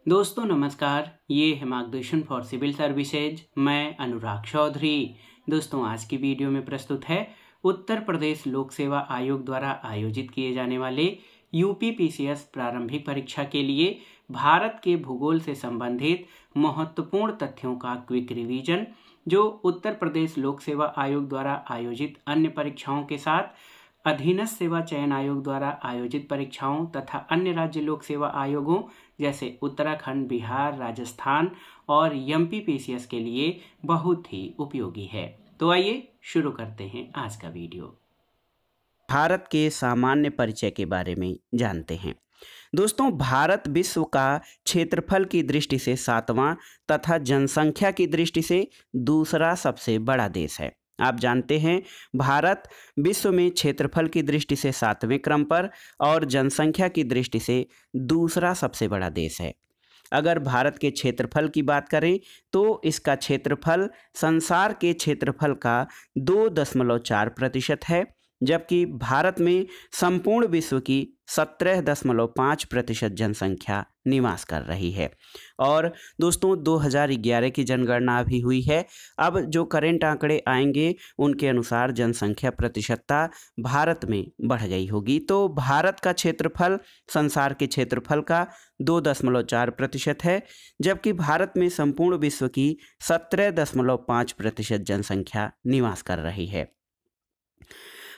दोस्तों नमस्कार, ये है मार्गदर्शन फॉर सिविल सर्विसेज। मैं अनुराग चौधरी। दोस्तों आज की वीडियो में प्रस्तुत है उत्तर प्रदेश लोक सेवा आयोग द्वारा आयोजित किए जाने वाले यूपीपीसीएस प्रारंभिक परीक्षा के लिए भारत के भूगोल से संबंधित महत्वपूर्ण तथ्यों का क्विक रिवीजन, जो उत्तर प्रदेश लोक सेवा आयोग द्वारा आयोजित अन्य परीक्षाओं के साथ अधीनस्थ सेवा चयन आयोग द्वारा आयोजित परीक्षाओं तथा अन्य राज्य लोक सेवा आयोगों जैसे उत्तराखंड, बिहार, राजस्थान और एमपीपीसीएस के लिए बहुत ही उपयोगी है। तो आइए शुरू करते हैं आज का वीडियो। भारत के सामान्य परिचय के बारे में जानते हैं। दोस्तों, भारत विश्व का क्षेत्रफल की दृष्टि से 7वां तथा जनसंख्या की दृष्टि से दूसरा सबसे बड़ा देश है। आप जानते हैं, भारत विश्व में क्षेत्रफल की दृष्टि से 7वें क्रम पर और जनसंख्या की दृष्टि से दूसरा सबसे बड़ा देश है। अगर भारत के क्षेत्रफल की बात करें तो इसका क्षेत्रफल संसार के क्षेत्रफल का 2.4% है, जबकि भारत में संपूर्ण विश्व की 17.5% जनसंख्या निवास कर रही है। और दोस्तों 2011 की जनगणना भी हुई है। अब जो करंट आंकड़े आएंगे उनके अनुसार जनसंख्या प्रतिशतता भारत में बढ़ गई होगी। तो भारत का क्षेत्रफल संसार के क्षेत्रफल का 2.4% है, जबकि भारत में संपूर्ण विश्व की 17.5% जनसंख्या निवास कर रही है।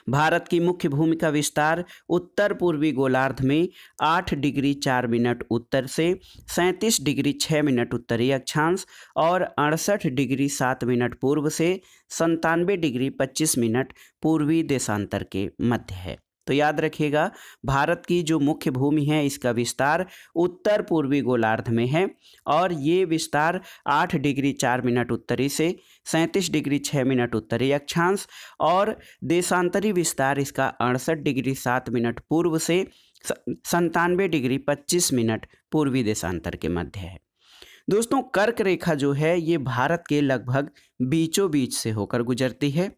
भारत की मुख्य भूमि का विस्तार उत्तर पूर्वी गोलार्ध में 8 डिग्री 4 मिनट उत्तर से 37 डिग्री 6 मिनट उत्तरी अक्षांश और 68 डिग्री 7 मिनट पूर्व से 97 डिग्री 25 मिनट पूर्वी देशांतर के मध्य है। तो याद रखिएगा, भारत की जो मुख्य भूमि है इसका विस्तार उत्तर पूर्वी गोलार्ध में है और ये विस्तार 8 डिग्री 4 मिनट उत्तरी से 37 डिग्री 6 मिनट उत्तरी अक्षांश और देशांतरी विस्तार इसका 68 डिग्री 7 मिनट पूर्व से 97 डिग्री 25 मिनट पूर्वी देशांतर के मध्य है। दोस्तों, कर्क रेखा जो है ये भारत के लगभग बीचों बीच से होकर गुजरती है।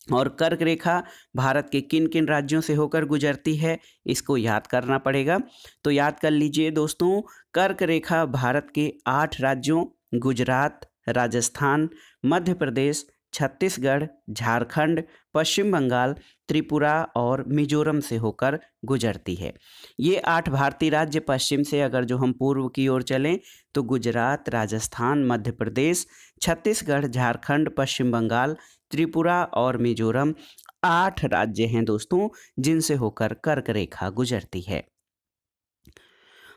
और कर्क रेखा भारत के किन किन राज्यों से होकर गुजरती है इसको याद करना पड़ेगा। तो याद कर लीजिए दोस्तों, कर्क रेखा भारत के 8 राज्यों गुजरात, राजस्थान, मध्य प्रदेश, छत्तीसगढ़, झारखंड, पश्चिम बंगाल, त्रिपुरा और मिजोरम से होकर गुजरती है। ये 8 भारतीय राज्य पश्चिम से अगर जो हम पूर्व की ओर चलें तो गुजरात, राजस्थान, मध्य प्रदेश, छत्तीसगढ़, झारखंड, पश्चिम बंगाल, त्रिपुरा और मिजोरम 8 राज्य हैं दोस्तों जिनसे होकर कर्क रेखा गुजरती है।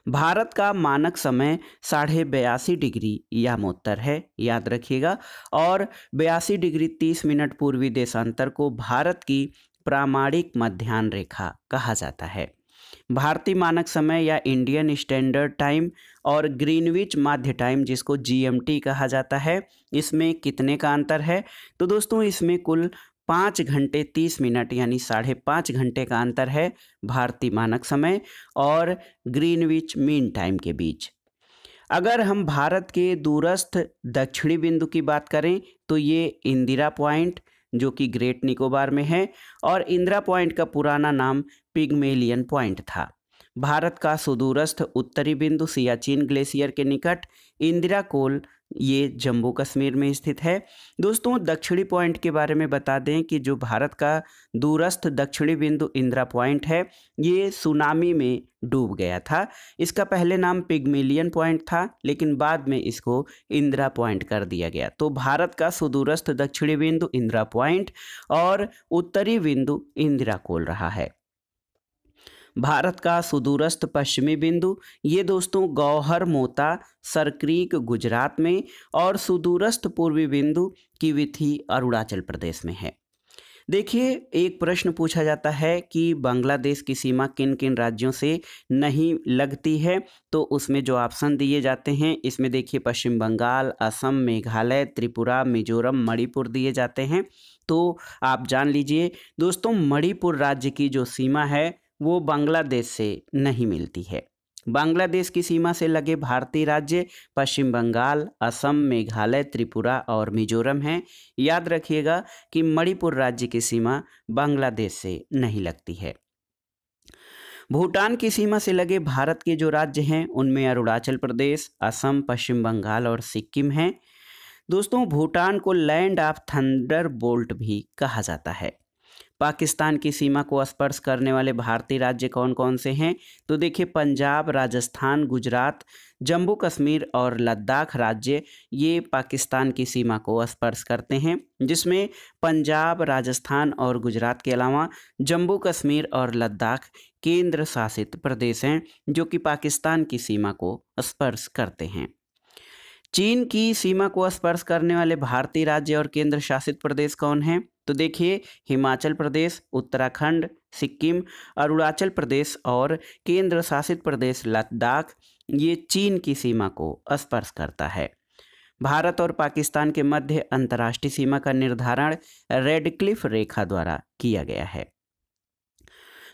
भारत का मानक समय 82.5 डिग्री यामोत्तर है, याद रखिएगा, और 82 डिग्री 30 मिनट पूर्वी देशांतर को भारत की प्रामाणिक मध्याह्न रेखा कहा जाता है। भारतीय मानक समय या इंडियन स्टैंडर्ड टाइम और ग्रीनविच माध्य टाइम जिसको जीएमटी कहा जाता है, इसमें कितने का अंतर है? तो दोस्तों इसमें कुल 5 घंटे 30 मिनट यानी 5.5 घंटे का अंतर है भारतीय मानक समय और ग्रीनविच मीन टाइम के बीच। अगर हम भारत के दूरस्थ दक्षिणी बिंदु की बात करें तो ये इंदिरा पॉइंट जो कि ग्रेट निकोबार में है और इंदिरा पॉइंट का पुराना नाम पिग्मेलियन पॉइंट था। भारत का सुदूरस्थ उत्तरी बिंदु सियाचिन ग्लेशियर के निकट इंदिरा कोल ये जम्मू कश्मीर में स्थित है। दोस्तों दक्षिणी पॉइंट के बारे में बता दें कि जो भारत का दूरस्थ दक्षिणी बिंदु इंदिरा पॉइंट है ये सुनामी में डूब गया था। इसका पहले नाम पिग्मेलियन पॉइंट था लेकिन बाद में इसको इंदिरा पॉइंट कर दिया गया। तो भारत का सुदूरस्थ दक्षिणी बिंदु इंदिरा पॉइंट और उत्तरी बिंदु इंदिरा कोल रहा है। भारत का सुदूरस्थ पश्चिमी बिंदु ये दोस्तों गौहर मोता सरक्रीक गुजरात में और सुदूरस्थ पूर्वी बिंदु किविथी अरुणाचल प्रदेश में है। देखिए, एक प्रश्न पूछा जाता है कि बांग्लादेश की सीमा किन किन राज्यों से नहीं लगती है, तो उसमें जो ऑप्शन दिए जाते हैं इसमें देखिए पश्चिम बंगाल, असम, मेघालय, त्रिपुरा, मिजोरम, मणिपुर दिए जाते हैं। तो आप जान लीजिए दोस्तों, मणिपुर राज्य की जो सीमा है वो बांग्लादेश से नहीं मिलती है। बांग्लादेश की सीमा से लगे भारतीय राज्य पश्चिम बंगाल, असम, मेघालय, त्रिपुरा और मिजोरम हैं। याद रखिएगा कि मणिपुर राज्य की सीमा बांग्लादेश से नहीं लगती है। भूटान की सीमा से लगे भारत के जो राज्य हैं उनमें अरुणाचल प्रदेश, असम, पश्चिम बंगाल और सिक्किम हैं। दोस्तों, भूटान को लैंड ऑफ थंडरबोल्ट भी कहा जाता है। पाकिस्तान की सीमा को स्पर्श करने वाले भारतीय राज्य कौन कौन से हैं? तो देखिए, पंजाब, राजस्थान, गुजरात, जम्मू कश्मीर और लद्दाख राज्य ये पाकिस्तान की सीमा को स्पर्श करते हैं, जिसमें पंजाब, राजस्थान और गुजरात के अलावा जम्मू कश्मीर और लद्दाख केंद्र शासित प्रदेश हैं जो कि पाकिस्तान की सीमा को स्पर्श करते हैं। चीन की सीमा को स्पर्श करने वाले भारतीय राज्य और केंद्र शासित प्रदेश कौन हैं? तो देखिए, हिमाचल प्रदेश, उत्तराखंड, सिक्किम, अरुणाचल प्रदेश और केंद्र शासित प्रदेश लद्दाख ये चीन की सीमा को स्पर्श करता है। भारत और पाकिस्तान के मध्य अंतर्राष्ट्रीय सीमा का निर्धारण रेडक्लिफ रेखा द्वारा किया गया है।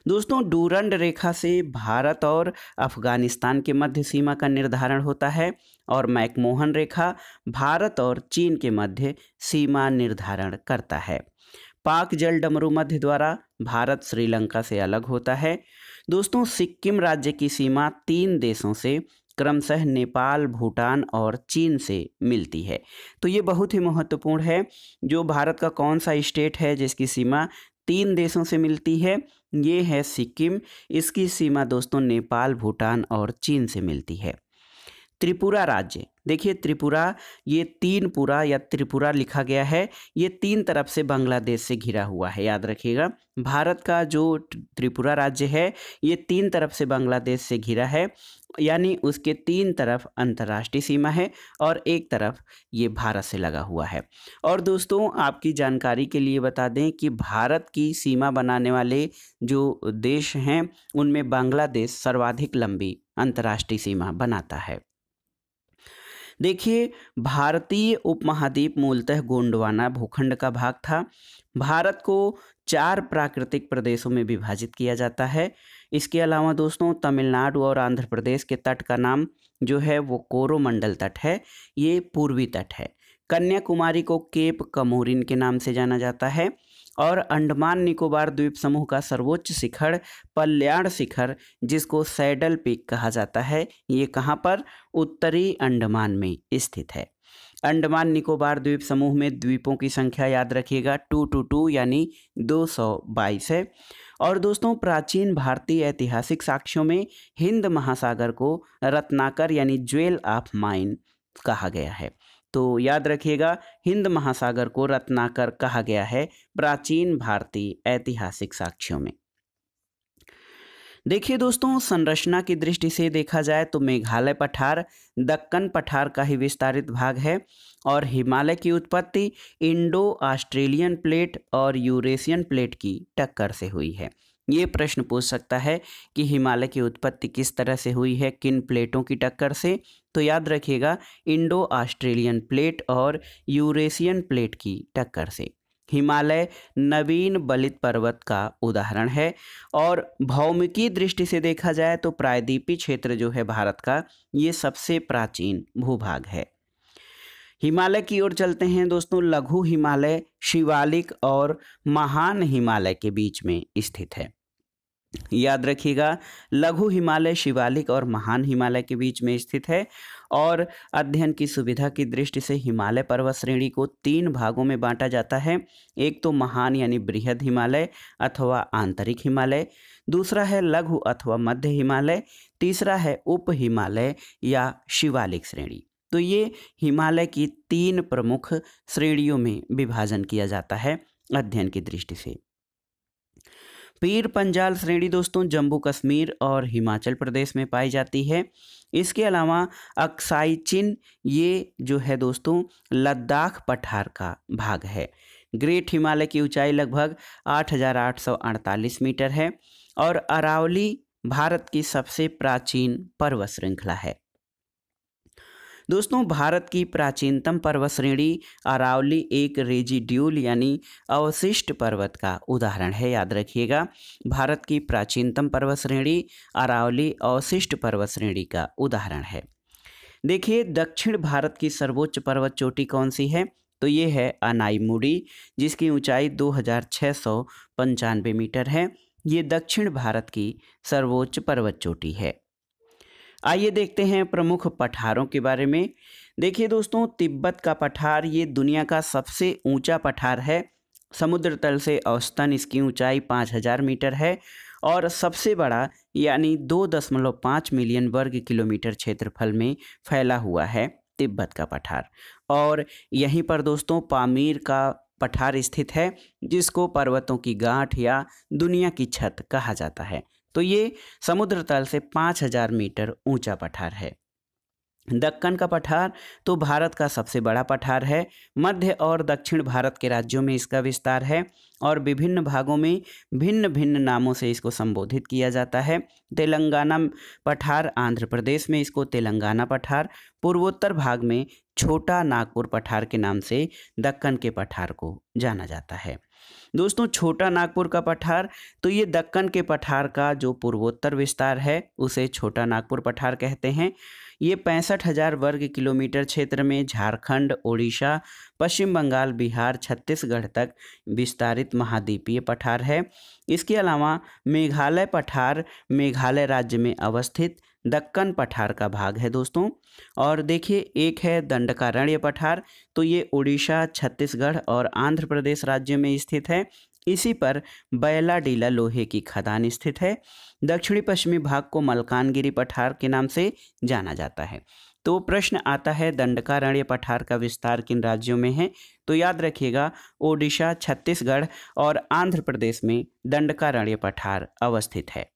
दोस्तों, डूरंड रेखा से भारत और अफगानिस्तान के मध्य सीमा का निर्धारण होता है और मैकमोहन रेखा भारत और चीन के मध्य सीमा निर्धारण करता है। पाक जल डमरू मध्य द्वारा भारत श्रीलंका से अलग होता है। दोस्तों, सिक्किम राज्य की सीमा 3 देशों से क्रमशः नेपाल, भूटान और चीन से मिलती है। तो ये बहुत ही महत्वपूर्ण है। जो भारत का कौन सा स्टेट है जिसकी सीमा 3 देशों से मिलती है? ये है सिक्किम। इसकी सीमा दोस्तों नेपाल, भूटान और चीन से मिलती है। त्रिपुरा राज्य, देखिए त्रिपुरा, ये तीनपुरा या त्रिपुरा लिखा गया है, ये 3 तरफ से बांग्लादेश से घिरा हुआ है, याद रखिएगा। भारत का जो त्रिपुरा राज्य है ये 3 तरफ से बांग्लादेश से घिरा है, यानी उसके 3 तरफ अंतर्राष्ट्रीय सीमा है और एक तरफ ये भारत से लगा हुआ है। और दोस्तों, आपकी जानकारी के लिए बता दें कि भारत की सीमा बनाने वाले जो देश हैं उनमें बांग्लादेश सर्वाधिक लंबी अंतर्राष्ट्रीय सीमा बनाता है। देखिए, भारतीय उपमहाद्वीप मूलतः गोंडवाना भूखंड का भाग था। भारत को 4 प्राकृतिक प्रदेशों में विभाजित किया जाता है। इसके अलावा दोस्तों, तमिलनाडु और आंध्र प्रदेश के तट का नाम जो है वो कोरोमंडल तट है, ये पूर्वी तट है। कन्याकुमारी को केप कमोरिन के नाम से जाना जाता है और अंडमान निकोबार द्वीप समूह का सर्वोच्च शिखर पल्याण शिखर, जिसको सैडल पीक कहा जाता है, ये कहाँ पर? उत्तरी अंडमान में स्थित है। अंडमान निकोबार द्वीप समूह में द्वीपों की संख्या याद रखिएगा 222 यानी 222 है। और दोस्तों, प्राचीन भारतीय ऐतिहासिक साक्ष्यों में हिंद महासागर को रत्नाकर यानी ज्वेल ऑफ माइन कहा गया है। तो याद रखिएगा, हिंद महासागर को रत्नाकर कहा गया है प्राचीन भारतीय ऐतिहासिक साक्ष्यों में। देखिए दोस्तों, संरचना की दृष्टि से देखा जाए तो मेघालय पठार दक्कन पठार का ही विस्तारित भाग है और हिमालय की उत्पत्ति इंडो ऑस्ट्रेलियन प्लेट और यूरेशियन प्लेट की टक्कर से हुई है। ये प्रश्न पूछ सकता है कि हिमालय की उत्पत्ति किस तरह से हुई है, किन प्लेटों की टक्कर से? तो याद रखिएगा, इंडो ऑस्ट्रेलियन प्लेट और यूरेशियन प्लेट की टक्कर से। हिमालय नवीन बलित पर्वत का उदाहरण है और भौमिकी दृष्टि से देखा जाए तो प्रायद्वीपीय क्षेत्र जो है भारत का, ये सबसे प्राचीन भूभाग है। हिमालय की ओर चलते हैं दोस्तों। लघु हिमालय शिवालिक और महान हिमालय के बीच में स्थित है। याद रखिएगा, लघु हिमालय शिवालिक और महान हिमालय के बीच में स्थित है। और अध्ययन की सुविधा की दृष्टि से हिमालय पर्वत श्रेणी को 3 भागों में बांटा जाता है। एक तो महान यानी बृहद हिमालय अथवा आंतरिक हिमालय, दूसरा है लघु अथवा मध्य हिमालय, तीसरा है उप हिमालय या शिवालिक श्रेणी। तो ये हिमालय की 3 प्रमुख श्रेणियों में विभाजन किया जाता है अध्ययन की दृष्टि से। पीर पंजाल श्रेणी दोस्तों जम्मू कश्मीर और हिमाचल प्रदेश में पाई जाती है। इसके अलावा अक्साई चिन, ये जो है दोस्तों लद्दाख पठार का भाग है। ग्रेट हिमालय की ऊंचाई लगभग 8,848 मीटर है और अरावली भारत की सबसे प्राचीन पर्वत श्रृंखला है। दोस्तों, भारत की प्राचीनतम पर्वत श्रेणी अरावली एक रेजिड्यूल यानी अवशिष्ट पर्वत का उदाहरण है। याद रखिएगा, भारत की प्राचीनतम पर्वत श्रेणी अरावली अवशिष्ट पर्वत श्रेणी का उदाहरण है। देखिए, दक्षिण भारत की सर्वोच्च पर्वत चोटी कौन सी है? तो ये है अनाईमुड़ी, जिसकी ऊंचाई 2,695 मीटर है। ये दक्षिण भारत की सर्वोच्च पर्वत चोटी है। आइए देखते हैं प्रमुख पठारों के बारे में। देखिए दोस्तों, तिब्बत का पठार ये दुनिया का सबसे ऊंचा पठार है। समुद्र तल से औसतन इसकी ऊंचाई 5000 मीटर है और सबसे बड़ा यानी 2.5 मिलियन वर्ग किलोमीटर क्षेत्रफल में फैला हुआ है तिब्बत का पठार। और यहीं पर दोस्तों पामीर का पठार स्थित है, जिसको पर्वतों की गांठ या दुनिया की छत कहा जाता है। तो ये समुद्र तल से 5000 मीटर ऊंचा पठार है। दक्कन का पठार तो भारत का सबसे बड़ा पठार है। मध्य और दक्षिण भारत के राज्यों में इसका विस्तार है और विभिन्न भागों में भिन्न भिन्न नामों से इसको संबोधित किया जाता है। तेलंगाना पठार, आंध्र प्रदेश में इसको तेलंगाना पठार, पूर्वोत्तर भाग में छोटा नागपुर पठार के नाम से दक्कन के पठार को जाना जाता है। दोस्तों, छोटा नागपुर का पठार तो ये दक्कन के पठार का जो पूर्वोत्तर विस्तार है उसे छोटा नागपुर पठार कहते हैं। ये 65,000 वर्ग किलोमीटर क्षेत्र में झारखंड, ओडिशा, पश्चिम बंगाल, बिहार, छत्तीसगढ़ तक विस्तारित महाद्वीपीय पठार है। इसके अलावा मेघालय पठार मेघालय राज्य में अवस्थित दक्कन पठार का भाग है दोस्तों। और देखिए, एक है दंडकारण्य पठार, तो ये उड़ीसा, छत्तीसगढ़ और आंध्र प्रदेश राज्य में स्थित है। इसी पर बैलाडीला लोहे की खदान स्थित है। दक्षिणी पश्चिमी भाग को मलकानगिरी पठार के नाम से जाना जाता है। तो प्रश्न आता है दंडकारण्य पठार का विस्तार किन राज्यों में है? तो याद रखिएगा, ओडिशा, छत्तीसगढ़ और आंध्र प्रदेश में दंडकारण्य पठार अवस्थित है।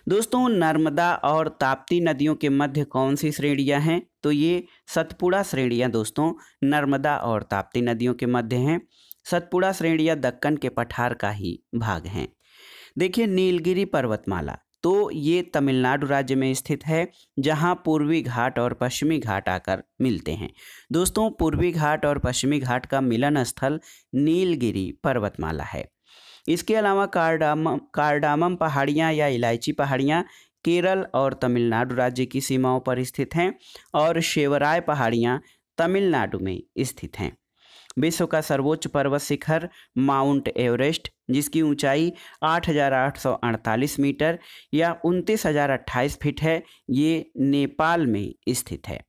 दोस्तों, नर्मदा और ताप्ती नदियों के मध्य कौन सी श्रेणियां हैं? तो ये सतपुड़ा श्रेणियां दोस्तों नर्मदा और ताप्ती नदियों के मध्य हैं। सतपुड़ा श्रेणियां दक्कन के पठार का ही भाग हैं। देखिए, नीलगिरी पर्वतमाला तो ये तमिलनाडु राज्य में स्थित है, जहां पूर्वी घाट और पश्चिमी घाट आकर मिलते हैं। दोस्तों, पूर्वी घाट और पश्चिमी घाट का मिलन स्थल नीलगिरी पर्वतमाला है। इसके अलावा कार्डामम पहाड़ियाँ या इलायची पहाड़ियाँ केरल और तमिलनाडु राज्य की सीमाओं पर स्थित हैं और शेवराय पहाड़ियाँ तमिलनाडु में स्थित हैं। विश्व का सर्वोच्च पर्वत शिखर माउंट एवरेस्ट, जिसकी ऊंचाई 8,848 मीटर या 29,028 फीट है, ये नेपाल में स्थित है।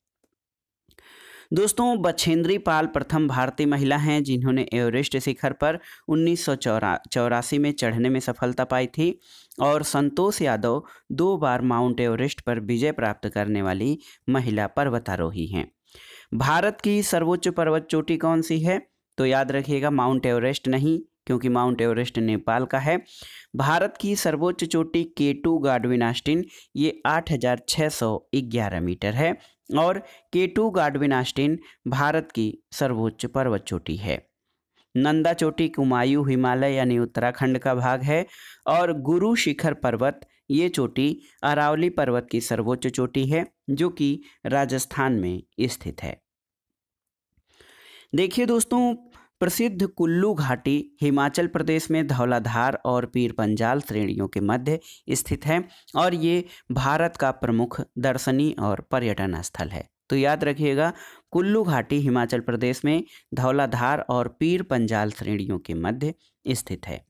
दोस्तों, बछेंद्री पाल प्रथम भारतीय महिला हैं जिन्होंने एवरेस्ट शिखर पर 1984 में चढ़ने में सफलता पाई थी। और संतोष यादव 2 बार माउंट एवरेस्ट पर विजय प्राप्त करने वाली महिला पर्वतारोही हैं। भारत की सर्वोच्च पर्वत चोटी कौन सी है? तो याद रखिएगा, माउंट एवरेस्ट नहीं, क्योंकि माउंट एवरेस्ट नेपाल का है। भारत की सर्वोच्च चोटी K2 गाडविन ऑस्टिन, ये 8,611 मीटर है और K2 गाडविन ऑस्टिन भारत की सर्वोच्च पर्वत चोटी है। नंदा चोटी कुमायूं हिमालय यानी उत्तराखंड का भाग है और गुरु शिखर पर्वत ये चोटी अरावली पर्वत की सर्वोच्च चोटी है, जो कि राजस्थान में स्थित है। देखिए दोस्तों, प्रसिद्ध कुल्लू घाटी हिमाचल प्रदेश में धौलाधार और पीर पंजाल श्रेणियों के मध्य स्थित है और ये भारत का प्रमुख दर्शनीय और पर्यटन स्थल है। तो याद रखिएगा, कुल्लू घाटी हिमाचल प्रदेश में धौलाधार और पीर पंजाल श्रेणियों के मध्य स्थित है।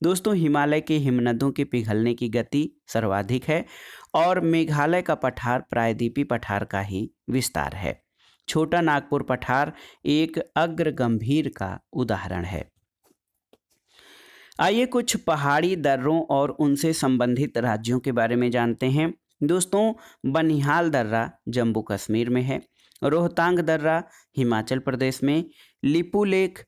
दोस्तों, हिमालय के हिमनदों के पिघलने की गति सर्वाधिक है और मेघालय का पठार प्रायद्वीपी पठार का ही विस्तार है। छोटा नागपुर पठार एक अग्र गंभीर का उदाहरण है। आइए कुछ पहाड़ी दर्रों और उनसे संबंधित राज्यों के बारे में जानते हैं। दोस्तों, बनिहाल दर्रा जम्मू कश्मीर में है, रोहतांग दर्रा हिमाचल प्रदेश में, लिपुलेख,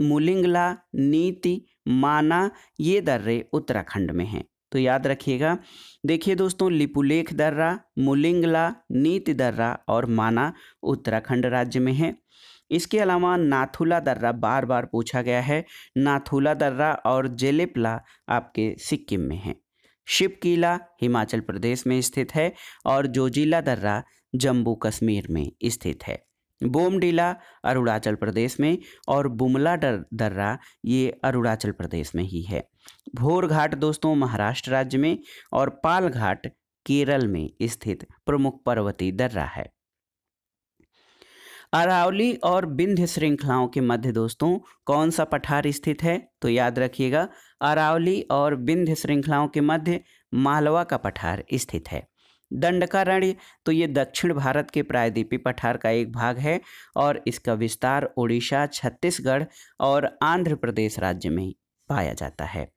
मुलिंगला, नीति, माना ये दर्रे उत्तराखंड में हैं। तो याद रखिएगा। देखिए दोस्तों, लिपुलेख दर्रा, मुलिंगला, नीति दर्रा और माना उत्तराखंड राज्य में है। इसके अलावा नाथुला दर्रा बार बार पूछा गया है। नाथुला दर्रा और जेलेपला आपके सिक्किम में है। शिवकीला हिमाचल प्रदेश में स्थित है और जोजिला दर्रा जम्मू कश्मीर में स्थित है। बोमडीला अरुणाचल प्रदेश में और बुमला दर्रा ये अरुणाचल प्रदेश में ही है। भोर घाट दोस्तों महाराष्ट्र राज्य में और पाल घाट केरल में स्थित प्रमुख पर्वतीय दर्रा है। अरावली और विंध्य श्रृंखलाओं के मध्य दोस्तों कौन सा पठार स्थित है? तो याद रखिएगा, अरावली और विंध्य श्रृंखलाओं के मध्य मालवा का पठार स्थित है। दंडकारण्य, तो ये दक्षिण भारत के प्रायद्वीपीय पठार का एक भाग है और इसका विस्तार उड़ीसा, छत्तीसगढ़ और आंध्र प्रदेश राज्य में पाया जाता है।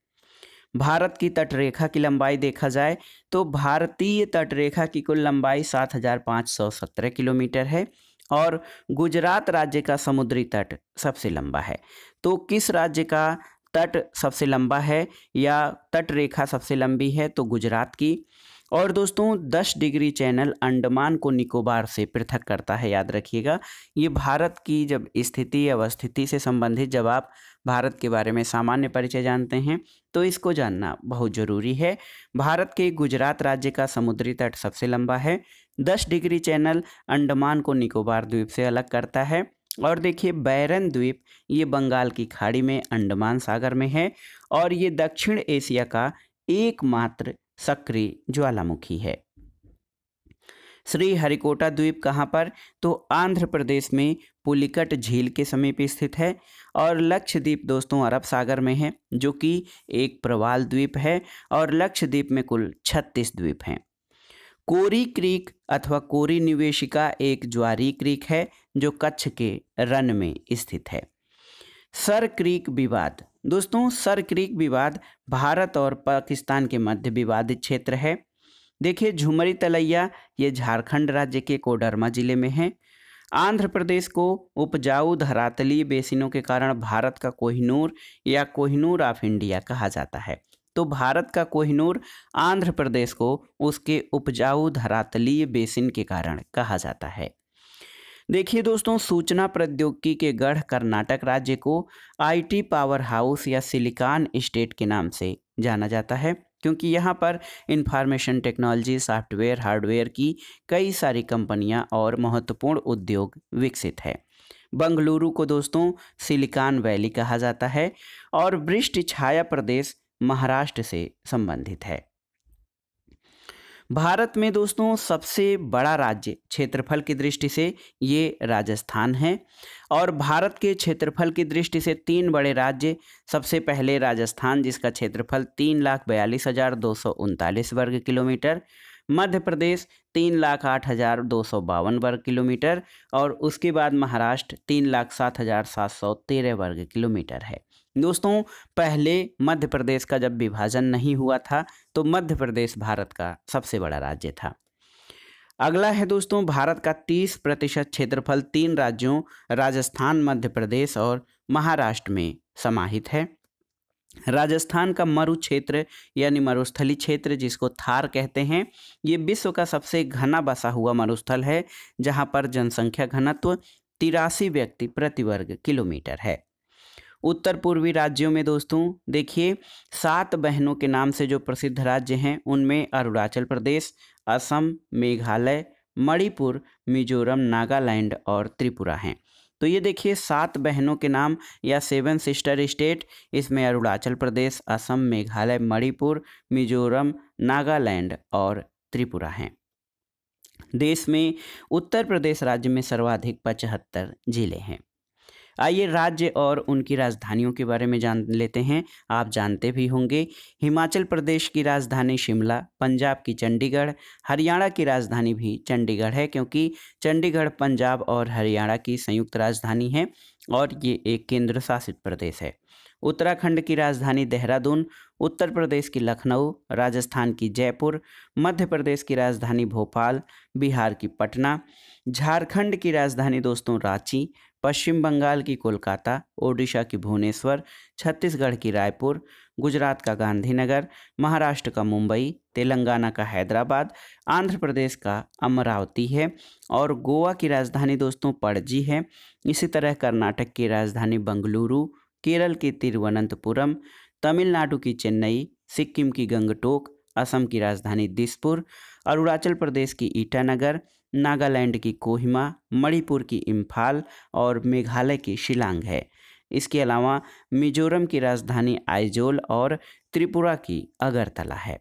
भारत की तटरेखा की लंबाई देखा जाए तो भारतीय तटरेखा की कुल लंबाई 7,517 किलोमीटर है और गुजरात राज्य का समुद्री तट सबसे लंबा है। तो किस राज्य का तट सबसे लंबा है या तटरेखा सबसे लंबी है? तो गुजरात की। और दोस्तों 10 डिग्री चैनल अंडमान को निकोबार से पृथक करता है, याद रखिएगा। ये भारत की जब स्थिति अवस्थिति से संबंधित, जब आप भारत के बारे में सामान्य परिचय जानते हैं तो इसको जानना बहुत ज़रूरी है। भारत के गुजरात राज्य का समुद्री तट सबसे लंबा है। 10 डिग्री चैनल अंडमान को निकोबार द्वीप से अलग करता है। और देखिए बैरन द्वीप, ये बंगाल की खाड़ी में अंडमान सागर में है और ये दक्षिण एशिया का एकमात्र सक्रिय ज्वालामुखी है। श्रीहरिकोटा द्वीप कहाँ पर? तो आंध्र प्रदेश में पुलिकट झील के समीप स्थित है। और लक्षद्वीप दोस्तों अरब सागर में है, जो कि एक प्रवाल द्वीप है और लक्षद्वीप में कुल 36 द्वीप हैं। कोरी क्रीक अथवा कोरी निवेशिका एक ज्वारी क्रीक है जो कच्छ के रन में स्थित है। सर क्रीक विवाद, दोस्तों सर क्रीक विवाद भारत और पाकिस्तान के मध्य विवादित क्षेत्र है। देखिए झुमरी तलैया, ये झारखंड राज्य के कोडरमा जिले में है। आंध्र प्रदेश को उपजाऊ धरातलीय बेसिनों के कारण भारत का कोहिनूर या कोहिनूर ऑफ इंडिया कहा जाता है। तो भारत का कोहिनूर आंध्र प्रदेश को उसके उपजाऊ धरातलीय बेसिन के कारण कहा जाता है। देखिए दोस्तों सूचना प्रौद्योगिकी के गढ़ कर्नाटक राज्य को आईटी पावर हाउस या सिलिकॉन स्टेट के नाम से जाना जाता है, क्योंकि यहाँ पर इंफॉर्मेशन टेक्नोलॉजी, सॉफ्टवेयर, हार्डवेयर की कई सारी कंपनियाँ और महत्वपूर्ण उद्योग विकसित है। बंगलुरु को दोस्तों सिलिकॉन वैली कहा जाता है और वृष्ट छाया प्रदेश महाराष्ट्र से संबंधित है। भारत में दोस्तों सबसे बड़ा राज्य क्षेत्रफल की दृष्टि से ये राजस्थान है और भारत के क्षेत्रफल की दृष्टि से 3 बड़े राज्य, सबसे पहले राजस्थान जिसका क्षेत्रफल 3,42,239 वर्ग किलोमीटर, मध्य प्रदेश 3,08,252 वर्ग किलोमीटर और उसके बाद महाराष्ट्र 3,07,713 वर्ग किलोमीटर है। दोस्तों पहले मध्य प्रदेश का जब विभाजन नहीं हुआ था तो मध्य प्रदेश भारत का सबसे बड़ा राज्य था। अगला है दोस्तों भारत का 30% क्षेत्रफल 3 राज्यों राजस्थान, मध्य प्रदेश और महाराष्ट्र में समाहित है। राजस्थान का मरु क्षेत्र यानी मरुस्थली क्षेत्र जिसको थार कहते हैं, ये विश्व का सबसे घना बसा हुआ मरुस्थल है, जहां पर जनसंख्या घनत्व 83 व्यक्ति प्रति वर्ग किलोमीटर है। उत्तर पूर्वी राज्यों में दोस्तों देखिए 7 बहनों के नाम से जो प्रसिद्ध राज्य हैं उनमें अरुणाचल प्रदेश, असम, मेघालय, मणिपुर, मिजोरम, नागालैंड और त्रिपुरा हैं। तो ये देखिए 7 बहनों के नाम या 7 सिस्टर स्टेट, इसमें अरुणाचल प्रदेश, असम, मेघालय, मणिपुर, मिजोरम, नागालैंड और त्रिपुरा हैं। देश में उत्तर प्रदेश राज्य में सर्वाधिक 75 जिले हैं। आइए राज्य और उनकी राजधानियों के बारे में जान लेते हैं। आप जानते भी होंगे हिमाचल प्रदेश की राजधानी शिमला, पंजाब की चंडीगढ़, हरियाणा की राजधानी भी चंडीगढ़ है, क्योंकि चंडीगढ़ पंजाब और हरियाणा की संयुक्त राजधानी है और ये एक केंद्र शासित प्रदेश है। उत्तराखंड की राजधानी देहरादून, उत्तर प्रदेश की लखनऊ, राजस्थान की जयपुर, मध्य प्रदेश की राजधानी भोपाल, बिहार की पटना, झारखंड की राजधानी दोस्तों रांची, पश्चिम बंगाल की कोलकाता, ओडिशा की भुवनेश्वर, छत्तीसगढ़ की रायपुर, गुजरात का गांधीनगर, महाराष्ट्र का मुंबई, तेलंगाना का हैदराबाद, आंध्र प्रदेश का अमरावती है और गोवा की राजधानी दोस्तों पणजी है। इसी तरह कर्नाटक की राजधानी बंगलुरु, केरल की तिरुवनंतपुरम, तमिलनाडु की चेन्नई, सिक्किम की गंगटोक, असम की राजधानी दिसपुर, अरुणाचल प्रदेश की ईटानगर, नागालैंड की कोहिमा, मणिपुर की इम्फाल और मेघालय की शिलांग है। इसके अलावा मिजोरम की राजधानी आइजोल और त्रिपुरा की अगरतला है।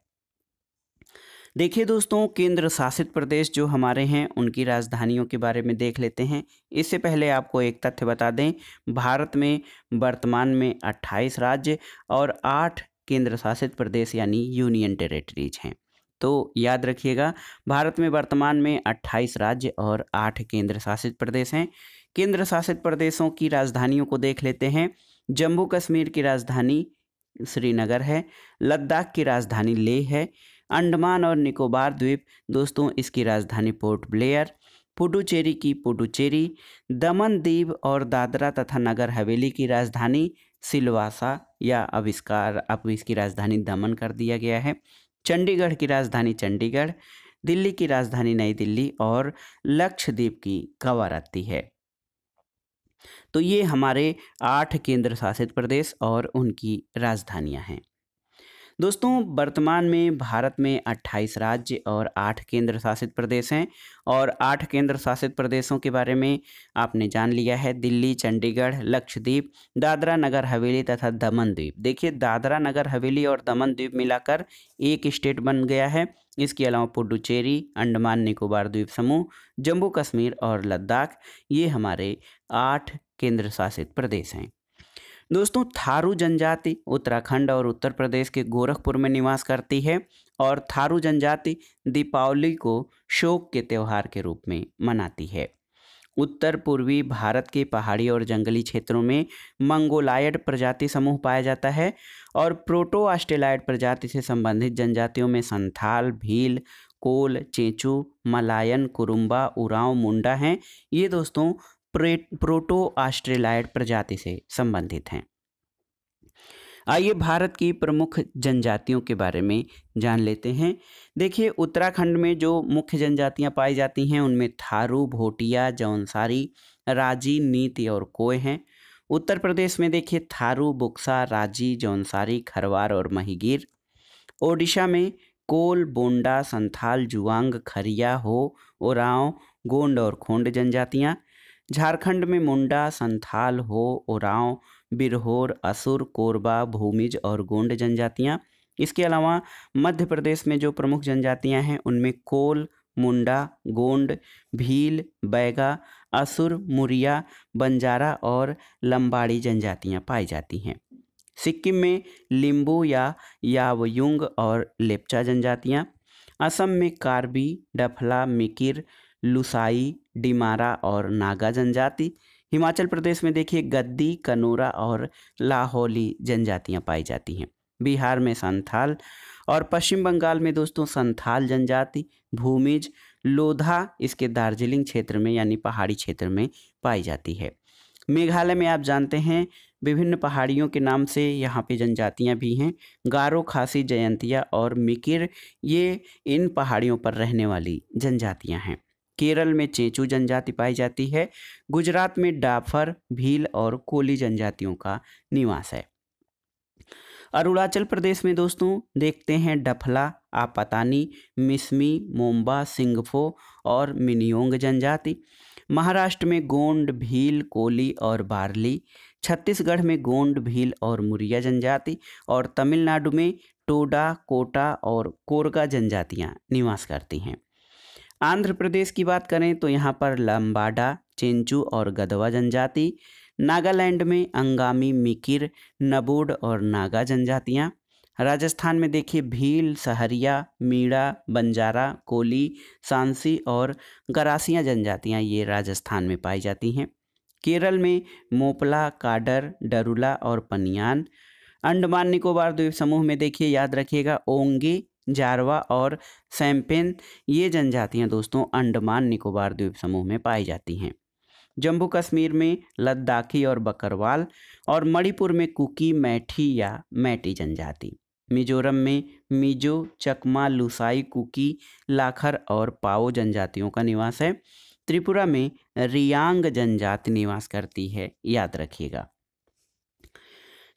देखिए दोस्तों, केंद्र शासित प्रदेश जो हमारे हैं उनकी राजधानियों के बारे में देख लेते हैं। इससे पहले आपको एक तथ्य बता दें, भारत में वर्तमान में 28 राज्य और 8 केंद्र शासित प्रदेश यानी यूनियन टेरिटरीज हैं। तो याद रखिएगा, भारत में वर्तमान में 28 राज्य और 8 केंद्र शासित प्रदेश हैं। केंद्र शासित प्रदेशों की राजधानियों को देख लेते हैं। जम्मू कश्मीर की राजधानी श्रीनगर है, लद्दाख की राजधानी लेह है, अंडमान और निकोबार द्वीप दोस्तों इसकी राजधानी पोर्ट ब्लेयर, पुडुचेरी की पुडुचेरी, दमन दीव और दादरा तथा नगर हवेली की राजधानी सिलवासा या अब इसकी राजधानी दमन कर दिया गया है, चंडीगढ़ की राजधानी चंडीगढ़, दिल्ली की राजधानी नई दिल्ली और लक्षद्वीप की कवारत्ती है। तो ये हमारे 8 केंद्र शासित प्रदेश और उनकी राजधानियां हैं। दोस्तों, वर्तमान में भारत में 28 राज्य और 8 केंद्र शासित प्रदेश हैं और 8 केंद्र शासित प्रदेशों के बारे में आपने जान लिया है। दिल्ली, चंडीगढ़, लक्षद्वीप, दादरा नगर हवेली तथा दमन द्वीप। देखिए, दादरा नगर हवेली और दमन द्वीप मिलाकर एक स्टेट बन गया है। इसके अलावा पुडुचेरी, अंडमान निकोबार द्वीप समूह, जम्मू कश्मीर और लद्दाख, ये हमारे 8 केंद्र शासित प्रदेश हैं। दोस्तों, थारू जनजाति उत्तराखंड और उत्तर प्रदेश के गोरखपुर में निवास करती है और थारू जनजाति दीपावली को शोक के त्यौहार के रूप में मनाती है। उत्तर पूर्वी भारत के पहाड़ी और जंगली क्षेत्रों में मंगोलायड प्रजाति समूह पाया जाता है और प्रोटो ऑस्ट्रेलायड प्रजाति से संबंधित जनजातियों में संथाल, भील, कोल, चेंचू, मलायन, कुरुम्बा, उरांव, मुंडा हैं। ये दोस्तों प्रोटो ऑस्ट्रेलायड प्रजाति से संबंधित हैं। आइए भारत की प्रमुख जनजातियों के बारे में जान लेते हैं। देखिए, उत्तराखंड में जो मुख्य जनजातियां पाई जाती हैं उनमें थारू, भोटिया, जौनसारी, राजी, नीति और कोय हैं। उत्तर प्रदेश में देखिए थारू, बुक्सा, राजी, जौनसारी, खरवार और महिगीर। ओडिशा में कोल, बोंडा, संथाल, जुआंग, खरिया, हो, ओरांव, गोंड और खोंड जनजातियां। झारखंड में मुंडा, संथाल, हो, ओरांव, बिरहोर, असुर, कोरबा, भूमिज और गोंड जनजातियां। इसके अलावा मध्य प्रदेश में जो प्रमुख जनजातियां हैं उनमें कोल, मुंडा, गोंड, भील, बैगा, असुर, मुरिया, बंजारा और लंबाड़ी जनजातियां पाई जाती हैं। सिक्किम में लिम्बू या यावयुंग और लेप्चा जनजातियां। असम में कार्बी, डफला, मिकिर, लुसाई, डिमारा और नागा जनजाति। हिमाचल प्रदेश में देखिए गद्दी, कनूरा और लाहौली जनजातियां पाई जाती हैं। बिहार में संथाल और पश्चिम बंगाल में दोस्तों संथाल जनजाति, भूमिज, लोधा इसके दार्जिलिंग क्षेत्र में यानी पहाड़ी क्षेत्र में पाई जाती है। मेघालय में आप जानते हैं विभिन्न पहाड़ियों के नाम से यहाँ पे जनजातियाँ भी हैं। गारो, खासी, जयंतिया और मिकिर ये इन पहाड़ियों पर रहने वाली जनजातियाँ हैं। केरल में चेंचू जनजाति पाई जाती है। गुजरात में डाफर, भील और कोली जनजातियों का निवास है। अरुणाचल प्रदेश में दोस्तों देखते हैं डफला, आपतानी, मिसमी, मोम्बा, सिंगफो और मिनियोंग जनजाति। महाराष्ट्र में गोंड, भील, कोली और बारली। छत्तीसगढ़ में गोंड, भील और मुरिया जनजाति और तमिलनाडु में टोडा, कोटा और कोरगा जनजातियां निवास करती हैं। आंध्र प्रदेश की बात करें तो यहाँ पर लंबाडा, चेंचू और गदवा जनजाति। नागालैंड में अंगामी, मिकिर, नबूड और नागा जनजातियाँ। राजस्थान में देखिए भील, सहरिया, मीणा, बंजारा, कोली, सांसी और गरासिया जनजातियाँ ये राजस्थान में पाई जाती हैं। केरल में मोपला, काडर, डरुला और पनियान। अंडमान निकोबार द्वीप समूह में देखिए याद रखिएगा ओंगे, जारवा और सैम्पेन ये जनजातियां दोस्तों अंडमान निकोबार द्वीप समूह में पाई जाती हैं। जम्मू कश्मीर में लद्दाखी और बकरवाल और मणिपुर में कुकी, मैठी या मैटी जनजाति। मिजोरम में मिजो, चकमा, लुसाई, कुकी, लाखर और पाओ जनजातियों का निवास है। त्रिपुरा में रियांग जनजाति निवास करती है, याद रखिएगा।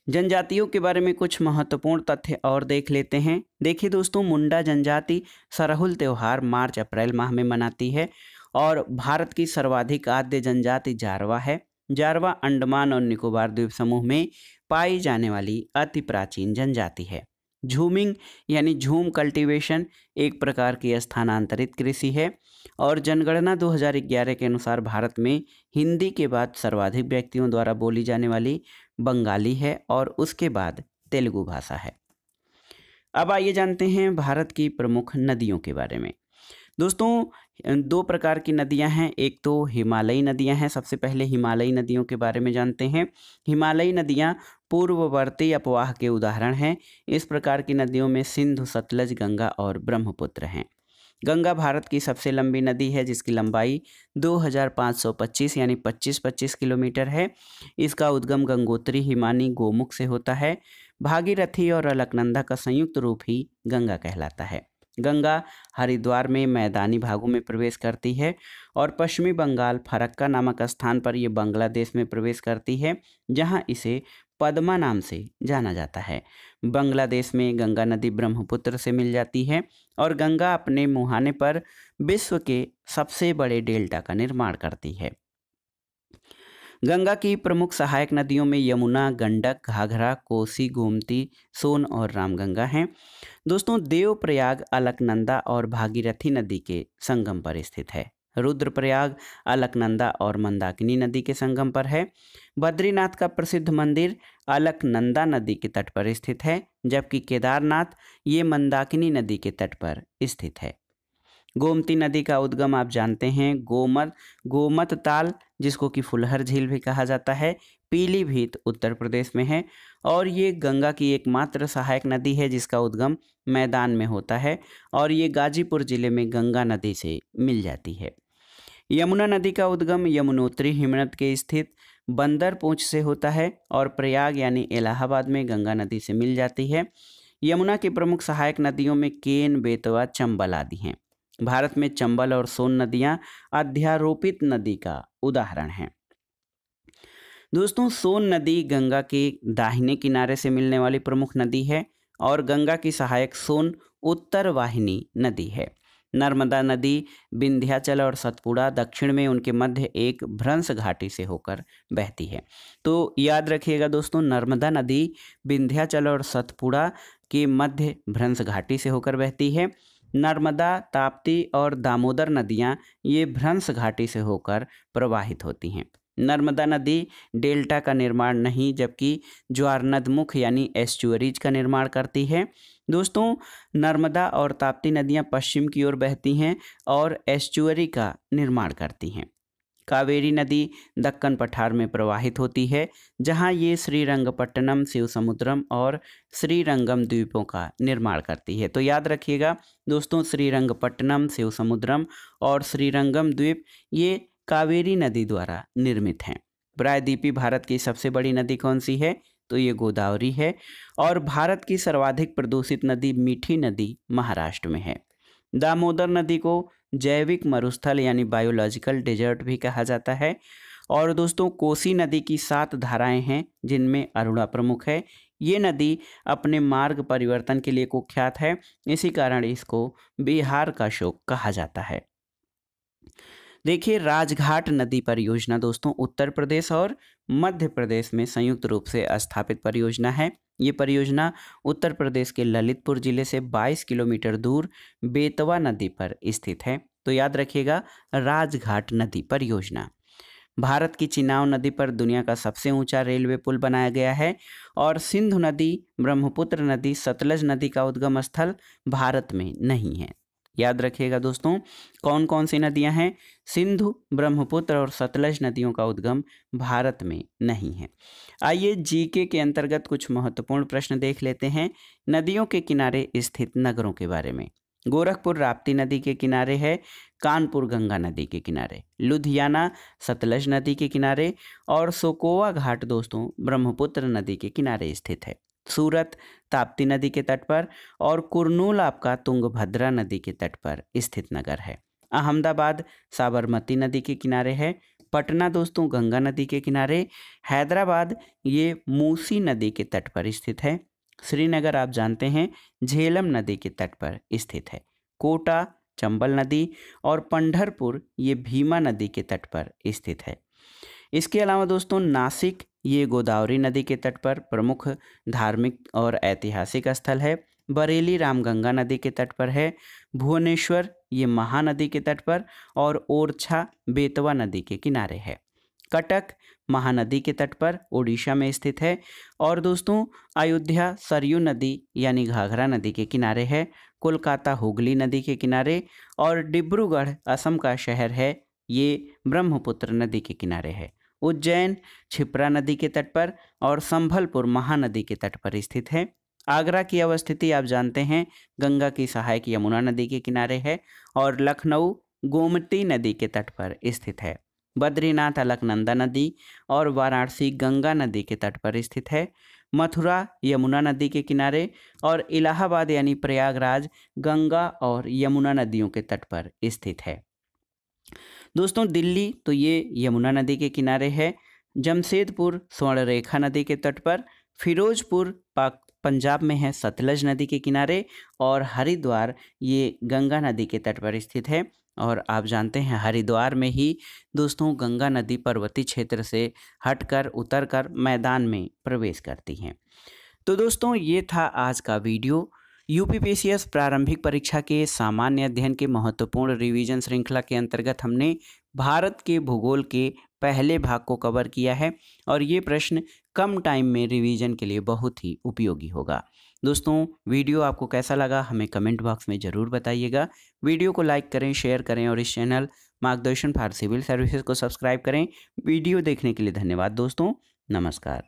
जनजातियों के बारे में कुछ महत्वपूर्ण तथ्य और देख लेते हैं। देखिए दोस्तों, मुंडा जनजाति सरहुल त्यौहार मार्च अप्रैल माह में मनाती है और भारत की सर्वाधिक आद्य जनजाति जारवा है। जारवा अंडमान और निकोबार द्वीप समूह में पाई जाने वाली अति प्राचीन जनजाति है। झूमिंग यानी झूम कल्टीवेशन एक प्रकार की स्थानांतरित कृषि है। और जनगणना 2011 के अनुसार भारत में हिंदी के बाद सर्वाधिक व्यक्तियों द्वारा बोली जाने वाली बंगाली है और उसके बाद तेलुगु भाषा है। अब आइए जानते हैं भारत की प्रमुख नदियों के बारे में। दोस्तों, दो प्रकार की नदियां हैं, एक तो हिमालयी नदियां हैं। सबसे पहले हिमालयी नदियों के बारे में जानते हैं। हिमालयी नदियां पूर्ववर्ती अपवाह के उदाहरण हैं। इस प्रकार की नदियों में सिंधु, सतलज, गंगा और ब्रह्मपुत्र हैं। गंगा भारत की सबसे लंबी नदी है जिसकी लंबाई 2525 यानी 25 किलोमीटर है। इसका उद्गम गंगोत्री, हिमानी, गोमुख से होता है। भागीरथी और अलकनंदा का संयुक्त रूप ही गंगा कहलाता है। गंगा हरिद्वार में मैदानी भागों में प्रवेश करती है और पश्चिमी बंगाल फरक्का नामक स्थान पर यह बांग्लादेश में प्रवेश करती है, जहां इसे पद्मा नाम से जाना जाता है। बांग्लादेश में गंगा नदी ब्रह्मपुत्र से मिल जाती है और गंगा अपने मुहाने पर विश्व के सबसे बड़े डेल्टा का निर्माण करती है। गंगा की प्रमुख सहायक नदियों में यमुना, गंडक, घाघरा, कोसी, गोमती, सोन और रामगंगा हैं। दोस्तों, देवप्रयाग अलकनंदा और भागीरथी नदी के संगम पर स्थित है। रुद्रप्रयाग अलकनंदा और मंदाकिनी नदी के संगम पर है। बद्रीनाथ का प्रसिद्ध मंदिर अलकनंदा नदी के तट पर स्थित है, जबकि केदारनाथ ये मंदाकिनी नदी के तट पर स्थित है। गोमती नदी का उद्गम आप जानते हैं गोमत ताल, जिसको कि फुलहर झील भी कहा जाता है, पीलीभीत उत्तर प्रदेश में है। और ये गंगा की एकमात्र सहायक नदी है जिसका उद्गम मैदान में होता है और ये गाजीपुर जिले में गंगा नदी से मिल जाती है। यमुना नदी का उद्गम यमुनोत्री हिमनद के स्थित बंदरपूंछ से होता है और प्रयाग यानी इलाहाबाद में गंगा नदी से मिल जाती है। यमुना की प्रमुख सहायक नदियों में केन, बेतवा, चंबल आदि हैं। भारत में चंबल और सोन नदियां अध्यारोपित नदी का उदाहरण हैं। दोस्तों, सोन नदी गंगा के दाहिने किनारे से मिलने वाली प्रमुख नदी है और गंगा की सहायक सोन उत्तर वाहिनी नदी है। नर्मदा नदी विंध्याचल और सतपुड़ा दक्षिण में उनके मध्य एक भ्रंश घाटी से होकर बहती है। तो याद रखिएगा दोस्तों, नर्मदा नदी विंध्याचल और सतपुड़ा के मध्य भ्रंश घाटी से होकर बहती है। नर्मदा, ताप्ती और दामोदर नदियां ये भ्रंश घाटी से होकर प्रवाहित होती हैं। नर्मदा नदी डेल्टा का निर्माण नहीं जबकि ज्वारनदमुख यानी एस्चुअरीज का निर्माण करती है। दोस्तों, नर्मदा और ताप्ती नदियां पश्चिम की ओर बहती हैं और एस्चुअरी का निर्माण करती हैं। कावेरी नदी दक्कन पठार में प्रवाहित होती है, जहां ये श्रीरंगपट्टनम, शिवसमुद्रम और श्रीरंगम द्वीपों का निर्माण करती है। तो याद रखिएगा दोस्तों, श्रीरंगपट्टनम, शिवसमुद्रम और श्रीरंगम द्वीप ये कावेरी नदी द्वारा निर्मित हैं। प्रायद्वीपीय भारत की सबसे बड़ी नदी कौन सी है? तो ये गोदावरी है। और भारत की सर्वाधिक प्रदूषित नदी मीठी नदी महाराष्ट्र में है। दामोदर नदी को जैविक मरुस्थल यानी बायोलॉजिकल डेजर्ट भी कहा जाता है। और दोस्तों, कोसी नदी की 7 धाराएं हैं जिनमें अरुणा प्रमुख है। ये नदी अपने मार्ग परिवर्तन के लिए कुख्यात है, इसी कारण इसको बिहार का शोक कहा जाता है। देखिए, राजघाट नदी परियोजना दोस्तों उत्तर प्रदेश और मध्य प्रदेश में संयुक्त रूप से स्थापित परियोजना है। ये परियोजना उत्तर प्रदेश के ललितपुर जिले से 22 किलोमीटर दूर बेतवा नदी पर स्थित है। तो याद रखिएगा, राजघाट नदी परियोजना। भारत की चिनाव नदी पर दुनिया का सबसे ऊंचा रेलवे पुल बनाया गया है। और सिंधु नदी, ब्रह्मपुत्र नदी, सतलज नदी का उद्गम स्थल भारत में नहीं है। याद रखिएगा दोस्तों, कौन कौन सी नदियां हैं? सिंधु, ब्रह्मपुत्र और सतलज नदियों का उद्गम भारत में नहीं है। आइए जीके के अंतर्गत कुछ महत्वपूर्ण प्रश्न देख लेते हैं। नदियों के किनारे स्थित नगरों के बारे में। गोरखपुर राप्ती नदी के किनारे है, कानपुर गंगा नदी के किनारे, लुधियाना सतलज नदी के किनारे और सोकोवा घाट दोस्तों ब्रह्मपुत्र नदी के किनारे स्थित है। सूरत ताप्ती नदी के तट पर और कुरनूल आपका तुंगभद्रा नदी के तट पर स्थित नगर है। अहमदाबाद साबरमती नदी के किनारे है। पटना दोस्तों गंगा नदी के किनारे। हैदराबाद ये मूसी नदी के तट पर स्थित है। श्रीनगर आप जानते हैं झेलम नदी के तट पर स्थित है। कोटा चंबल नदी और पंढरपुर ये भीमा नदी के तट पर स्थित है। इसके अलावा दोस्तों नासिक ये गोदावरी नदी के तट पर प्रमुख धार्मिक और ऐतिहासिक स्थल है। बरेली रामगंगा नदी के तट पर है, भुवनेश्वर ये महानदी के तट पर, और ओरछा बेतवा नदी के किनारे है। कटक महानदी के तट पर ओडिशा में स्थित है। और दोस्तों अयोध्या सरयू नदी यानी घाघरा नदी के किनारे है। कोलकाता हुगली नदी के किनारे, और डिब्रूगढ़ असम का शहर है, ये ब्रह्मपुत्र नदी के किनारे है। उज्जैन क्षिप्रा नदी के तट पर, और संभलपुर महानदी के तट पर स्थित है। आगरा की अवस्थिति आप जानते हैं, गंगा की सहायक यमुना नदी के किनारे है, और लखनऊ गोमती नदी के तट पर स्थित है। बद्रीनाथ अलकनंदा नदी और वाराणसी गंगा नदी के तट पर स्थित है। मथुरा यमुना नदी के किनारे, और इलाहाबाद यानी प्रयागराज गंगा और यमुना नदियों के तट पर स्थित है। दोस्तों दिल्ली तो ये यमुना नदी के किनारे है। जमशेदपुर स्वर्णरेखा नदी के तट पर। फिरोजपुर पंजाब में है, सतलज नदी के किनारे। और हरिद्वार ये गंगा नदी के तट पर स्थित है। और आप जानते हैं हरिद्वार में ही दोस्तों गंगा नदी पर्वतीय क्षेत्र से हटकर उतरकर मैदान में प्रवेश करती हैं। तो दोस्तों ये था आज का वीडियो। यूपीपीसीएस प्रारंभिक परीक्षा के सामान्य अध्ययन के महत्वपूर्ण रिवीजन श्रृंखला के अंतर्गत हमने भारत के भूगोल के पहले भाग को कवर किया है, और ये प्रश्न कम टाइम में रिवीजन के लिए बहुत ही उपयोगी होगा। दोस्तों वीडियो आपको कैसा लगा हमें कमेंट बॉक्स में ज़रूर बताइएगा। वीडियो को लाइक करें, शेयर करें, और इस चैनल मार्गदर्शन फॉर सिविल सर्विसेज को सब्सक्राइब करें। वीडियो देखने के लिए धन्यवाद दोस्तों, नमस्कार।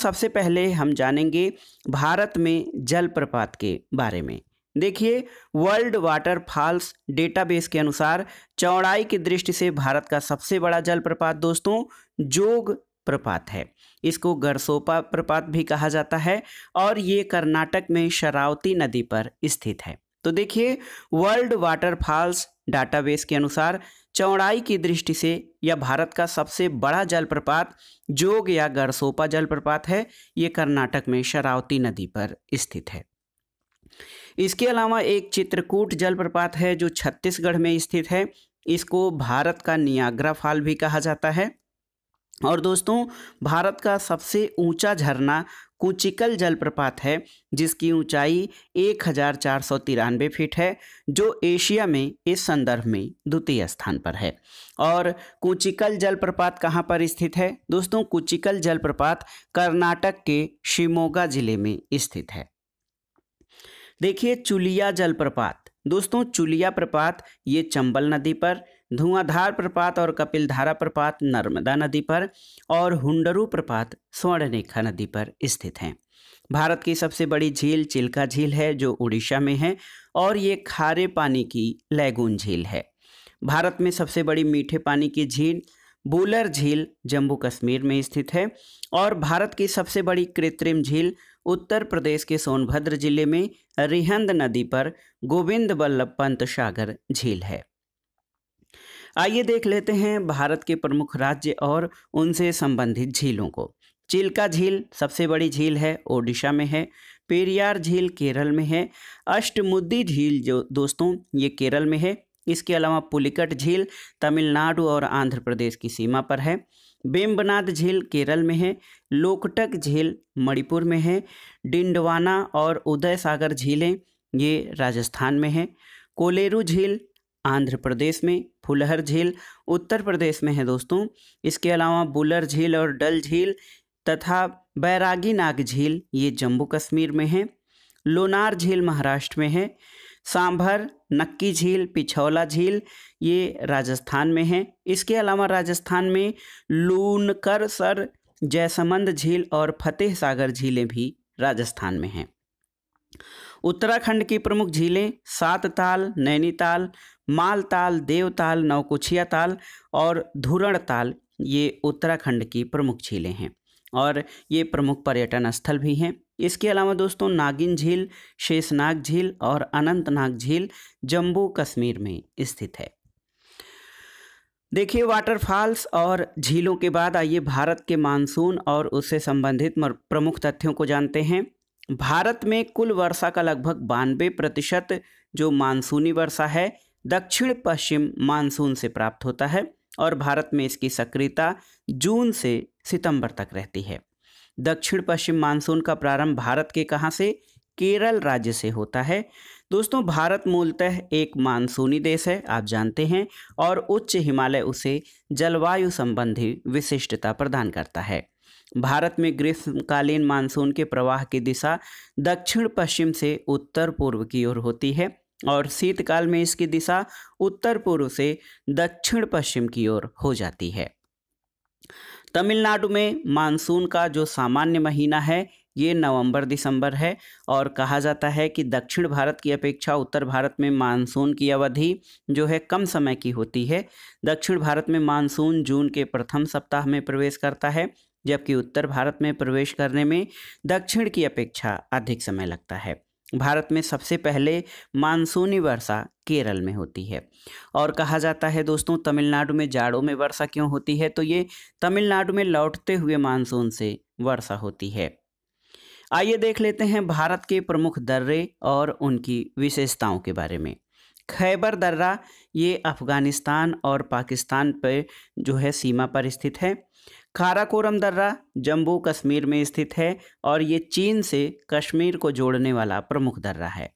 सबसे पहले हम जानेंगे भारत में जलप्रपात के बारे में। देखिए, वर्ल्ड वाटर फॉल्स डेटाबेस के अनुसार चौड़ाई की दृष्टि से भारत का सबसे बड़ा जलप्रपात दोस्तों जोग प्रपात है। इसको गरसोपा प्रपात भी कहा जाता है, और ये कर्नाटक में शरावती नदी पर स्थित है। तो देखिए, वर्ल्ड वाटर फॉल्स डाटाबेस के अनुसार चौड़ाई की दृष्टि से यह भारत का सबसे बड़ा जलप्रपात जोग या गरसोपा जलप्रपात है। ये कर्नाटक में शरावती नदी पर स्थित है। इसके अलावा एक चित्रकूट जलप्रपात है जो छत्तीसगढ़ में स्थित है। इसको भारत का नियाग्रा फॉल भी कहा जाता है। और दोस्तों भारत का सबसे ऊंचा झरना कुचिकल जलप्रपात है, जिसकी ऊंचाई 1493 फीट है, जो एशिया में इस संदर्भ में द्वितीय स्थान पर है। और कुचिकल जलप्रपात कहाँ पर स्थित है दोस्तों? कुचिकल जलप्रपात कर्नाटक के शिमोगा जिले में स्थित है। देखिए, चुलिया जलप्रपात दोस्तों, चुलिया प्रपात ये चंबल नदी पर, धुआंधार प्रपात और कपिलधारा प्रपात नर्मदा नदी पर, और हुंडरू प्रपात स्वर्णरेखा नदी पर स्थित हैं। भारत की सबसे बड़ी झील चिल्का झील है जो उड़ीसा में है, और ये खारे पानी की लैगून झील है। भारत में सबसे बड़ी मीठे पानी की झील बुलर झील जम्मू कश्मीर में स्थित है, और भारत की सबसे बड़ी कृत्रिम झील उत्तर प्रदेश के सोनभद्र जिले में रिहंद नदी पर गोविंद बल्लभ पंत सागर झील है। आइए देख लेते हैं भारत के प्रमुख राज्य और उनसे संबंधित झीलों को। चिल्का झील सबसे बड़ी झील है, ओडिशा में है। पेरियार झील केरल में है। अष्टमुदी झील जो दोस्तों ये केरल में है। इसके अलावा पुलिकट झील तमिलनाडु और आंध्र प्रदेश की सीमा पर है। बेम्बनाद झील केरल में है। लोकटक झील मणिपुर में है। डिंडवाना और उदय सागर झीलें ये राजस्थान में है। कोलेरू झील आंध्र प्रदेश में। फुलहर झील उत्तर प्रदेश में है दोस्तों। इसके अलावा बुलर झील और डल झील तथा बैरागी नाग झील ये जम्मू कश्मीर में है। लोनार झील महाराष्ट्र में है। सांभर नक्की झील पिछौला झील ये राजस्थान में है। इसके अलावा राजस्थान में लूनकर सर जैसमंद झील और फतेह सागर झीलें भी राजस्थान में हैं। उत्तराखंड की प्रमुख झीलें सातताल, नैनीताल, मालताल, देवताल, नौकुचिया ताल और धुरण ताल ये उत्तराखंड की प्रमुख झीलें हैं, और ये प्रमुख पर्यटन स्थल भी हैं। इसके अलावा दोस्तों नागिन झील, शेषनाग झील और अनंतनाग झील जम्मू कश्मीर में स्थित है। देखिए, वाटरफॉल्स और झीलों के बाद आइए भारत के मानसून और उससे संबंधित प्रमुख तथ्यों को जानते हैं। भारत में कुल वर्षा का लगभग 92% जो मानसूनी वर्षा है दक्षिण पश्चिम मानसून से प्राप्त होता है, और भारत में इसकी सक्रियता जून से सितंबर तक रहती है। दक्षिण पश्चिम मानसून का प्रारंभ भारत के कहाँ से? केरल राज्य से होता है। दोस्तों भारत मूलतः एक मानसूनी देश है, आप जानते हैं, और उच्च हिमालय उसे जलवायु संबंधी विशिष्टता प्रदान करता है। भारत में ग्रीष्मकालीन मानसून के प्रवाह की दिशा दक्षिण पश्चिम से उत्तर पूर्व की ओर होती है और शीतकाल में इसकी दिशा उत्तर पूर्व से दक्षिण पश्चिम की ओर हो जाती है। तमिलनाडु में मानसून का जो सामान्य महीना है ये नवंबर दिसंबर है और कहा जाता है कि दक्षिण भारत की अपेक्षा उत्तर भारत में मानसून की अवधि जो है कम समय की होती है। दक्षिण भारत में मानसून जून के प्रथम सप्ताह में प्रवेश करता है, जबकि उत्तर भारत में प्रवेश करने में दक्षिण की अपेक्षा अधिक समय लगता है। भारत में सबसे पहले मानसूनी वर्षा केरल में होती है और कहा जाता है दोस्तों तमिलनाडु में जाड़ों में वर्षा क्यों होती है, तो ये तमिलनाडु में लौटते हुए मानसून से वर्षा होती है। आइए देख लेते हैं भारत के प्रमुख दर्रे और उनकी विशेषताओं के बारे में। खैबर दर्रा ये अफगानिस्तान और पाकिस्तान पर जो है सीमा पर स्थित है। काराकोरम दर्रा जम्मू कश्मीर में स्थित है और ये चीन से कश्मीर को जोड़ने वाला प्रमुख दर्रा है।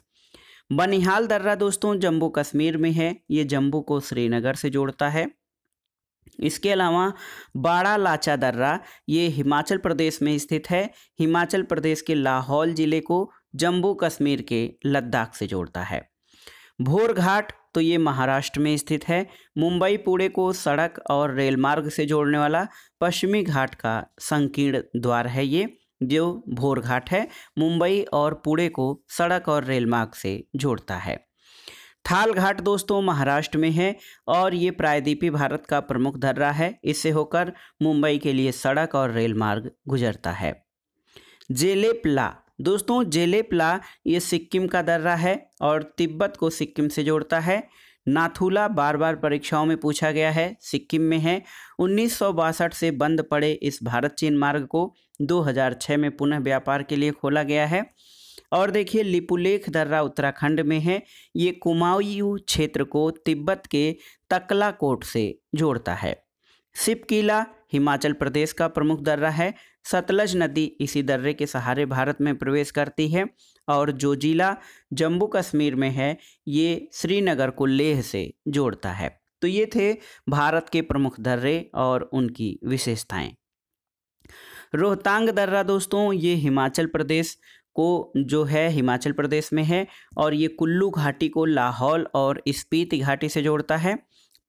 बनिहाल दर्रा दोस्तों जम्मू कश्मीर में है, ये जम्मू को श्रीनगर से जोड़ता है। इसके अलावा बाड़ा लाचा दर्रा ये हिमाचल प्रदेश में स्थित है, हिमाचल प्रदेश के लाहौल जिले को जम्मू कश्मीर के लद्दाख से जोड़ता है। भोर घाट तो ये महाराष्ट्र में स्थित है, मुंबई पुणे को सड़क और रेल मार्ग से जोड़ने वाला पश्चिमी घाट का संकीर्ण द्वार है। ये जो भोर घाट है मुंबई और पुणे को सड़क और रेल मार्ग से जोड़ता है। थाल घाट दोस्तों महाराष्ट्र में है और ये प्रायद्वीपीय भारत का प्रमुख दर्रा है, इससे होकर मुंबई के लिए सड़क और रेल मार्ग गुजरता है। जेलेपला दोस्तों जेलेपला ये सिक्किम का दर्रा है और तिब्बत को सिक्किम से जोड़ता है। नाथुला बार बार परीक्षाओं में पूछा गया है, सिक्किम में है। 1962 से बंद पड़े इस भारत चीन मार्ग को 2006 में पुनः व्यापार के लिए खोला गया है। और देखिए लिपुलेख दर्रा उत्तराखंड में है, ये कुमाऊं क्षेत्र को तिब्बत के तकलाकोट से जोड़ता है। सिपकीला हिमाचल प्रदेश का प्रमुख दर्रा है, सतलज नदी इसी दर्रे के सहारे भारत में प्रवेश करती है। और जोजिला जम्मू कश्मीर में है, ये श्रीनगर को लेह से जोड़ता है। तो ये थे भारत के प्रमुख दर्रे और उनकी विशेषताएं। रोहतांग दर्रा दोस्तों ये हिमाचल प्रदेश को जो है हिमाचल प्रदेश में है और ये कुल्लू घाटी को लाहौल और स्पीति घाटी से जोड़ता है।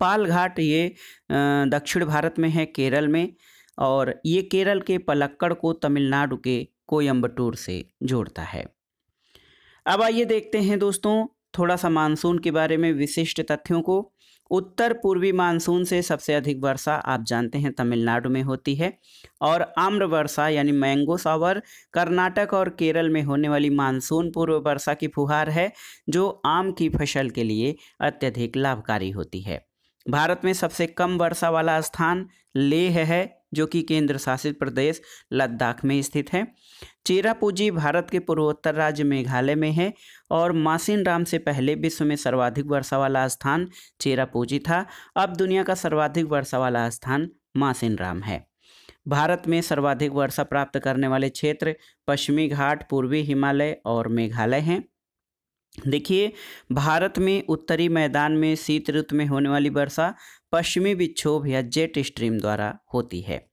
पाल घाट ये दक्षिण भारत में है केरल में और ये केरल के पलक्कड़ को तमिलनाडु के कोयम्बटूर से जोड़ता है। अब आइए देखते हैं दोस्तों थोड़ा सा मानसून के बारे में विशिष्ट तथ्यों को। उत्तर पूर्वी मानसून से सबसे अधिक वर्षा आप जानते हैं तमिलनाडु में होती है और आम्र वर्षा यानी मैंगो शावर कर्नाटक और केरल में होने वाली मानसून पूर्व वर्षा की फुहार है जो आम की फसल के लिए अत्यधिक लाभकारी होती है। भारत में सबसे कम वर्षा वाला स्थान लेह है जो कि केंद्र शासित प्रदेश लद्दाख में स्थित है। चेरापूंजी भारत के पूर्वोत्तर राज्य मेघालय में है और मासिनराम से पहले विश्व में सर्वाधिक वर्षा वाला स्थान चेरापूंजी था। अब दुनिया का सर्वाधिक वर्षा वाला स्थान मासिनराम है। भारत में सर्वाधिक वर्षा प्राप्त करने वाले क्षेत्र पश्चिमी घाट, पूर्वी हिमालय और मेघालय हैं। देखिए भारत में उत्तरी मैदान में शीत ऋतु में होने वाली वर्षा पश्चिमी विक्षोभ या जेट स्ट्रीम द्वारा होती है।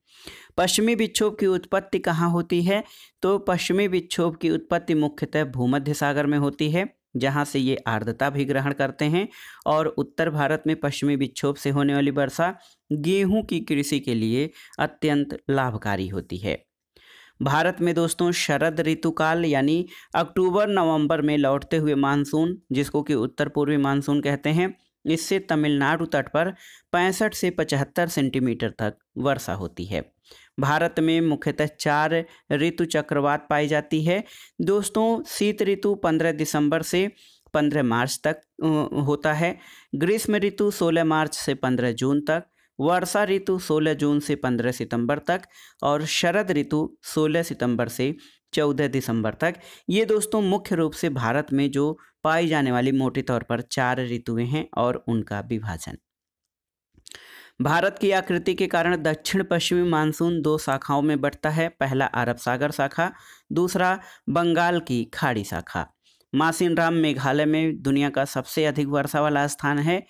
पश्चिमी विक्षोभ की उत्पत्ति कहाँ होती है, तो पश्चिमी विक्षोभ की उत्पत्ति मुख्यतः भूमध्य सागर में होती है जहाँ से ये आर्द्रता भी ग्रहण करते हैं और उत्तर भारत में पश्चिमी विक्षोभ से होने वाली वर्षा गेहूं की कृषि के लिए अत्यंत लाभकारी होती है। भारत में दोस्तों शरद ऋतुकाल यानी अक्टूबर नवंबर में लौटते हुए मानसून जिसको कि उत्तर पूर्वी मानसून कहते हैं, इससे तमिलनाडु तट पर 65 से 75 सेंटीमीटर तक वर्षा होती है। भारत में मुख्यतः 4 ऋतु चक्रवात पाई जाती है दोस्तों। शीत ऋतु 15 दिसंबर से 15 मार्च तक होता है। ग्रीष्म ऋतु 16 मार्च से 15 जून तक, वर्षा ऋतु 16 जून से 15 सितंबर तक और शरद ऋतु 16 सितंबर से 14 दिसंबर तक। ये दोस्तों मुख्य रूप से भारत में जो पाई जाने वाली मोटे तौर पर 4 ऋतुएं हैं और उनका विभाजन। भारत की आकृति के कारण दक्षिण पश्चिमी मानसून दो शाखाओं में बढ़ता है। पहला अरब सागर शाखा, दूसरा बंगाल की खाड़ी शाखा। मासिनराम मेघालय में दुनिया का सबसे अधिक वर्षा वाला स्थान है।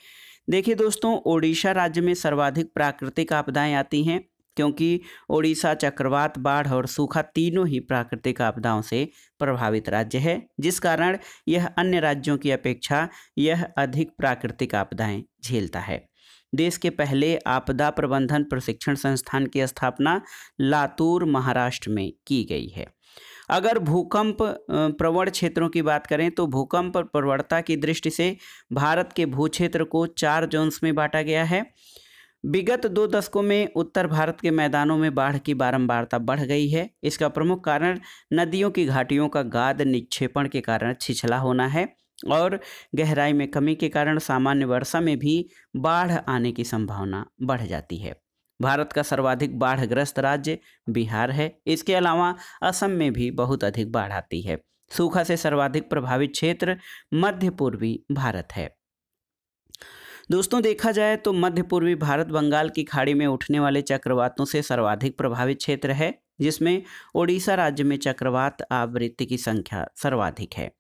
देखिए दोस्तों, ओडिशा राज्य में सर्वाधिक प्राकृतिक आपदाएं आती हैं, क्योंकि ओडिशा चक्रवात, बाढ़ और सूखा तीनों ही प्राकृतिक आपदाओं से प्रभावित राज्य है, जिस कारण यह अन्य राज्यों की अपेक्षा यह अधिक प्राकृतिक आपदाएं झेलता है। देश के पहले आपदा प्रबंधन प्रशिक्षण संस्थान की स्थापना लातूर, महाराष्ट्र में की गई है। अगर भूकंप प्रवण क्षेत्रों की बात करें तो भूकंप प्रवणता की दृष्टि से भारत के भूक्षेत्र को 4 जोन्स में बांटा गया है। विगत 2 दशकों में उत्तर भारत के मैदानों में बाढ़ की बारंबारता बढ़ गई है। इसका प्रमुख कारण नदियों की घाटियों का गाद निक्षेपण के कारण छिछला होना है और गहराई में कमी के कारण सामान्य वर्षा में भी बाढ़ आने की संभावना बढ़ जाती है। भारत का सर्वाधिक बाढ़ग्रस्त राज्य बिहार है। इसके अलावा असम में भी बहुत अधिक बाढ़ आती है। सूखा से सर्वाधिक प्रभावित क्षेत्र मध्य पूर्वी भारत है। दोस्तों, देखा जाए तो मध्य पूर्वी भारत बंगाल की खाड़ी में उठने वाले चक्रवातों से सर्वाधिक प्रभावित क्षेत्र है, जिसमें ओडिशा राज्य में चक्रवात आवृत्ति की संख्या सर्वाधिक है।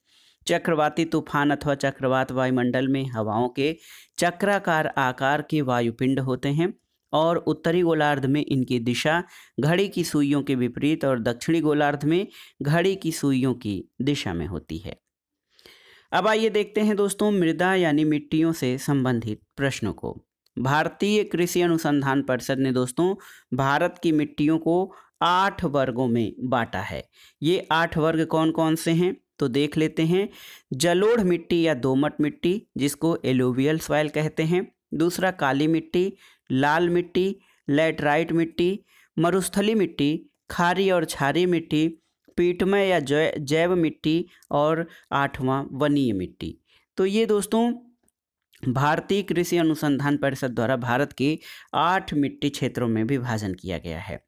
चक्रवाती तूफान अथवा चक्रवात वायुमंडल में हवाओं के चक्राकार आकार के वायुपिंड होते हैं और उत्तरी गोलार्ध में इनकी दिशा घड़ी की सुइयों के विपरीत और दक्षिणी गोलार्ध में घड़ी की सुइयों की दिशा में होती है। अब आइए देखते हैं दोस्तों मृदा यानी मिट्टियों से संबंधित प्रश्नों को। भारतीय कृषि अनुसंधान परिषद ने दोस्तों भारत की मिट्टियों को 8 वर्गों में बांटा है। ये 8 वर्ग कौन कौन से हैं तो देख लेते हैं। जलोढ़ मिट्टी या दोमट मिट्टी, जिसको एलुवियल सॉइल कहते हैं। दूसरा काली मिट्टी, लाल मिट्टी, लैटराइट मिट्टी, मरुस्थली मिट्टी, खारी और क्षारीय मिट्टी, पीठमय या जैव मिट्टी और 8वां वनीय मिट्टी। तो ये दोस्तों भारतीय कृषि अनुसंधान परिषद द्वारा भारत के 8 मिट्टी क्षेत्रों में विभाजन किया गया है।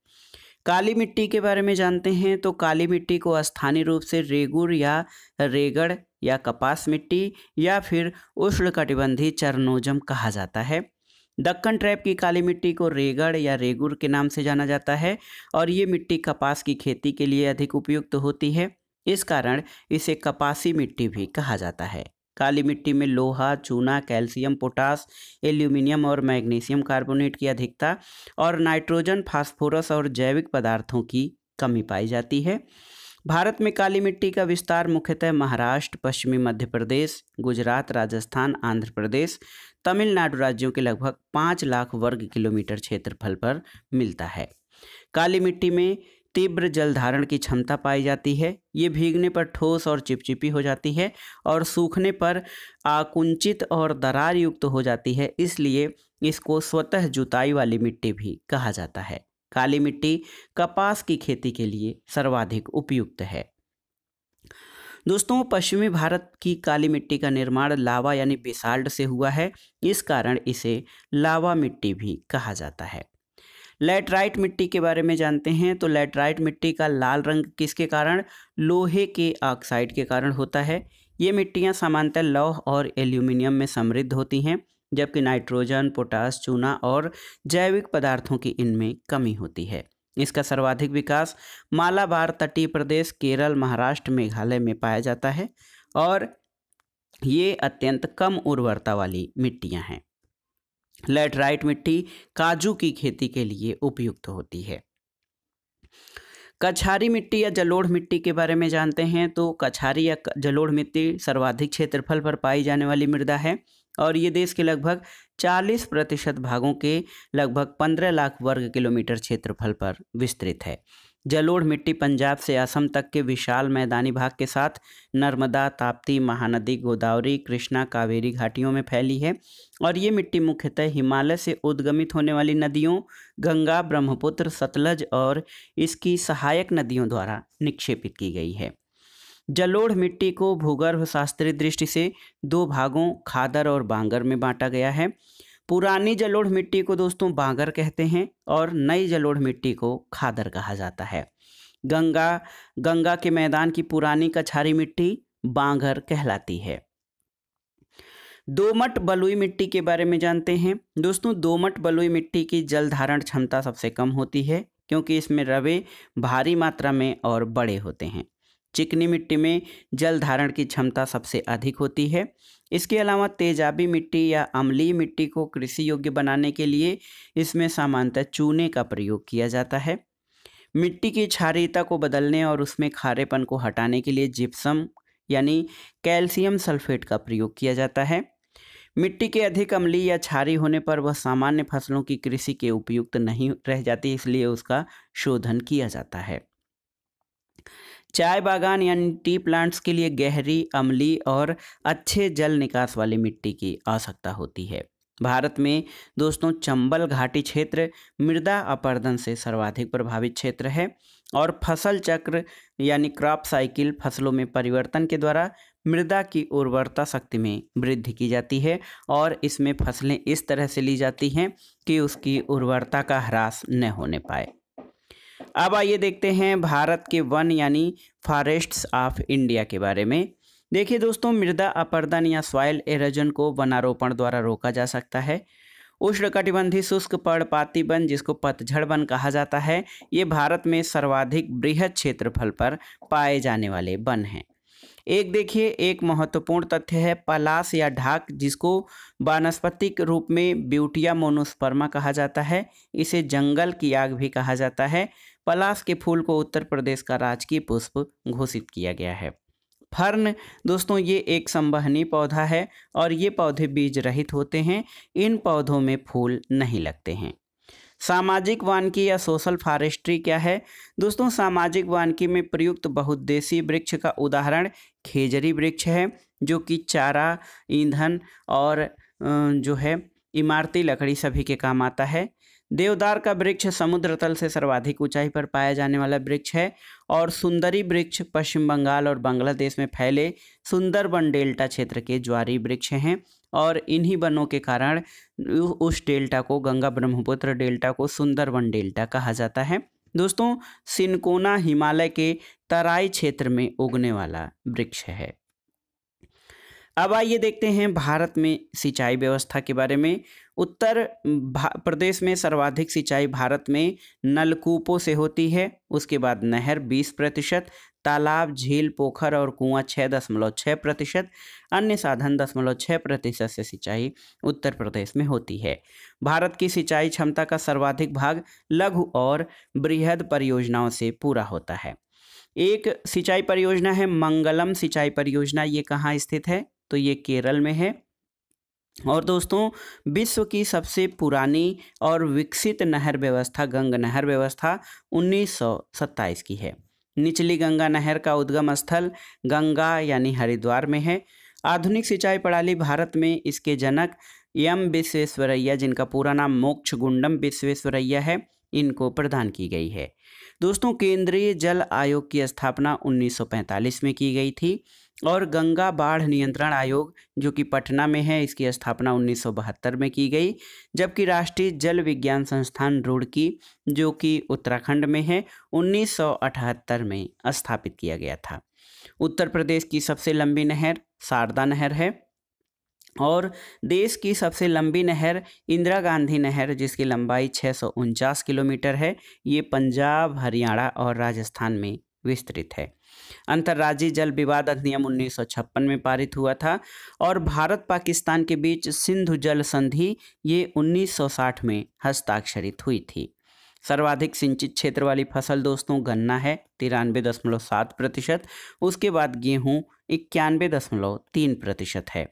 काली मिट्टी के बारे में जानते हैं तो काली मिट्टी को स्थानीय रूप से रेगुर या रेगड़ या कपास मिट्टी या फिर उष्णकटिबंधीय चरनोजम कहा जाता है। दक्कन ट्रैप की काली मिट्टी को रेगड़ या रेगुर के नाम से जाना जाता है और ये मिट्टी कपास की खेती के लिए अधिक उपयुक्त होती है। इस कारण इसे कपासी मिट्टी भी कहा जाता है। काली मिट्टी में लोहा, चूना, कैल्शियम, पोटास, एल्यूमिनियम और मैग्नीशियम कार्बोनेट की अधिकता और नाइट्रोजन, फास्फोरस और जैविक पदार्थों की कमी पाई जाती है। भारत में काली मिट्टी का विस्तार मुख्यतः महाराष्ट्र, पश्चिमी मध्य प्रदेश, गुजरात, राजस्थान, आंध्र प्रदेश, तमिलनाडु राज्यों के लगभग 5 लाख वर्ग किलोमीटर क्षेत्रफल पर मिलता है। काली मिट्टी में तीव्र जल धारण की क्षमता पाई जाती है। ये भीगने पर ठोस और चिपचिपी हो जाती है और सूखने पर आकुंचित और दरार युक्त हो जाती है, इसलिए इसको स्वतः जुताई वाली मिट्टी भी कहा जाता है। काली मिट्टी कपास की खेती के लिए सर्वाधिक उपयुक्त है। दोस्तों, पश्चिमी भारत की काली मिट्टी का निर्माण लावा यानी बेसाल्ट से हुआ है, इस कारण इसे लावा मिट्टी भी कहा जाता है। लैटराइट मिट्टी के बारे में जानते हैं तो लैटराइट मिट्टी का लाल रंग किसके कारण? लोहे के ऑक्साइड के कारण होता है। ये मिट्टियाँ सामान्यतः लौह और एल्यूमिनियम में समृद्ध होती हैं, जबकि नाइट्रोजन, पोटास, चूना और जैविक पदार्थों की इनमें कमी होती है। इसका सर्वाधिक विकास मालाबार तटीय प्रदेश, केरल, महाराष्ट्र, मेघालय में पाया जाता है और ये अत्यंत कम उर्वरता वाली मिट्टियां हैं। लैटराइट मिट्टी काजू की खेती के लिए उपयुक्त होती है। कछारी मिट्टी या जलोढ़ मिट्टी के बारे में जानते हैं तो कछारी या जलोढ़ मिट्टी सर्वाधिक क्षेत्रफल पर पाई जाने वाली मृदा है और ये देश के लगभग 40% भागों के लगभग 15 लाख वर्ग किलोमीटर क्षेत्रफल पर विस्तृत है। जलोढ़ मिट्टी पंजाब से असम तक के विशाल मैदानी भाग के साथ नर्मदा, ताप्ती, महानदी, गोदावरी, कृष्णा, कावेरी घाटियों में फैली है और ये मिट्टी मुख्यतः हिमालय से उद्गमित होने वाली नदियों गंगा, ब्रह्मपुत्र, सतलज और इसकी सहायक नदियों द्वारा निक्षेपित की गई है। जलोढ़ मिट्टी को भूगर्भ शास्त्रीय दृष्टि से 2 भागों खादर और बांगर में बांटा गया है। पुरानी जलोढ़ मिट्टी को दोस्तों बांगर कहते हैं और नई जलोढ़ मिट्टी को खादर कहा जाता है। गंगा के मैदान की पुरानी कछारी मिट्टी बांगर कहलाती है। दोमट बलुई मिट्टी के बारे में जानते हैं। दोस्तों, दोमट बलुई मिट्टी की जल धारण क्षमता सबसे कम होती है क्योंकि इसमें रवे भारी मात्रा में और बड़े होते हैं। चिकनी मिट्टी में जल धारण की क्षमता सबसे अधिक होती है। इसके अलावा तेजाबी मिट्टी या अम्लीय मिट्टी को कृषि योग्य बनाने के लिए इसमें सामान्यतः चूने का प्रयोग किया जाता है। मिट्टी की क्षारीयता को बदलने और उसमें खारेपन को हटाने के लिए जिप्सम यानी कैल्शियम सल्फेट का प्रयोग किया जाता है। मिट्टी के अधिक अम्लीय या क्षारीय होने पर वह सामान्य फसलों की कृषि के उपयुक्त नहीं रह जाती, इसलिए उसका शोधन किया जाता है। चाय बागान यानी टी प्लांट्स के लिए गहरी, अम्लीय और अच्छे जल निकास वाली मिट्टी की आवश्यकता होती है। भारत में दोस्तों चंबल घाटी क्षेत्र मृदा अपरदन से सर्वाधिक प्रभावित क्षेत्र है और फसल चक्र यानी क्रॉप साइकिल फसलों में परिवर्तन के द्वारा मृदा की उर्वरता शक्ति में वृद्धि की जाती है और इसमें फसलें इस तरह से ली जाती हैं कि उसकी उर्वरता का ह्रास न होने पाए। अब आइए देखते हैं भारत के वन यानी फॉरेस्ट्स ऑफ इंडिया के बारे में। देखिए दोस्तों, मृदा अपरदन या सॉइल एरोजन को वनारोपण द्वारा रोका जा सकता है। उष्णकटिबंधीय शुष्क पर्णपाती वन, जिसको पतझड़ वन कहा जाता है, ये भारत में सर्वाधिक बृहद क्षेत्रफल पर पाए जाने वाले वन हैं। देखिए एक महत्वपूर्ण तथ्य है पलाश या ढाक, जिसको वानस्पतिक रूप में ब्यूटिया मोनोस्पर्मा कहा जाता है। इसे जंगल की आग भी कहा जाता है। पलाश के फूल को उत्तर प्रदेश का राजकीय पुष्प घोषित किया गया है। फर्न दोस्तों, ये एक संवहनी पौधा है और ये पौधे बीज रहित होते हैं। इन पौधों में फूल नहीं लगते हैं। सामाजिक वानिकी या सोशल फॉरेस्ट्री क्या है? दोस्तों, सामाजिक वानिकी में प्रयुक्त बहुउद्देशीय वृक्ष का उदाहरण खेजरी वृक्ष है, जो कि चारा, ईंधन और जो है इमारती लकड़ी सभी के काम आता है। देवदार का वृक्ष समुद्र तल से सर्वाधिक ऊंचाई पर पाया जाने वाला वृक्ष है और सुंदरी वृक्ष पश्चिम बंगाल और बांग्लादेश में फैले सुंदरबन डेल्टा क्षेत्र के ज्वारी वृक्ष हैं और इन्हीं वनों के कारण उस डेल्टा को, गंगा ब्रह्मपुत्र डेल्टा को सुंदरबन डेल्टा कहा जाता है। दोस्तों, सिनकोना हिमालय के तराई क्षेत्र में उगने वाला वृक्ष है। अब आइए देखते हैं भारत में सिंचाई व्यवस्था के बारे में। उत्तर प्रदेश में सर्वाधिक सिंचाई भारत में नलकूपों से होती है। उसके बाद नहर 20%, तालाब, झील, पोखर और कुआं 6.6%, अन्य साधन 0.6% से सिंचाई उत्तर प्रदेश में होती है। भारत की सिंचाई क्षमता का सर्वाधिक भाग लघु और बृहद परियोजनाओं से पूरा होता है। एक सिंचाई परियोजना है मंगलम सिंचाई परियोजना। ये कहाँ स्थित है? तो ये केरल में है। और दोस्तों, विश्व की सबसे पुरानी और विकसित नहर व्यवस्था गंगा नहर व्यवस्था 1927 की है। निचली गंगा नहर का उद्गम स्थल गंगा यानी हरिद्वार में है। आधुनिक सिंचाई प्रणाली भारत में इसके जनक एम विश्वेश्वरैया, जिनका पूरा नाम मोक्षगुंडम विश्वेश्वरैया है, इनको प्रदान की गई है। दोस्तों, केंद्रीय जल आयोग की स्थापना 1945 में की गई थी और गंगा बाढ़ नियंत्रण आयोग, जो कि पटना में है, इसकी स्थापना 1972 में की गई। जबकि राष्ट्रीय जल विज्ञान संस्थान रुड़की, जो कि उत्तराखंड में है, 1978 में स्थापित किया गया था। उत्तर प्रदेश की सबसे लंबी नहर शारदा नहर है और देश की सबसे लंबी नहर इंदिरा गांधी नहर, जिसकी लंबाई 649 किलोमीटर है, ये पंजाब, हरियाणा और राजस्थान में विस्तृत है। अंतर्राज्यीय जल विवाद अधिनियम 1956 में पारित हुआ था और भारत पाकिस्तान के बीच सिंधु जल संधि ये 1960 में हस्ताक्षरित हुई थी। सर्वाधिक सिंचित क्षेत्र वाली फसल दोस्तों गन्ना है 93.7%, उसके बाद गेहूं 91.3% है।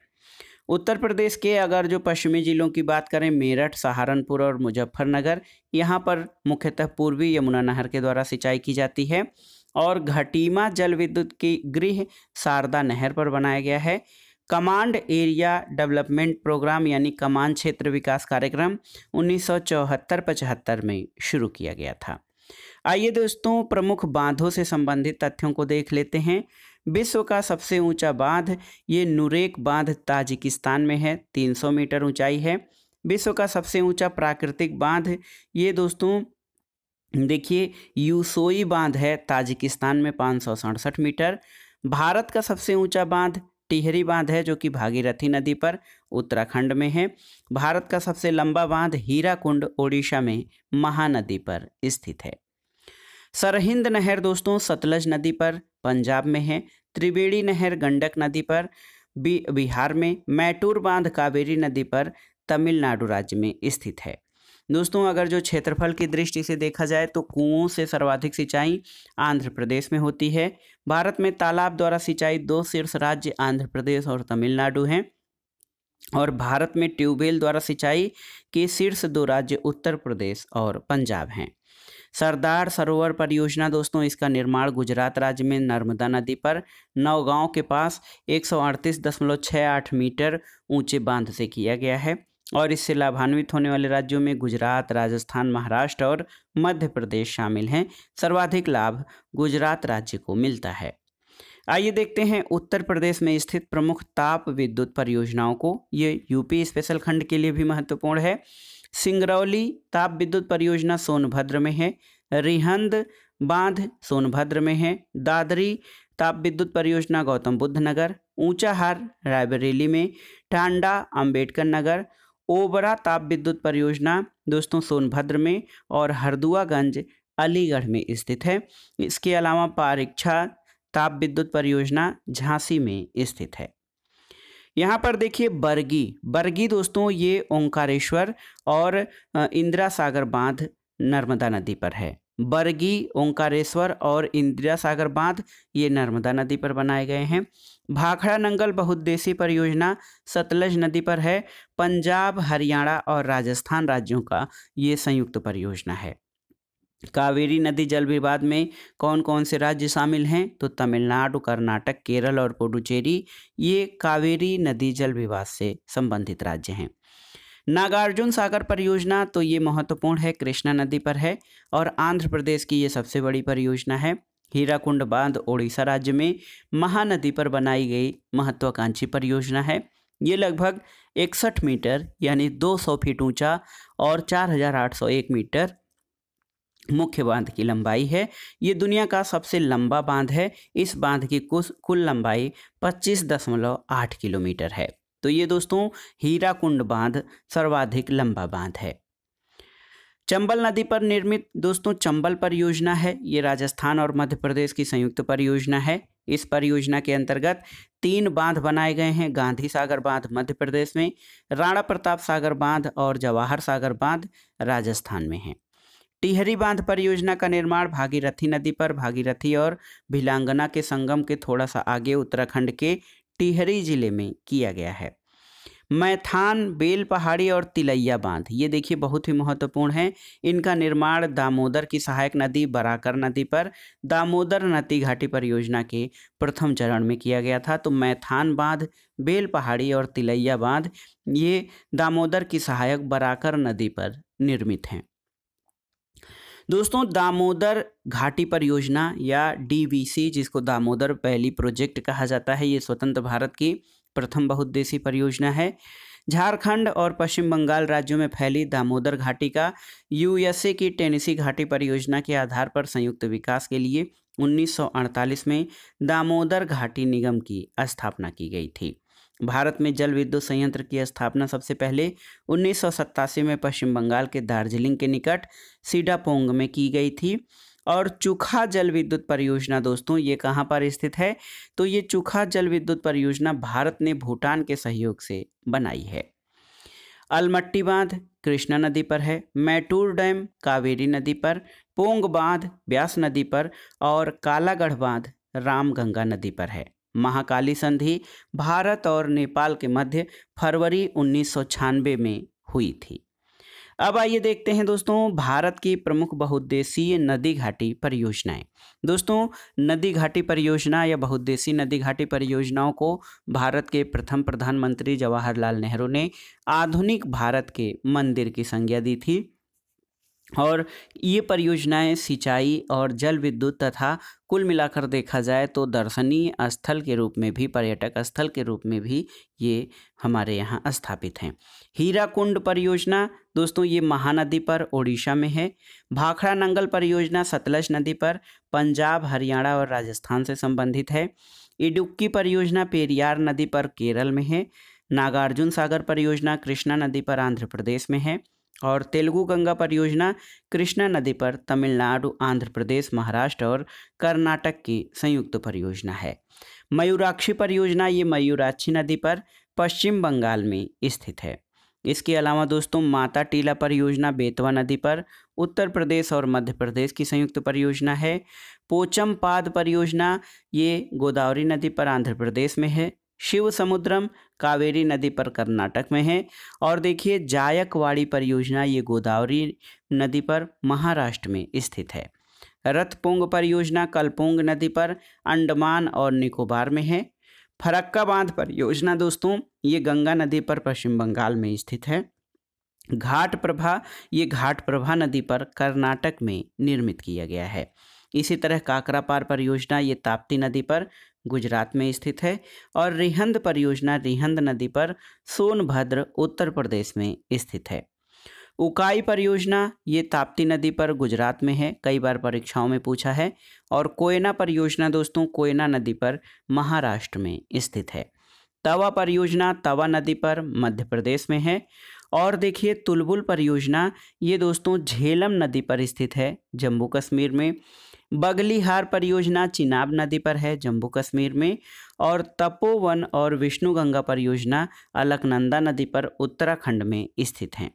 उत्तर प्रदेश के अगर जो पश्चिमी जिलों की बात करें, मेरठ, सहारनपुर और मुजफ्फरनगर, यहाँ पर मुख्यतः पूर्वी यमुना नहर के द्वारा सिंचाई की जाती है और घटीमा जल विद्युत की गृह शारदा नहर पर बनाया गया है। कमांड एरिया डेवलपमेंट प्रोग्राम यानी कमान क्षेत्र विकास कार्यक्रम 1974-75 में शुरू किया गया था। आइए दोस्तों, प्रमुख बांधों से संबंधित तथ्यों को देख लेते हैं। विश्व का सबसे ऊंचा बांध ये नुरेक बांध ताजिकिस्तान में है, 300 मीटर ऊंचाई है। विश्व का सबसे ऊंचा प्राकृतिक बांध ये दोस्तों देखिए यूसोई बांध है ताजिकिस्तान में 567 मीटर। भारत का सबसे ऊंचा बांध टिहरी बांध है जो कि भागीरथी नदी पर उत्तराखंड में है। भारत का सबसे लंबा बांध हीराकुंड ओडिशा में महानदी पर स्थित है। सरहिंद नहर दोस्तों सतलज नदी पर पंजाब में है। त्रिवेणी नहर गंडक नदी पर बिहार में। मैटूर बांध कावेरी नदी पर तमिलनाडु राज्य में स्थित है। दोस्तों अगर जो क्षेत्रफल की दृष्टि से देखा जाए तो कुओं से सर्वाधिक सिंचाई आंध्र प्रदेश में होती है। भारत में तालाब द्वारा सिंचाई 2 शीर्ष राज्य आंध्र प्रदेश और तमिलनाडु हैं, और भारत में ट्यूबवेल द्वारा सिंचाई के शीर्ष 2 राज्य उत्तर प्रदेश और पंजाब हैं। सरदार सरोवर परियोजना दोस्तों इसका निर्माण गुजरात राज्य में नर्मदा नदी पर नौगांव के पास 138.68 मीटर ऊंचे बांध से किया गया है, और इससे लाभान्वित होने वाले राज्यों में गुजरात, राजस्थान, महाराष्ट्र और मध्य प्रदेश शामिल हैं। सर्वाधिक लाभ गुजरात राज्य को मिलता है। आइए देखते हैं उत्तर प्रदेश में स्थित प्रमुख ताप विद्युत परियोजनाओं को। ये यूपी स्पेशल खंड के लिए भी महत्वपूर्ण है। सिंगरौली ताप विद्युत परियोजना सोनभद्र में है। रिहंद बांध सोनभद्र में है। दादरी ताप विद्युत परियोजना गौतम बुद्ध नगर। ऊंचाहार रायबरेली में। टांडा अंबेडकर नगर। ओबरा ताप विद्युत परियोजना दोस्तों सोनभद्र में, और हरदुआगंज अलीगढ़ में स्थित है। इसके अलावा पारीक्षा ताप विद्युत परियोजना झांसी में स्थित है। यहाँ पर देखिए बरगी दोस्तों ये ओंकारेश्वर और इंदिरा सागर बांध नर्मदा नदी पर है। बरगी, ओंकारेश्वर और इंदिरा सागर बांध ये नर्मदा नदी पर बनाए गए हैं। भाखड़ा नंगल बहुउद्देशीय परियोजना सतलज नदी पर है। पंजाब, हरियाणा और राजस्थान राज्यों का ये संयुक्त परियोजना है। कावेरी नदी जल विवाद में कौन कौन से राज्य शामिल हैं? तो तमिलनाडु, कर्नाटक, केरल और पुडुचेरी ये कावेरी नदी जल विवाद से संबंधित राज्य हैं। नागार्जुन सागर परियोजना तो ये महत्वपूर्ण है, कृष्णा नदी पर है, और आंध्र प्रदेश की ये सबसे बड़ी परियोजना है। हीराकुंड बांध ओडिशा राज्य में महानदी पर बनाई गई महत्वाकांक्षी परियोजना है। ये लगभग 61 मीटर यानी 200 फीट ऊंचा और 4801 मीटर मुख्य बांध की लंबाई है। ये दुनिया का सबसे लंबा बांध है। इस बांध की कुल लंबाई 25.8 किलोमीटर है। तो ये दोस्तों हीराकुंड बांध सर्वाधिक लंबा बांध है। चंबल नदी पर निर्मित दोस्तों चंबल परियोजना है। ये राजस्थान और मध्य प्रदेश की संयुक्त परियोजना है। इस परियोजना के अंतर्गत 3 बांध बनाए गए हैं। गांधी सागर बांध मध्य प्रदेश में, राणा प्रताप सागर बांध और जवाहर सागर बांध राजस्थान में है। टिहरी बांध परियोजना का निर्माण भागीरथी नदी पर भागीरथी और भिलांगना के संगम के थोड़ा सा आगे उत्तराखंड के टिहरी जिले में किया गया है। मैथान, बेल पहाड़ी और तिलैया बांध ये देखिए बहुत ही महत्वपूर्ण है। इनका निर्माण दामोदर की सहायक नदी बराकर नदी पर दामोदर नदी घाटी परियोजना के प्रथम चरण में किया गया था। तो मैथान बांध, बेल पहाड़ी और तिलैया बांध ये दामोदर की सहायक बराकर नदी पर निर्मित हैं। दोस्तों दामोदर घाटी परियोजना या डीवीसी जिसको दामोदर वैली प्रोजेक्ट कहा जाता है, ये स्वतंत्र भारत की प्रथम बहुउद्देशीय परियोजना है। झारखंड और पश्चिम बंगाल राज्यों में फैली दामोदर घाटी का यूएसए की टेनेसी घाटी परियोजना के आधार पर संयुक्त विकास के लिए 1948 में दामोदर घाटी निगम की स्थापना की गई थी। भारत में जल विद्युत संयंत्र की स्थापना सबसे पहले 1987 में पश्चिम बंगाल के दार्जिलिंग के निकट सीडापोंग में की गई थी। और चुखा जल विद्युत परियोजना दोस्तों ये कहाँ पर स्थित है? तो ये चुखा जल विद्युत परियोजना भारत ने भूटान के सहयोग से बनाई है। अलमट्टी बांध कृष्णा नदी पर है। मैटूर डैम कावेरी नदी पर। पोंग बांध ब्यास नदी पर और कालागढ़ बांध रामगंगा नदी पर है। महाकाली संधि भारत और नेपाल के मध्य फरवरी 1996 में हुई थी। अब आइए देखते हैं दोस्तों भारत की प्रमुख बहुउद्देशीय नदी घाटी परियोजनाएं। दोस्तों नदी घाटी परियोजना या बहुउद्देशीय नदी घाटी परियोजनाओं को भारत के प्रथम प्रधानमंत्री जवाहरलाल नेहरू ने आधुनिक भारत के मंदिर की संज्ञा दी थी। और ये परियोजनाएं सिंचाई और जल विद्युत तथा कुल मिलाकर देखा जाए तो दर्शनीय स्थल के रूप में भी, पर्यटक स्थल के रूप में भी ये हमारे यहाँ स्थापित हैं। हीराकुंड परियोजना दोस्तों ये महानदी पर ओडिशा में है। भाखड़ा नंगल परियोजना सतलज नदी पर पंजाब, हरियाणा और राजस्थान से संबंधित है। इडुक्की परियोजना पेरियार नदी पर केरल में है। नागार्जुन सागर परियोजना कृष्णा नदी पर आंध्र प्रदेश में है। और तेलुगु गंगा परियोजना कृष्णा नदी पर तमिलनाडु, आंध्र प्रदेश, महाराष्ट्र और कर्नाटक की संयुक्त परियोजना है। मयूराक्षी परियोजना ये मयूराक्षी नदी पर पश्चिम बंगाल में स्थित है। इसके अलावा दोस्तों माता टीला परियोजना बेतवा नदी पर उत्तर प्रदेश और मध्य प्रदेश की संयुक्त परियोजना है। पोचमपाद परियोजना ये गोदावरी नदी पर आंध्र प्रदेश में है। शिव समुद्रम कावेरी नदी पर कर्नाटक में है। और देखिए जायकवाड़ी परियोजना ये गोदावरी नदी पर महाराष्ट्र में स्थित है। रथपोंग परियोजना कलपोंग नदी पर अंडमान और निकोबार में है। फरक्का बांध परियोजना दोस्तों ये गंगा नदी पर पश्चिम बंगाल में स्थित है। घाट प्रभा नदी पर कर्नाटक में निर्मित किया गया है। इसी तरह काकरापार परियोजना ये ताप्ती नदी पर गुजरात में स्थित है। और रिहंद परियोजना रिहंद नदी पर सोनभद्र उत्तर प्रदेश में स्थित है। उकाई परियोजना ये ताप्ती नदी पर गुजरात में है, कई बार परीक्षाओं में पूछा है। और कोयना परियोजना दोस्तों कोयना नदी पर महाराष्ट्र में स्थित है। तवा परियोजना तवा नदी पर मध्य प्रदेश में है। और देखिए तुलबुल परियोजना ये दोस्तों झेलम नदी पर स्थित है, जम्मू कश्मीर में। बगलीहार परियोजना चिनाब नदी पर है, जम्मू कश्मीर में। और तपोवन और विष्णुगंगा परियोजना अलकनंदा नदी पर उत्तराखंड में स्थित हैं।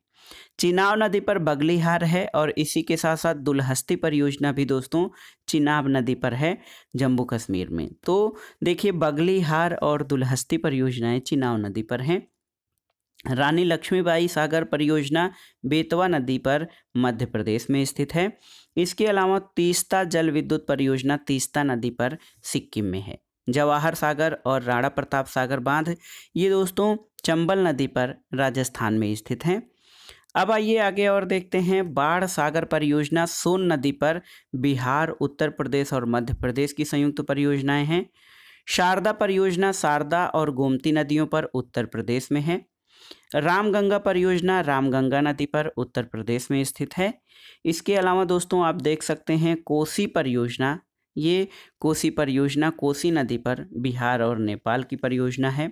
चिनाब नदी पर बगलीहार है और इसी के साथ साथ दुलहस्ती परियोजना भी दोस्तों चिनाब नदी पर है, जम्मू कश्मीर में। तो देखिए बगलीहार और दुलहस्ती परियोजनाएं चिनाब नदी पर हैं। रानी लक्ष्मीबाई सागर परियोजना बेतवा नदी पर मध्य प्रदेश में स्थित है। इसके अलावा तीस्ता जल विद्युत परियोजना तीस्ता नदी पर सिक्किम में है। जवाहर सागर और राणा प्रताप सागर बांध ये दोस्तों चंबल नदी पर राजस्थान में स्थित हैं। अब आइए आगे और देखते हैं बाढ़ सागर परियोजना सोन नदी पर बिहार, उत्तर प्रदेश और मध्य प्रदेश की संयुक्त परियोजनाएं हैं। शारदा परियोजना शारदा और गोमती नदियों पर उत्तर प्रदेश में है। रामगंगा परियोजना रामगंगा नदी पर उत्तर प्रदेश में स्थित है। इसके अलावा दोस्तों आप देख सकते हैं कोसी परियोजना ये कोसी परियोजना कोसी नदी पर बिहार और नेपाल की परियोजना है।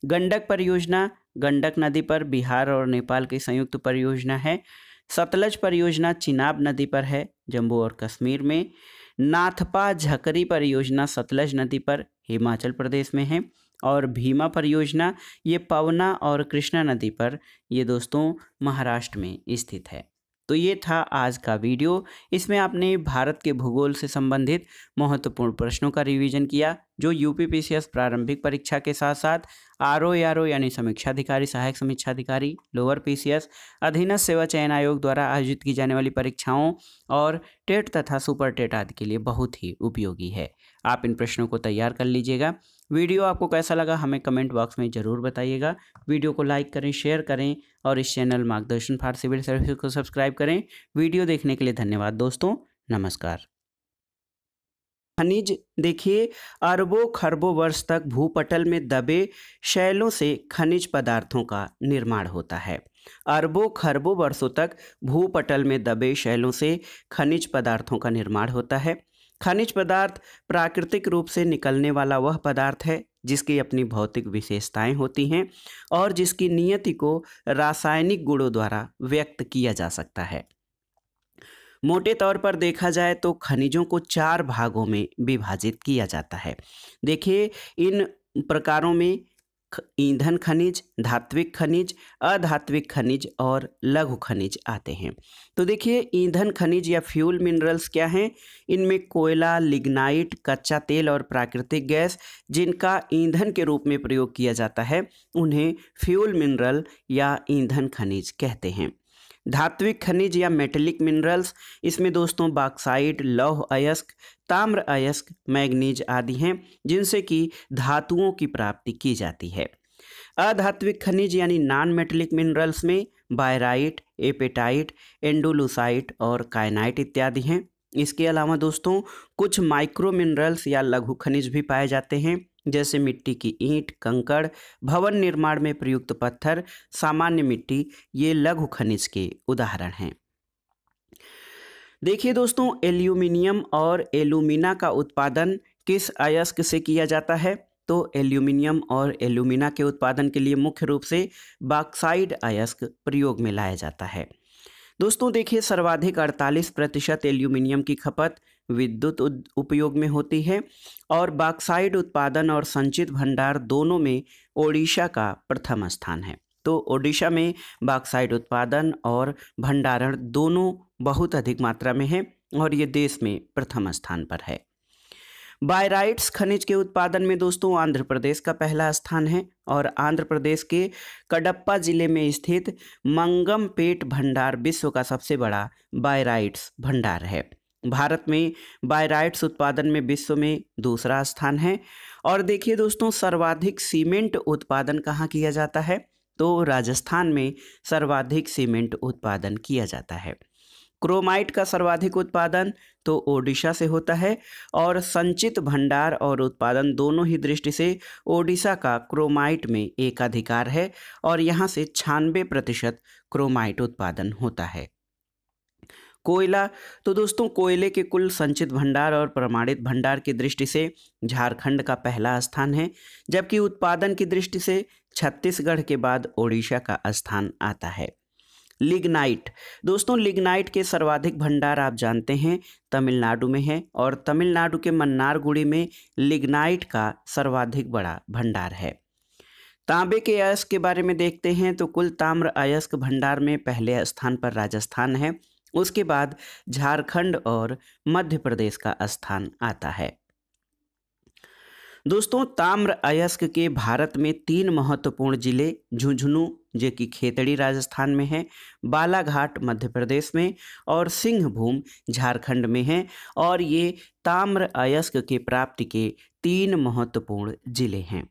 गंडक परियोजना गंडक नदी पर बिहार और नेपाल की संयुक्त परियोजना है। सतलज परियोजना चिनाब नदी पर है, जम्मू और कश्मीर में। नाथपा झकरी परियोजना सतलज नदी पर हिमाचल प्रदेश में है। और भीमा परियोजना ये पवना और कृष्णा नदी पर ये दोस्तों महाराष्ट्र में स्थित है। तो ये था आज का वीडियो। इसमें आपने भारत के भूगोल से संबंधित महत्वपूर्ण प्रश्नों का रिवीजन किया जो यूपीपीसीएस प्रारंभिक परीक्षा के साथ साथ आरओ यानी समीक्षा अधिकारी, सहायक समीक्षा अधिकारी, लोअर पीसीएस, अधीनस्थ सेवा चयन आयोग द्वारा आयोजित की जाने वाली परीक्षाओं और टेट तथा सुपर टेट आदि के लिए बहुत ही उपयोगी है। आप इन प्रश्नों को तैयार कर लीजिएगा। वीडियो आपको कैसा लगा हमें कमेंट बॉक्स में ज़रूर बताइएगा। वीडियो को लाइक करें, शेयर करें और इस चैनल मार्गदर्शन फॉर सिविल सर्विस को सब्सक्राइब करें। वीडियो देखने के लिए धन्यवाद दोस्तों, नमस्कार। खनिज देखिए अरबों खरबों वर्ष तक भूपटल में दबे शैलों से खनिज पदार्थों का निर्माण होता है। अरबों खरबों वर्षों तक भूपटल में दबे शैलों से खनिज पदार्थों का निर्माण होता है। खनिज पदार्थ प्राकृतिक रूप से निकलने वाला वह पदार्थ है जिसकी अपनी भौतिक विशेषताएं होती हैं और जिसकी नियति को रासायनिक गुणों द्वारा व्यक्त किया जा सकता है। मोटे तौर पर देखा जाए तो खनिजों को 4 भागों में विभाजित किया जाता है। देखिए इन प्रकारों में ईंधन खनिज, धात्विक खनिज, अधात्विक खनिज और लघु खनिज आते हैं। तो देखिए ईंधन खनिज या फ्यूल मिनरल्स क्या हैं? इनमें कोयला, लिग्नाइट, कच्चा तेल और प्राकृतिक गैस जिनका ईंधन के रूप में प्रयोग किया जाता है उन्हें फ्यूल मिनरल या ईंधन खनिज कहते हैं। धात्विक खनिज या मेटेलिक मिनरल्स इसमें दोस्तों बॉक्साइट, लौह अयस्क, ताम्र अयस्क, मैग्नीज आदि हैं जिनसे कि धातुओं की प्राप्ति की जाती है। अधात्विक खनिज यानी नॉन मेटेलिक मिनरल्स में बायराइट, एपेटाइट, एंडोलूसाइट और कायनाइट इत्यादि हैं। इसके अलावा दोस्तों कुछ माइक्रो मिनरल्स या लघु खनिज भी पाए जाते हैं जैसे मिट्टी की ईंट, कंकड़, भवन निर्माण में प्रयुक्त पत्थर, सामान्य मिट्टी, ये लघु खनिज के उदाहरण हैं। देखिए दोस्तों एल्यूमिनियम और एल्यूमिना का उत्पादन किस अयस्क से किया जाता है? तो एल्यूमिनियम और एल्यूमिना के उत्पादन के लिए मुख्य रूप से बॉक्साइट अयस्क प्रयोग में लाया जाता है। दोस्तों देखिए, सर्वाधिक 48% एल्यूमिनियम की खपत विद्युत उपयोग में होती है और बॉक्साइट उत्पादन और संचित भंडार दोनों में ओडिशा का प्रथम स्थान है। तो ओडिशा में बॉक्साइट उत्पादन और भंडारण दोनों बहुत अधिक मात्रा में है और ये देश में प्रथम स्थान पर है। बायराइट्स खनिज के उत्पादन में दोस्तों आंध्र प्रदेश का पहला स्थान है और आंध्र प्रदेश के कडप्पा जिले में स्थित मंगमपेट भंडार विश्व का सबसे बड़ा बायराइट्स भंडार है। भारत में बायराइट्स उत्पादन में विश्व में दूसरा स्थान है। और देखिए दोस्तों, सर्वाधिक सीमेंट उत्पादन कहाँ किया जाता है? तो राजस्थान में सर्वाधिक सीमेंट उत्पादन किया जाता है। क्रोमाइट का सर्वाधिक उत्पादन तो ओडिशा से होता है और संचित भंडार और उत्पादन दोनों ही दृष्टि से ओडिशा का क्रोमाइट में एकाधिकार है और यहाँ से 96% क्रोमाइट उत्पादन होता है। कोयला, तो दोस्तों कोयले के कुल संचित भंडार और प्रमाणित भंडार की दृष्टि से झारखंड का पहला स्थान है, जबकि उत्पादन की दृष्टि से छत्तीसगढ़ के बाद ओडिशा का स्थान आता है। लिग्नाइट, दोस्तों लिग्नाइट के सर्वाधिक भंडार आप जानते हैं तमिलनाडु में है और तमिलनाडु के मन्नारगुड़ी में लिग्नाइट का सर्वाधिक बड़ा भंडार है। तांबे के अयस्क के बारे में देखते हैं तो कुल ताम्र अयस्क भंडार में पहले स्थान पर राजस्थान है, उसके बाद झारखंड और मध्य प्रदेश का स्थान आता है। दोस्तों ताम्र अयस्क के भारत में 3 महत्वपूर्ण जिले झुंझुनू जो कि खेतड़ी राजस्थान में है, बालाघाट मध्य प्रदेश में और सिंहभूम झारखंड में है और ये ताम्र अयस्क के प्राप्ति के 3 महत्वपूर्ण जिले हैं।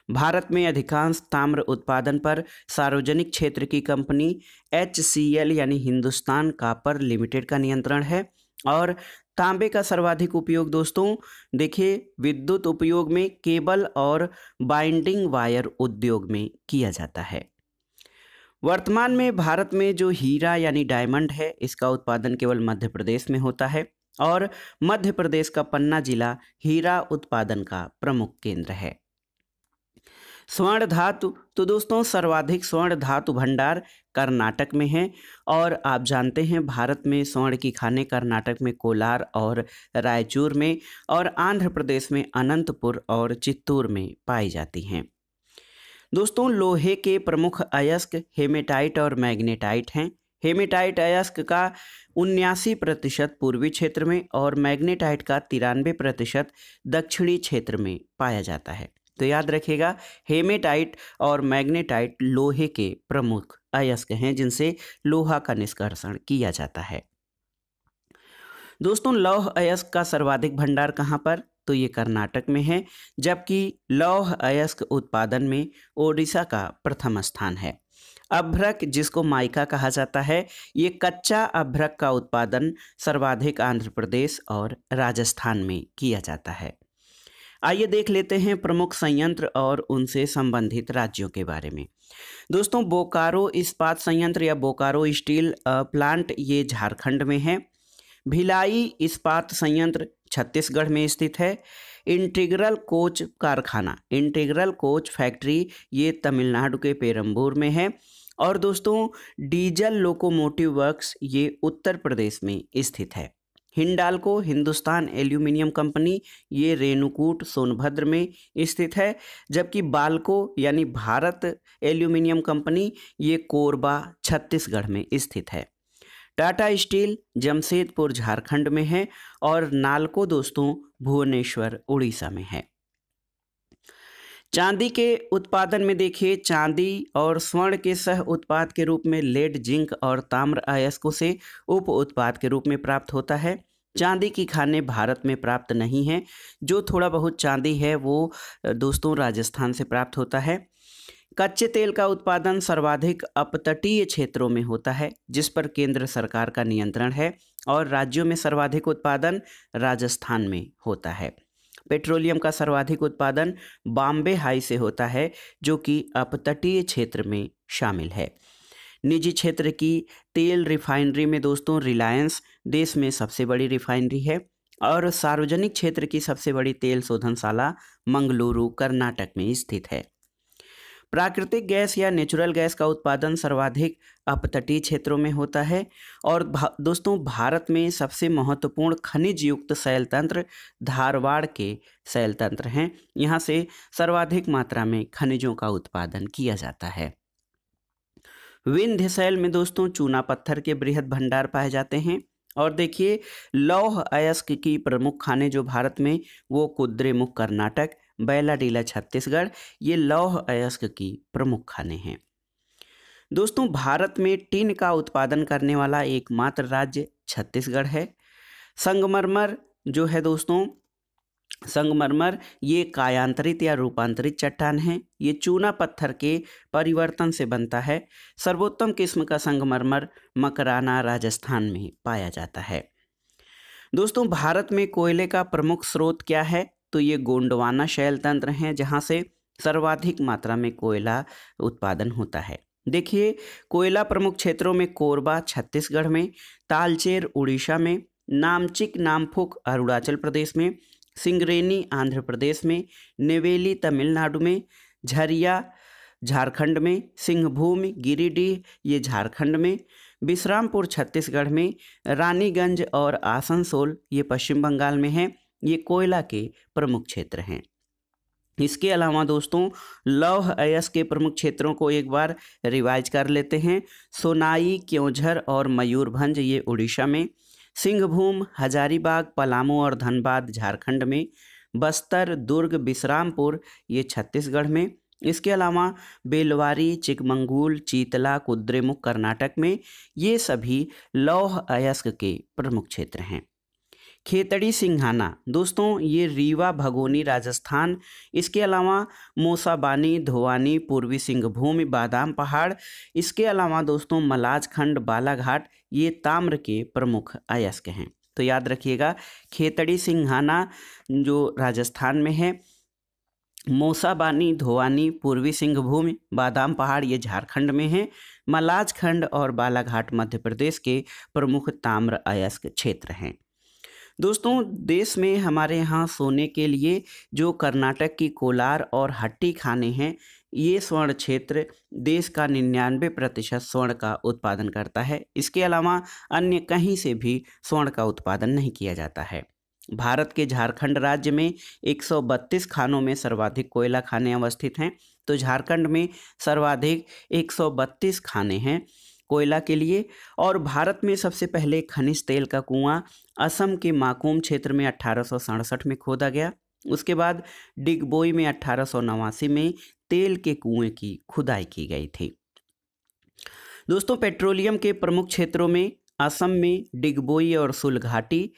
भारत में अधिकांश ताम्र उत्पादन पर सार्वजनिक क्षेत्र की कंपनी HCL यानी हिंदुस्तान कॉपर लिमिटेड का नियंत्रण है और तांबे का सर्वाधिक उपयोग दोस्तों देखिए विद्युत उपयोग में केबल और बाइंडिंग वायर उद्योग में किया जाता है। वर्तमान में भारत में जो हीरा यानी डायमंड है इसका उत्पादन केवल मध्य प्रदेश में होता है और मध्य प्रदेश का पन्ना जिला हीरा उत्पादन का प्रमुख केंद्र है। स्वर्ण धातु, तो दोस्तों सर्वाधिक स्वर्ण धातु भंडार कर्नाटक में है और आप जानते हैं भारत में स्वर्ण की खानें कर्नाटक में कोलार और रायचूर में और आंध्र प्रदेश में अनंतपुर और चित्तूर में पाई जाती हैं। दोस्तों लोहे के प्रमुख अयस्क हेमेटाइट और मैग्नेटाइट हैं। हेमेटाइट अयस्क का 79% पूर्वी क्षेत्र में और मैग्नेटाइट का 93% दक्षिणी क्षेत्र में पाया जाता है। तो याद रखिएगा हेमेटाइट और मैग्नेटाइट लोहे के प्रमुख अयस्क हैं जिनसे लोहा का निष्कर्षण किया जाता है। दोस्तों लौह अयस्क का सर्वाधिक भंडार कहाँ पर? तो ये कर्नाटक में है, जबकि लौह अयस्क उत्पादन में ओडिशा का प्रथम स्थान है। अभ्रक जिसको माइका कहा जाता है, ये कच्चा अभ्रक का उत्पादन सर्वाधिक आंध्र प्रदेश और राजस्थान में किया जाता है। आइए देख लेते हैं प्रमुख संयंत्र और उनसे संबंधित राज्यों के बारे में। दोस्तों बोकारो इस्पात संयंत्र या बोकारो स्टील प्लांट ये झारखंड में है। भिलाई इस्पात संयंत्र छत्तीसगढ़ में स्थित है। इंटीग्रल कोच कारखाना इंटीग्रल कोच फैक्ट्री ये तमिलनाडु के पेरम्बूर में है और दोस्तों डीजल लोकोमोटिव वर्क्स ये उत्तर प्रदेश में स्थित है। हिंडाल्को हिंदुस्तान एल्यूमिनियम कंपनी ये रेणुकूट सोनभद्र में स्थित है, जबकि बाल्को यानी भारत एल्यूमिनियम कंपनी ये कोरबा छत्तीसगढ़ में स्थित है। टाटा स्टील जमशेदपुर झारखंड में है और नाल्को दोस्तों भुवनेश्वर उड़ीसा में है। चांदी के उत्पादन में देखिए चांदी और स्वर्ण के सह उत्पाद के रूप में लेड जिंक और ताम्र अयस्कों से उप उत्पाद के रूप में प्राप्त होता है। चांदी की खानें भारत में प्राप्त नहीं है, जो थोड़ा बहुत चांदी है वो दोस्तों राजस्थान से प्राप्त होता है। कच्चे तेल का उत्पादन सर्वाधिक अपतटीय क्षेत्रों में होता है जिस पर केंद्र सरकार का नियंत्रण है और राज्यों में सर्वाधिक उत्पादन राजस्थान में होता है। पेट्रोलियम का सर्वाधिक उत्पादन बॉम्बे हाई से होता है जो कि अपतटीय क्षेत्र में शामिल है। निजी क्षेत्र की तेल रिफाइनरी में दोस्तों रिलायंस देश में सबसे बड़ी रिफाइनरी है और सार्वजनिक क्षेत्र की सबसे बड़ी तेल शोधनशाला मंगलुरु कर्नाटक में स्थित है। प्राकृतिक गैस या नेचुरल गैस का उत्पादन सर्वाधिक अपतटीय क्षेत्रों में होता है। और दोस्तों भारत में सबसे महत्वपूर्ण खनिज युक्त शैल तंत्र धारवाड़ के शैल तंत्र हैं। यहाँ से सर्वाधिक मात्रा में खनिजों का उत्पादन किया जाता है। विंध्य शैल में दोस्तों चूना पत्थर के बृहद भंडार पाए जाते हैं। और देखिए लौह अयस्क की प्रमुख खानें जो भारत में, वो कुद्रेमुख कर्नाटक, बैलाडीला छत्तीसगढ़, ये लौह अयस्क की प्रमुख खानें हैं। दोस्तों भारत में टिन का उत्पादन करने वाला एकमात्र राज्य छत्तीसगढ़ है। संगमरमर जो है दोस्तों, संगमरमर ये कायांतरित या रूपांतरित चट्टान है। ये चूना पत्थर के परिवर्तन से बनता है। सर्वोत्तम किस्म का संगमरमर मकराना राजस्थान में पाया जाता है। दोस्तों भारत में कोयले का प्रमुख स्रोत क्या है, तो ये गोंडवाना शैल तंत्र हैं, जहाँ से सर्वाधिक मात्रा में कोयला उत्पादन होता है। देखिए कोयला प्रमुख क्षेत्रों में कोरबा छत्तीसगढ़ में, तालचेर उड़ीसा में, नामचिक नामफुक अरुणाचल प्रदेश में, सिंगरेनी आंध्र प्रदेश में, नेवेली तमिलनाडु में, झरिया झारखंड में, सिंहभूम गिरिडीह ये झारखंड में, विश्रामपुर छत्तीसगढ़ में, रानीगंज और आसनसोल ये पश्चिम बंगाल में हैं। ये कोयला के प्रमुख क्षेत्र हैं। इसके अलावा दोस्तों लौह अयस्क के प्रमुख क्षेत्रों को एक बार रिवाइज कर लेते हैं। सोनाई, क्योंझर और मयूरभंज ये उड़ीसा में, सिंहभूम, हजारीबाग, पलामू और धनबाद झारखंड में, बस्तर, दुर्ग, विश्रामपुर ये छत्तीसगढ़ में। इसके अलावा बेलवारी, चिकमंगलूर, चीतला, कुद्रेमुख कर्नाटक में, ये सभी लौह अयस्क के प्रमुख क्षेत्र हैं। खेतड़ी सिंघाना दोस्तों ये रीवा भगोनी राजस्थान, इसके अलावा मोसाबानी, धोवानी, पूर्वी सिंहभूम, बादाम पहाड़, इसके अलावा दोस्तों मलाजखंड, बालाघाट ये ताम्र के प्रमुख अयस्क हैं। तो याद रखिएगा खेतड़ी सिंघाना जो राजस्थान में है, मोसाबानी, धोवानी, पूर्वी सिंहभूम, बादाम पहाड़ ये झारखंड में है, मलाजखंड और बालाघाट मध्य प्रदेश के प्रमुख ताम्र अयस्क क्षेत्र हैं। दोस्तों देश में हमारे यहाँ सोने के लिए जो कर्नाटक की कोलार और हट्टी खाने हैं, ये स्वर्ण क्षेत्र देश का 99% स्वर्ण का उत्पादन करता है। इसके अलावा अन्य कहीं से भी स्वर्ण का उत्पादन नहीं किया जाता है। भारत के झारखंड राज्य में 132 खानों में सर्वाधिक कोयला खाने अवस्थित हैं। तो झारखंड में सर्वाधिक 132 खाने हैं कोयला के लिए। और भारत में सबसे पहले खनिज तेल का कुआं असम के माकुम क्षेत्र में 1867 में खोदा गया। उसके बाद डिगबोई में 1889 में तेल के कुएं की खुदाई की गई थी। दोस्तों पेट्रोलियम के प्रमुख क्षेत्रों में असम में डिगबोई और सुलघाटी,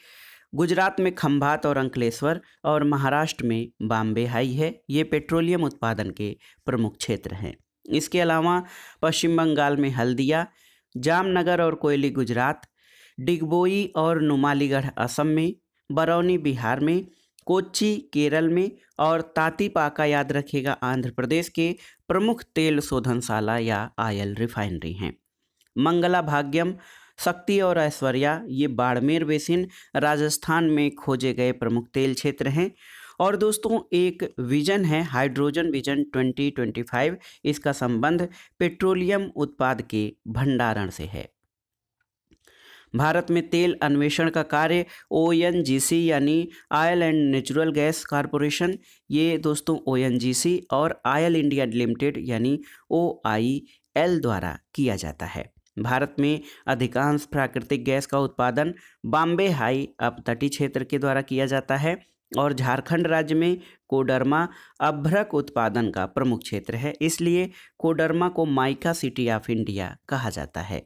गुजरात में खंभात और अंकलेश्वर, और महाराष्ट्र में बॉम्बे हाई है। ये पेट्रोलियम उत्पादन के प्रमुख क्षेत्र हैं। इसके अलावा पश्चिम बंगाल में हल्दिया, जामनगर और कोयली गुजरात, डिगबोई और नुमालीगढ़ असम में, बरौनी बिहार में, कोच्चि केरल में और तातीपाका याद रखिएगा आंध्र प्रदेश के प्रमुख तेल शोधनशाला या ऑयल रिफाइनरी हैं। मंगला भाग्यम, शक्ति और ऐश्वर्या ये बाड़मेर बेसिन राजस्थान में खोजे गए प्रमुख तेल क्षेत्र हैं। और दोस्तों एक विजन है हाइड्रोजन विजन 2025, इसका संबंध पेट्रोलियम उत्पाद के भंडारण से है। भारत में तेल अन्वेषण का कार्य ONGC यानी oil and natural gas corporation, ये दोस्तों ONGC और ऑयल इंडिया लिमिटेड यानी OIL द्वारा किया जाता है। भारत में अधिकांश प्राकृतिक गैस का उत्पादन बॉम्बे हाई अपतटीय क्षेत्र के द्वारा किया जाता है। और झारखंड राज्य में कोडरमा अभ्रक उत्पादन का प्रमुख क्षेत्र है, इसलिए कोडरमा को माइका सिटी ऑफ इंडिया कहा जाता है।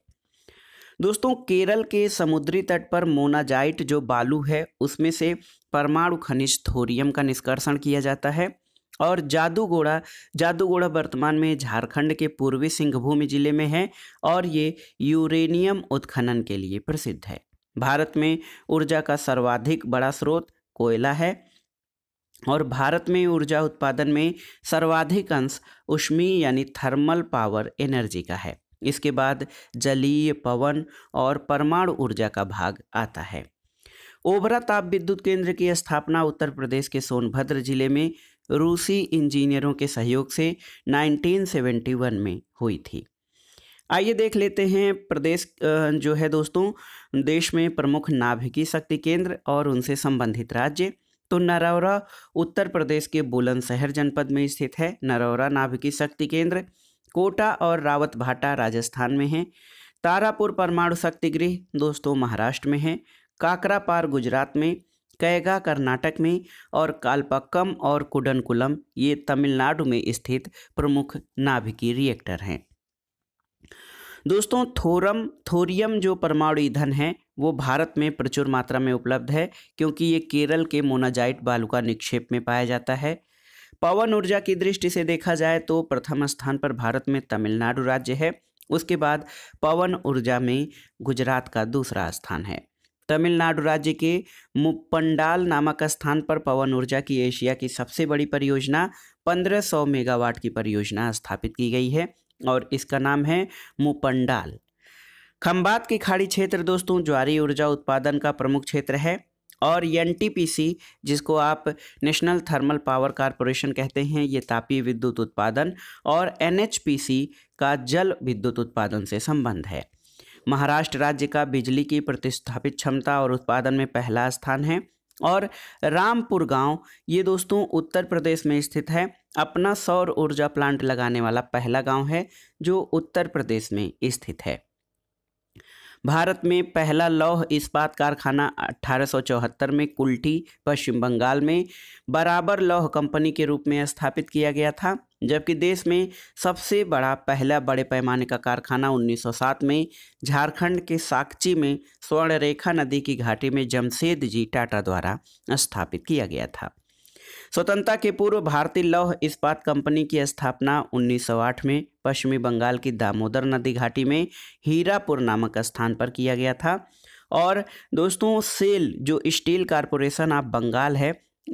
दोस्तों केरल के समुद्री तट पर मोनाजाइट जो बालू है उसमें से परमाणु खनिज थोरियम का निष्कर्षण किया जाता है। और जादूगोड़ा वर्तमान में झारखंड के पूर्वी सिंहभूम जिले में है और ये यूरेनियम उत्खनन के लिए प्रसिद्ध है। भारत में ऊर्जा का सर्वाधिक बड़ा स्रोत कोयला है और भारत में ऊर्जा उत्पादन में सर्वाधिक अंश ऊष्मीय यानी थर्मल पावर एनर्जी का है। इसके बाद जलीय, पवन और परमाणु ऊर्जा का भाग आता है। ओबरा ताप विद्युत केंद्र की स्थापना उत्तर प्रदेश के सोनभद्र जिले में रूसी इंजीनियरों के सहयोग से 1971 में हुई थी। आइए देख लेते हैं प्रदेश जो है दोस्तों देश में प्रमुख नाभिकीय शक्ति केंद्र और उनसे संबंधित राज्य। तो नरौरा उत्तर प्रदेश के बुलंदशहर जनपद में स्थित है नरौरा नाभिकीय शक्ति केंद्र। कोटा और रावतभाटा राजस्थान में है। तारापुर परमाणु शक्ति गृह दोस्तों महाराष्ट्र में है। काकरापार गुजरात में, कैगा कर्नाटक में और कालपक्कम और कुडनकुलम ये तमिलनाडु में स्थित प्रमुख नाभिकीय रिएक्टर हैं। दोस्तों थोरियम जो परमाणु ईंधन है वो भारत में प्रचुर मात्रा में उपलब्ध है क्योंकि ये केरल के मोनाजाइट बालू का निक्षेप में पाया जाता है। पवन ऊर्जा की दृष्टि से देखा जाए तो प्रथम स्थान पर भारत में तमिलनाडु राज्य है। उसके बाद पवन ऊर्जा में गुजरात का दूसरा स्थान है। तमिलनाडु राज्य के मुप्पंडाल नामक स्थान पर पवन ऊर्जा की एशिया की सबसे बड़ी परियोजना 1500 मेगावाट की परियोजना स्थापित की गई है और इसका नाम है मुप्पंडाल। खंबात की खाड़ी क्षेत्र दोस्तों ज्वारी ऊर्जा उत्पादन का प्रमुख क्षेत्र है और एनटीपीसी जिसको आप नेशनल थर्मल पावर कॉरपोरेशन कहते हैं ये तापीय विद्युत उत्पादन और एनएचपीसी का जल विद्युत उत्पादन से संबंध है। महाराष्ट्र राज्य का बिजली की प्रतिस्थापित क्षमता और उत्पादन में पहला स्थान है और रामपुर गांव ये दोस्तों उत्तर प्रदेश में स्थित है। अपना सौर ऊर्जा प्लांट लगाने वाला पहला गांव है जो उत्तर प्रदेश में स्थित है। भारत में पहला लौह इस्पात कारखाना 1874 में कुल्टी पश्चिम बंगाल में बराबर लौह कंपनी के रूप में स्थापित किया गया था, जबकि देश में सबसे बड़ा पहला बड़े पैमाने का कारखाना 1907 में झारखंड के साकची में स्वर्णरेखा नदी की घाटी में जमशेद जी टाटा द्वारा स्थापित किया गया था। स्वतंत्रता के पूर्व भारतीय लौह इस्पात कंपनी की स्थापना 1908 में पश्चिमी बंगाल की दामोदर नदी घाटी में हीरापुर नामक स्थान पर किया गया था। और दोस्तों सेल जो स्टील कॉरपोरेशन ऑफ बंगाल है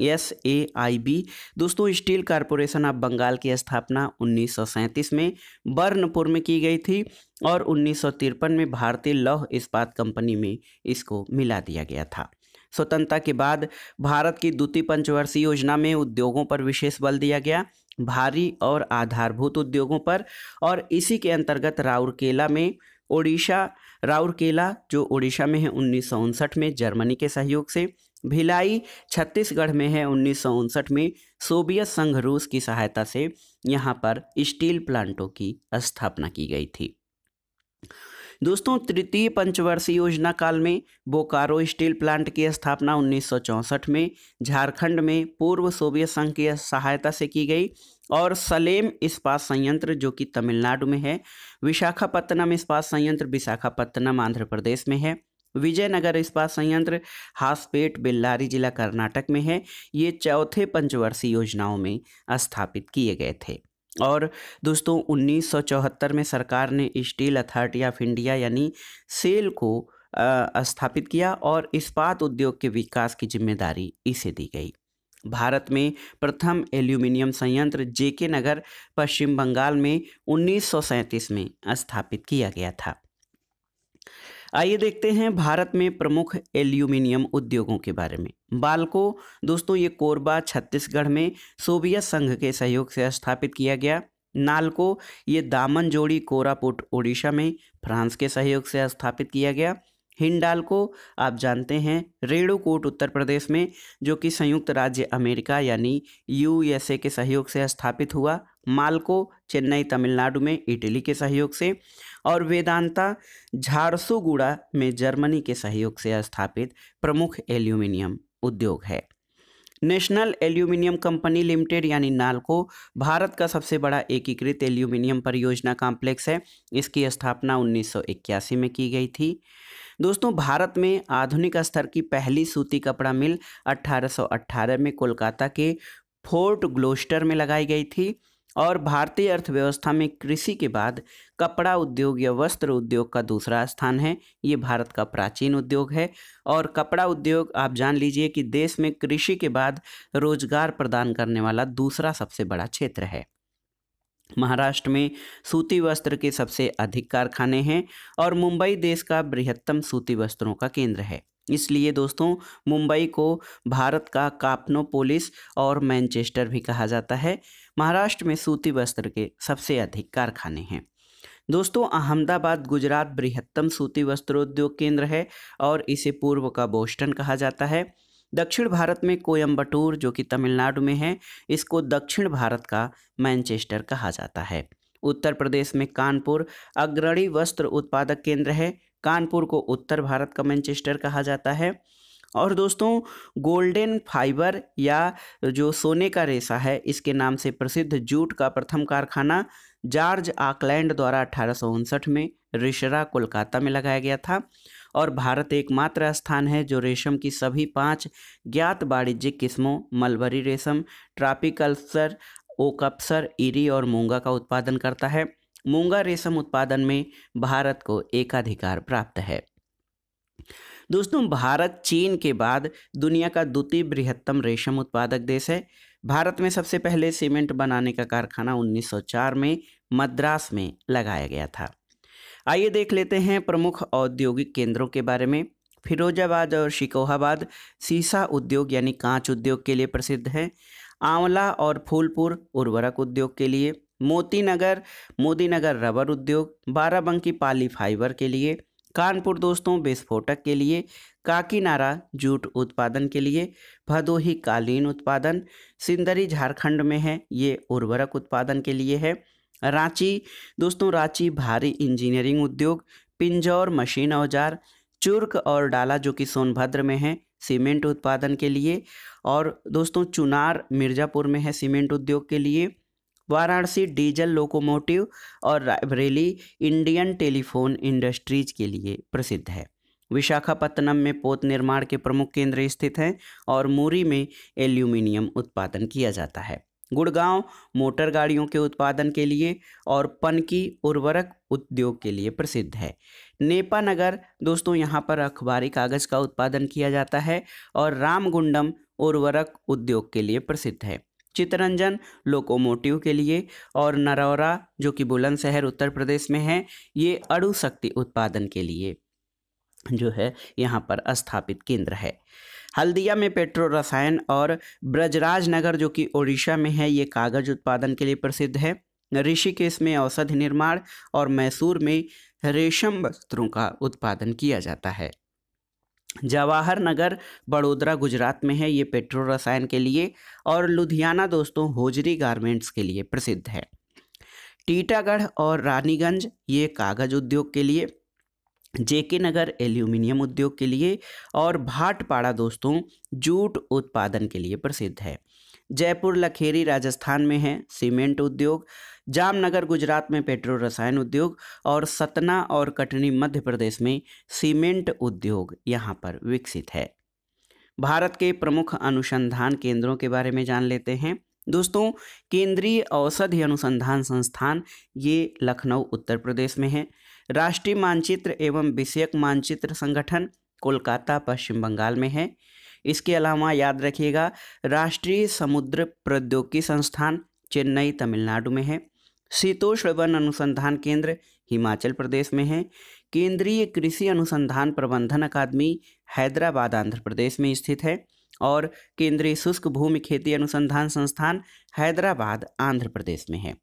SAIB दोस्तों स्टील कॉरपोरेशन ऑफ बंगाल की स्थापना 1937 में बर्नपुर में की गई थी और 1953 में भारतीय लौह इस्पात कंपनी में इसको मिला दिया गया था। स्वतंत्रता के बाद भारत की द्वितीय पंचवर्षीय योजना में उद्योगों पर विशेष बल दिया गया, भारी और आधारभूत उद्योगों पर, और इसी के अंतर्गत राउरकेला जो उड़ीसा में है 1959 में जर्मनी के सहयोग से, भिलाई छत्तीसगढ़ में है 1959 में सोवियत संघ रूस की सहायता से यहाँ पर स्टील प्लांटों की स्थापना की गई थी। दोस्तों तृतीय पंचवर्षीय योजना काल में बोकारो स्टील प्लांट की स्थापना 1964 में झारखंड में पूर्व सोवियत संघ की सहायता से की गई और सलेम इस्पात संयंत्र जो कि तमिलनाडु में है, विशाखापत्तनम इस्पात संयंत्र विशाखापत्तनम आंध्र प्रदेश में है, विजयनगर इस्पात संयंत्र हासपेट बेल्लारी जिला कर्नाटक में है। ये चौथे पंचवर्षीय योजनाओं में स्थापित किए गए थे। और दोस्तों 1974 में सरकार ने स्टील अथॉरिटी ऑफ इंडिया यानी सेल को स्थापित किया और इस्पात उद्योग के विकास की जिम्मेदारी इसे दी गई। भारत में प्रथम एल्यूमिनियम संयंत्र JK नगर पश्चिम बंगाल में 1937 में स्थापित किया गया था। आइए देखते हैं भारत में प्रमुख एल्यूमिनियम उद्योगों के बारे में। बाल्को दोस्तों ये कोरबा छत्तीसगढ़ में सोवियत संघ के सहयोग से स्थापित किया गया। नाल्को ये दामनजोड़ी कोरापुट उड़ीसा में फ्रांस के सहयोग से स्थापित किया गया। हिंडाल्को आप जानते हैं रेणुकूट उत्तर प्रदेश में जो कि संयुक्त राज्य अमेरिका यानी USA के सहयोग से स्थापित हुआ। माल्को चेन्नई तमिलनाडु में इटली के सहयोग से, और वेदांता झारसुगुड़ा में जर्मनी के सहयोग से स्थापित प्रमुख एल्यूमिनियम उद्योग है। नेशनल एल्यूमिनियम कंपनी लिमिटेड यानी नाल्को भारत का सबसे बड़ा एकीकृत एल्यूमिनियम परियोजना कॉम्प्लेक्स है। इसकी स्थापना 1981 में की गई थी। दोस्तों भारत में आधुनिक स्तर की पहली सूती कपड़ा मिल 1818 में कोलकाता के फोर्ट ग्लोस्टर में लगाई गई थी और भारतीय अर्थव्यवस्था में कृषि के बाद कपड़ा उद्योग या वस्त्र उद्योग का दूसरा स्थान है। ये भारत का प्राचीन उद्योग है और कपड़ा उद्योग आप जान लीजिए कि देश में कृषि के बाद रोजगार प्रदान करने वाला दूसरा सबसे बड़ा क्षेत्र है। महाराष्ट्र में सूती वस्त्र के सबसे अधिक कारखाने हैं और मुंबई देश का बृहत्तम सूती वस्त्रों का केंद्र है। इसलिए दोस्तों मुंबई को भारत का काप्नोपोलिस और मैनचेस्टर भी कहा जाता है। महाराष्ट्र में सूती वस्त्र के सबसे अधिक कारखाने हैं। दोस्तों अहमदाबाद गुजरात बृहत्तम सूती वस्त्रोद्योग केंद्र है और इसे पूर्व का बोस्टन कहा जाता है। दक्षिण भारत में कोयम्बटूर जो कि तमिलनाडु में है, इसको दक्षिण भारत का मैनचेस्टर कहा जाता है। उत्तर प्रदेश में कानपुर अग्रणी वस्त्र उत्पादक केंद्र है। कानपुर को उत्तर भारत का मैनचेस्टर कहा जाता है। और दोस्तों गोल्डन फाइबर या जो सोने का रेशा है, इसके नाम से प्रसिद्ध जूट का प्रथम कारखाना जॉर्ज ऑकलैंड द्वारा 1859 में रिसरा कोलकाता में लगाया गया था। और भारत एकमात्र स्थान है जो रेशम की सभी 5 ज्ञात वाणिज्यिक किस्मों मलबरी रेशम, ट्रॉपिकल्चर, ओकप्सर, इरी और मूंगा का उत्पादन करता है। मूंगा रेशम उत्पादन में भारत को एकाधिकार प्राप्त है। दोस्तों भारत चीन के बाद दुनिया का द्वितीय बृहत्तम रेशम उत्पादक देश है। भारत में सबसे पहले सीमेंट बनाने का कारखाना 1904 में मद्रास में लगाया गया था। आइए देख लेते हैं प्रमुख औद्योगिक केंद्रों के बारे में। फिरोजाबाद और शिकोहाबाद सीसा उद्योग यानी कांच उद्योग के लिए प्रसिद्ध है। आंवला और फूलपुर उर्वरक उद्योग के लिए। मोदीनगर रबर उद्योग, बाराबंकी पाली फाइबर के लिए, कानपुर दोस्तों विस्फोटक के लिए, काकीनाडा जूट उत्पादन के लिए, भदोही कालीन उत्पादन, सिंदरी झारखंड में है, ये उर्वरक उत्पादन के लिए है। रांची दोस्तों रांची भारी इंजीनियरिंग उद्योग, पिंजौर मशीन औजार, चुर्क और डाला जो कि सोनभद्र में है सीमेंट उत्पादन के लिए। और दोस्तों चुनार मिर्ज़ापुर में है सीमेंट उद्योग के लिए। वाराणसी डीजल लोकोमोटिव और रायबरेली इंडियन टेलीफोन इंडस्ट्रीज के लिए प्रसिद्ध है। विशाखापत्तनम में पोत निर्माण के प्रमुख केंद्र स्थित हैं और मूरी में एल्यूमिनियम उत्पादन किया जाता है। गुड़गांव मोटर गाड़ियों के उत्पादन के लिए और पनकी उर्वरक उद्योग के लिए प्रसिद्ध है। नेपानगर दोस्तों यहाँ पर अखबारी कागज़ का उत्पादन किया जाता है और रामगुंडम उर्वरक उद्योग के लिए प्रसिद्ध है। चितरंजन लोकोमोटिव के लिए और नरौरा जो कि बुलंदशहर उत्तर प्रदेश में है, ये अणु शक्ति उत्पादन के लिए जो है यहाँ पर स्थापित केंद्र है। हल्दिया में पेट्रो रसायन और ब्रजराज नगर जो कि ओडिशा में है, ये कागज उत्पादन के लिए प्रसिद्ध है। ऋषिकेश में औषधि निर्माण और मैसूर में रेशम वस्त्रों का उत्पादन किया जाता है। जवाहर नगर बड़ोदरा गुजरात में है, ये पेट्रो रसायन के लिए। और लुधियाना दोस्तों होजरी गारमेंट्स के लिए प्रसिद्ध है। टीटागढ़ और रानीगंज ये कागज उद्योग के लिए। जेके नगर एल्यूमिनियम उद्योग के लिए। और भाटपाड़ा दोस्तों जूट उत्पादन के लिए प्रसिद्ध है। जयपुर लखेरी राजस्थान में है सीमेंट उद्योग। जामनगर गुजरात में पेट्रो रसायन उद्योग। और सतना और कटनी मध्य प्रदेश में सीमेंट उद्योग यहाँ पर विकसित है। भारत के प्रमुख अनुसंधान केंद्रों के बारे में जान लेते हैं। दोस्तों केंद्रीय औषधि अनुसंधान संस्थान ये लखनऊ उत्तर प्रदेश में है। राष्ट्रीय मानचित्र एवं विषयक मानचित्र संगठन कोलकाता पश्चिम बंगाल में है। इसके अलावा याद रखिएगा राष्ट्रीय समुद्र प्रौद्योगिकी संस्थान चेन्नई तमिलनाडु में है। शीतोष्ण वन अनुसंधान केंद्र हिमाचल प्रदेश में है। केंद्रीय कृषि अनुसंधान प्रबंधन अकादमी हैदराबाद आंध्र प्रदेश में स्थित है। और केंद्रीय शुष्क भूमि खेती अनुसंधान संस्थान हैदराबाद आंध्र प्रदेश में है।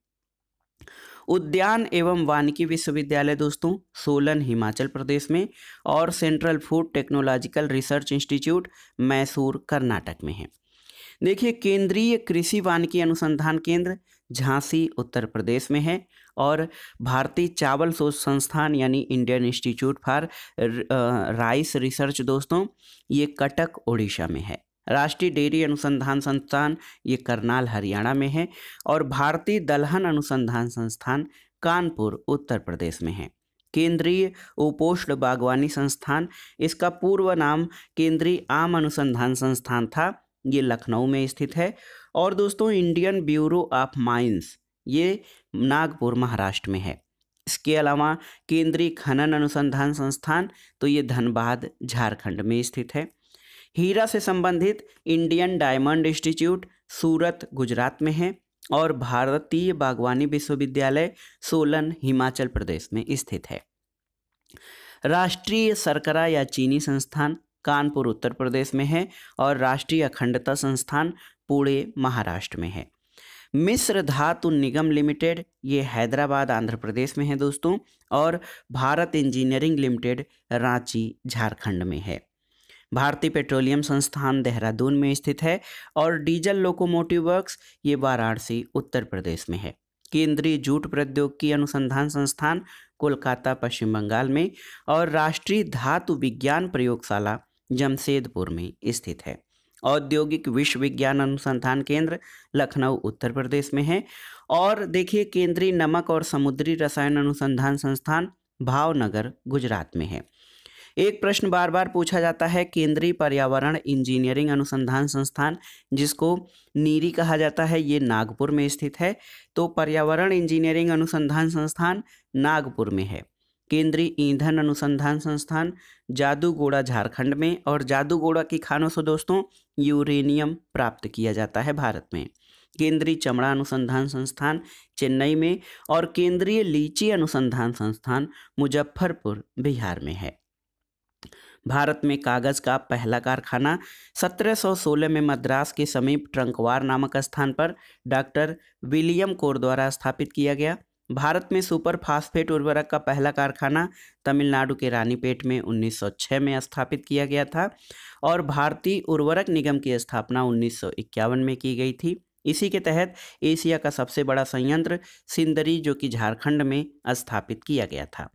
उद्यान एवं वानिकी विश्वविद्यालय दोस्तों सोलन हिमाचल प्रदेश में। और central food technological research institute Mysore Karnataka में है। देखिए केंद्रीय कृषि वानिकी अनुसंधान केंद्र झांसी उत्तर प्रदेश में है। और भारतीय चावल शोध संस्थान यानी Indian institute for rice research दोस्तों ये कटक ओडिशा में है। राष्ट्रीय डेयरी अनुसंधान संस्थान ये करनाल हरियाणा में है। और भारतीय दलहन अनुसंधान संस्थान कानपुर उत्तर प्रदेश में है। केंद्रीय उपोष्ण बागवानी संस्थान इसका पूर्व नाम केंद्रीय आम अनुसंधान संस्थान था, ये लखनऊ में स्थित है। और दोस्तों इंडियन ब्यूरो ऑफ माइंस ये नागपुर महाराष्ट्र में है। इसके अलावा केंद्रीय खनन अनुसंधान संस्थान तो ये धनबाद झारखंड में स्थित है। हीरा से संबंधित Indian diamond institute Surat Gujarat में है। और भारतीय बागवानी विश्वविद्यालय सोलन हिमाचल प्रदेश में स्थित है। राष्ट्रीय शर्करा या चीनी संस्थान कानपुर उत्तर प्रदेश में है और राष्ट्रीय अखंडता संस्थान पुणे महाराष्ट्र में है। मिस्र धातु निगम लिमिटेड ये हैदराबाद आंध्र प्रदेश में है दोस्तों, और भारत इंजीनियरिंग लिमिटेड रांची झारखंड में है। भारतीय पेट्रोलियम संस्थान देहरादून में स्थित है और डीजल लोकोमोटिव वर्क्स ये वाराणसी उत्तर प्रदेश में है। केंद्रीय जूट प्रौद्योगिकी अनुसंधान संस्थान कोलकाता पश्चिम बंगाल में और राष्ट्रीय धातु विज्ञान प्रयोगशाला जमशेदपुर में स्थित है। औद्योगिक विश्वविज्ञान अनुसंधान केंद्र लखनऊ उत्तर प्रदेश में है। और देखिए केंद्रीय नमक और समुद्री रसायन अनुसंधान संस्थान भावनगर गुजरात में है। एक प्रश्न बार बार पूछा जाता है, केंद्रीय पर्यावरण इंजीनियरिंग अनुसंधान संस्थान जिसको नीरी कहा जाता है ये नागपुर में स्थित है। तो पर्यावरण इंजीनियरिंग अनुसंधान संस्थान नागपुर में है। केंद्रीय ईंधन अनुसंधान संस्थान जादूगोड़ा झारखंड में, और जादूगोड़ा की खानों से दोस्तों यूरेनियम प्राप्त किया जाता है भारत में। केंद्रीय चमड़ा अनुसंधान संस्थान चेन्नई में और केंद्रीय लीची अनुसंधान संस्थान मुजफ्फरपुर बिहार में है। भारत में कागज का पहला कारखाना 1716 में मद्रास के समीप ट्रंकवार नामक स्थान पर डॉक्टर विलियम कोर द्वारा स्थापित किया गया। भारत में सुपर फास्फेट उर्वरक का पहला कारखाना तमिलनाडु के रानीपेट में 1906 में स्थापित किया गया था और भारतीय उर्वरक निगम की स्थापना 1951 में की गई थी। इसी के तहत एशिया का सबसे बड़ा संयंत्र सिंदरी जो कि झारखंड में स्थापित किया गया था।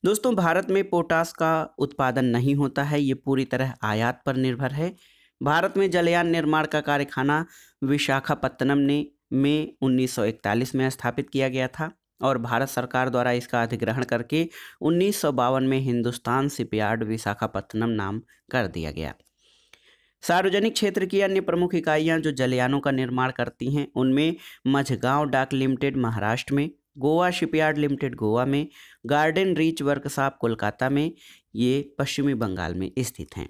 दोस्तों भारत में पोटास का उत्पादन नहीं होता है, ये पूरी तरह आयात पर निर्भर है। भारत में जलयान निर्माण का कारखाना विशाखापत्तनम में 1941 में स्थापित किया गया था और भारत सरकार द्वारा इसका अधिग्रहण करके 1952 में हिंदुस्तान शिपयार्ड विशाखापत्तनम नाम कर दिया गया। सार्वजनिक क्षेत्र की अन्य प्रमुख इकाइयां जो जलयानों का निर्माण करती हैं उनमें मझगांव डाक लिमिटेड महाराष्ट्र में, गोवा शिपयार्ड लिमिटेड गोवा में, गार्डन रीच वर्कशॉप कोलकाता में, ये पश्चिमी बंगाल में स्थित हैं।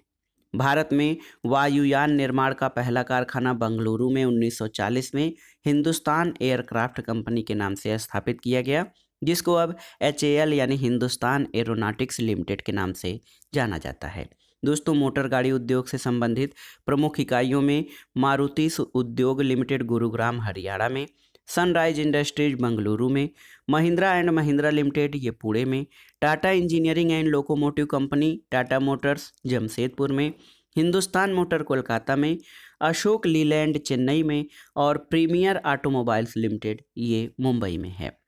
भारत में वायुयान निर्माण का पहला कारखाना बंगलुरु में 1940 में हिंदुस्तान एयरक्राफ्ट कंपनी के नाम से स्थापित किया गया, जिसको अब HAL यानी हिंदुस्तान एरोनॉटिक्स लिमिटेड के नाम से जाना जाता है। दोस्तों मोटर गाड़ी उद्योग से संबंधित प्रमुख इकाइयों में मारुति उद्योग लिमिटेड गुरुग्राम हरियाणा में, सनराइज इंडस्ट्रीज बेंगलुरु में, महिंद्रा एंड महिंद्रा लिमिटेड ये पुणे में, Tata engineering and locomotive company Tata Motors Jamshedpur में, हिंदुस्तान मोटर कोलकाता में, अशोक लीलैंड चेन्नई में और प्रीमियर ऑटोमोबाइल्स लिमिटेड ये मुंबई में है।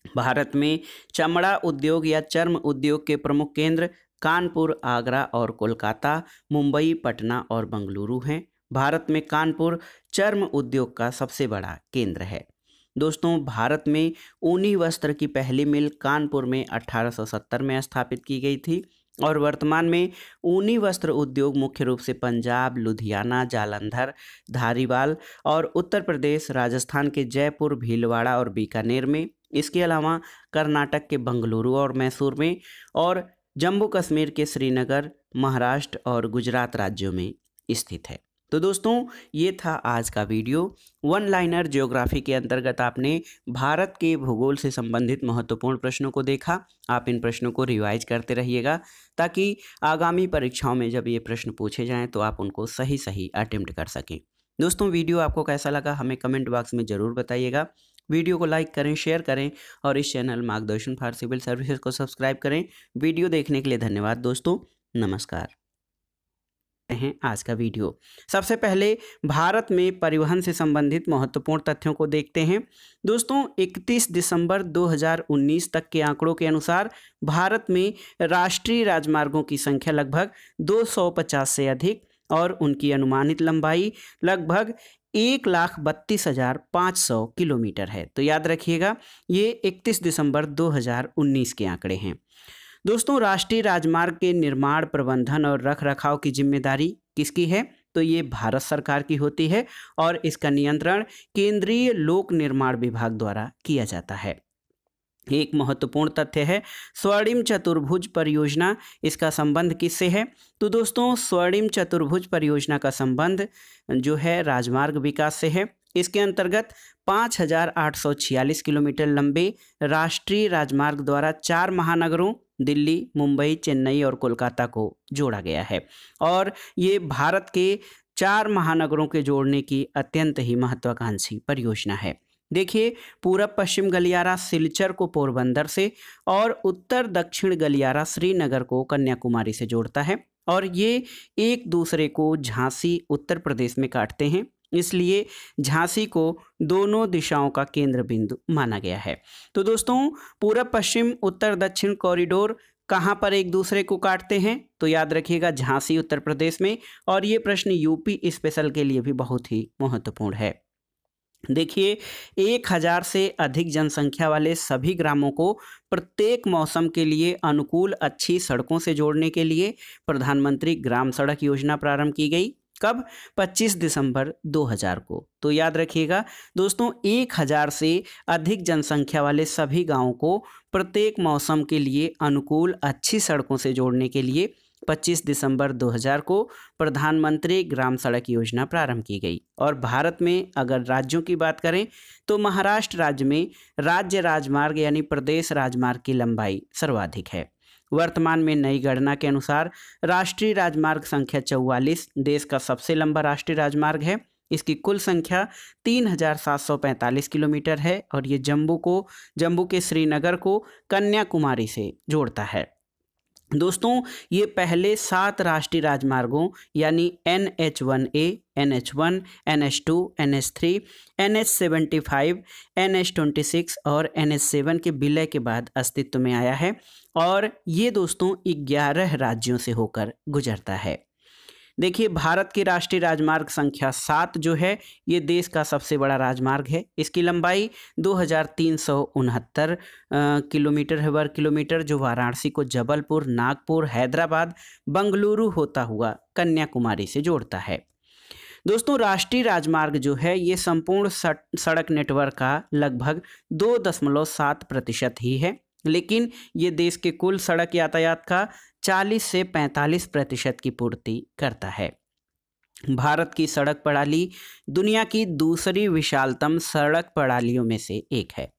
भारत में चमड़ा उद्योग या चर्म उद्योग के प्रमुख केंद्र कानपुर, आगरा और कोलकाता, मुंबई, पटना और बेंगलुरु हैं। भारत में कानपुर चर्म उद्योग का सबसे बड़ा केंद्र है। दोस्तों भारत में ऊनी वस्त्र की पहली मिल कानपुर में 1870 में स्थापित की गई थी और वर्तमान में ऊनी वस्त्र उद्योग मुख्य रूप से पंजाब, लुधियाना, जालंधर, धारीवाल और उत्तर प्रदेश, राजस्थान के जयपुर, भीलवाड़ा और बीकानेर में, इसके अलावा कर्नाटक के बेंगलुरु और मैसूर में और जम्मू कश्मीर के श्रीनगर, महाराष्ट्र और गुजरात राज्यों में स्थित है। तो दोस्तों ये था आज का वीडियो। वन लाइनर ज्योग्राफी के अंतर्गत आपने भारत के भूगोल से संबंधित महत्वपूर्ण प्रश्नों को देखा। आप इन प्रश्नों को रिवाइज करते रहिएगा ताकि आगामी परीक्षाओं में जब ये प्रश्न पूछे जाएं तो आप उनको सही सही अटेम्प्ट कर सकें। दोस्तों वीडियो आपको कैसा लगा हमें कमेंट बॉक्स में ज़रूर बताइएगा। वीडियो को लाइक करें, शेयर करें और इस चैनल मार्गदर्शन फॉर सिविल सर्विसेज को सब्सक्राइब करें। वीडियो देखने के लिए धन्यवाद दोस्तों, नमस्कार। हैं आज का वीडियो। सबसे पहले भारत में परिवहन से संबंधित महत्वपूर्ण तथ्यों को देखते हैं। दोस्तों 31 दिसंबर 2019 तक के आंकड़ों के अनुसार भारत में राष्ट्रीय राजमार्गों की संख्या लगभग 250 से अधिक और उनकी अनुमानित लंबाई लगभग 1,32,500 किलोमीटर है। तो याद रखिएगा ये 31 दिसंबर 2019 के आंकड़े हैं। दोस्तों राष्ट्रीय राजमार्ग के निर्माण, प्रबंधन और रखरखाव की जिम्मेदारी किसकी है? तो ये भारत सरकार की होती है और इसका नियंत्रण केंद्रीय लोक निर्माण विभाग द्वारा किया जाता है। एक महत्वपूर्ण तथ्य है स्वर्णिम चतुर्भुज परियोजना, इसका संबंध किससे है? तो दोस्तों स्वर्णिम चतुर्भुज परियोजना का संबंध जो है राजमार्ग विकास से है। इसके अंतर्गत 5,846 किलोमीटर लंबे राष्ट्रीय राजमार्ग द्वारा 4 महानगरों दिल्ली, मुंबई, चेन्नई और कोलकाता को जोड़ा गया है और ये भारत के 4 महानगरों के जोड़ने की अत्यंत ही महत्वाकांक्षी परियोजना है। देखिए, पूरब पश्चिम गलियारा सिलचर को पोरबंदर से और उत्तर दक्षिण गलियारा श्रीनगर को कन्याकुमारी से जोड़ता है और ये एक दूसरे को झांसी उत्तर प्रदेश में काटते हैं, इसलिए झांसी को दोनों दिशाओं का केंद्र बिंदु माना गया है। तो दोस्तों, पूरब पश्चिम उत्तर दक्षिण कॉरिडोर कहाँ पर एक दूसरे को काटते हैं? तो याद रखिएगा, झांसी उत्तर प्रदेश में। और ये प्रश्न यूपी स्पेशल के लिए भी बहुत ही महत्वपूर्ण है। देखिए, 1000 से अधिक जनसंख्या वाले सभी ग्रामों को प्रत्येक मौसम के लिए अनुकूल अच्छी सड़कों से जोड़ने के लिए प्रधानमंत्री ग्राम सड़क योजना प्रारंभ की गई। कब? 25 दिसंबर 2000 को। तो याद रखिएगा दोस्तों, 1000 से अधिक जनसंख्या वाले सभी गांवों को प्रत्येक मौसम के लिए अनुकूल अच्छी सड़कों से जोड़ने के लिए 25 दिसंबर 2000 को प्रधानमंत्री ग्राम सड़क योजना प्रारंभ की गई। और भारत में अगर राज्यों की बात करें तो महाराष्ट्र राज्य में राज्य राजमार्ग यानी प्रदेश राजमार्ग की लंबाई सर्वाधिक है। वर्तमान में नई गणना के अनुसार राष्ट्रीय राजमार्ग संख्या 44 देश का सबसे लंबा राष्ट्रीय राजमार्ग है। इसकी कुल संख्या 3745 किलोमीटर है और ये जम्मू के श्रीनगर को कन्याकुमारी से जोड़ता है। दोस्तों, ये पहले 7 राष्ट्रीय राजमार्गों यानी NH1A, NH1, NH2, NH3, NH75, NH26 और NH7 के विलय के बाद अस्तित्व में आया है और ये दोस्तों 11 राज्यों से होकर गुजरता है। देखिए, भारत की राष्ट्रीय राजमार्ग संख्या 7 जो है ये देश का सबसे बड़ा राजमार्ग है। इसकी लंबाई 2369 किलोमीटर है, वर्ग किलोमीटर, जो वाराणसी को जबलपुर, नागपुर, हैदराबाद, बंगलुरु होता हुआ कन्याकुमारी से जोड़ता है। दोस्तों, राष्ट्रीय राजमार्ग जो है ये संपूर्ण सड़क नेटवर्क का लगभग 2.7% ही है, लेकिन ये देश के कुल सड़क यातायात का 40 से 45% की पूर्ति करता है। भारत की सड़क प्रणाली दुनिया की दूसरी विशालतम सड़क प्रणालियों में से एक है।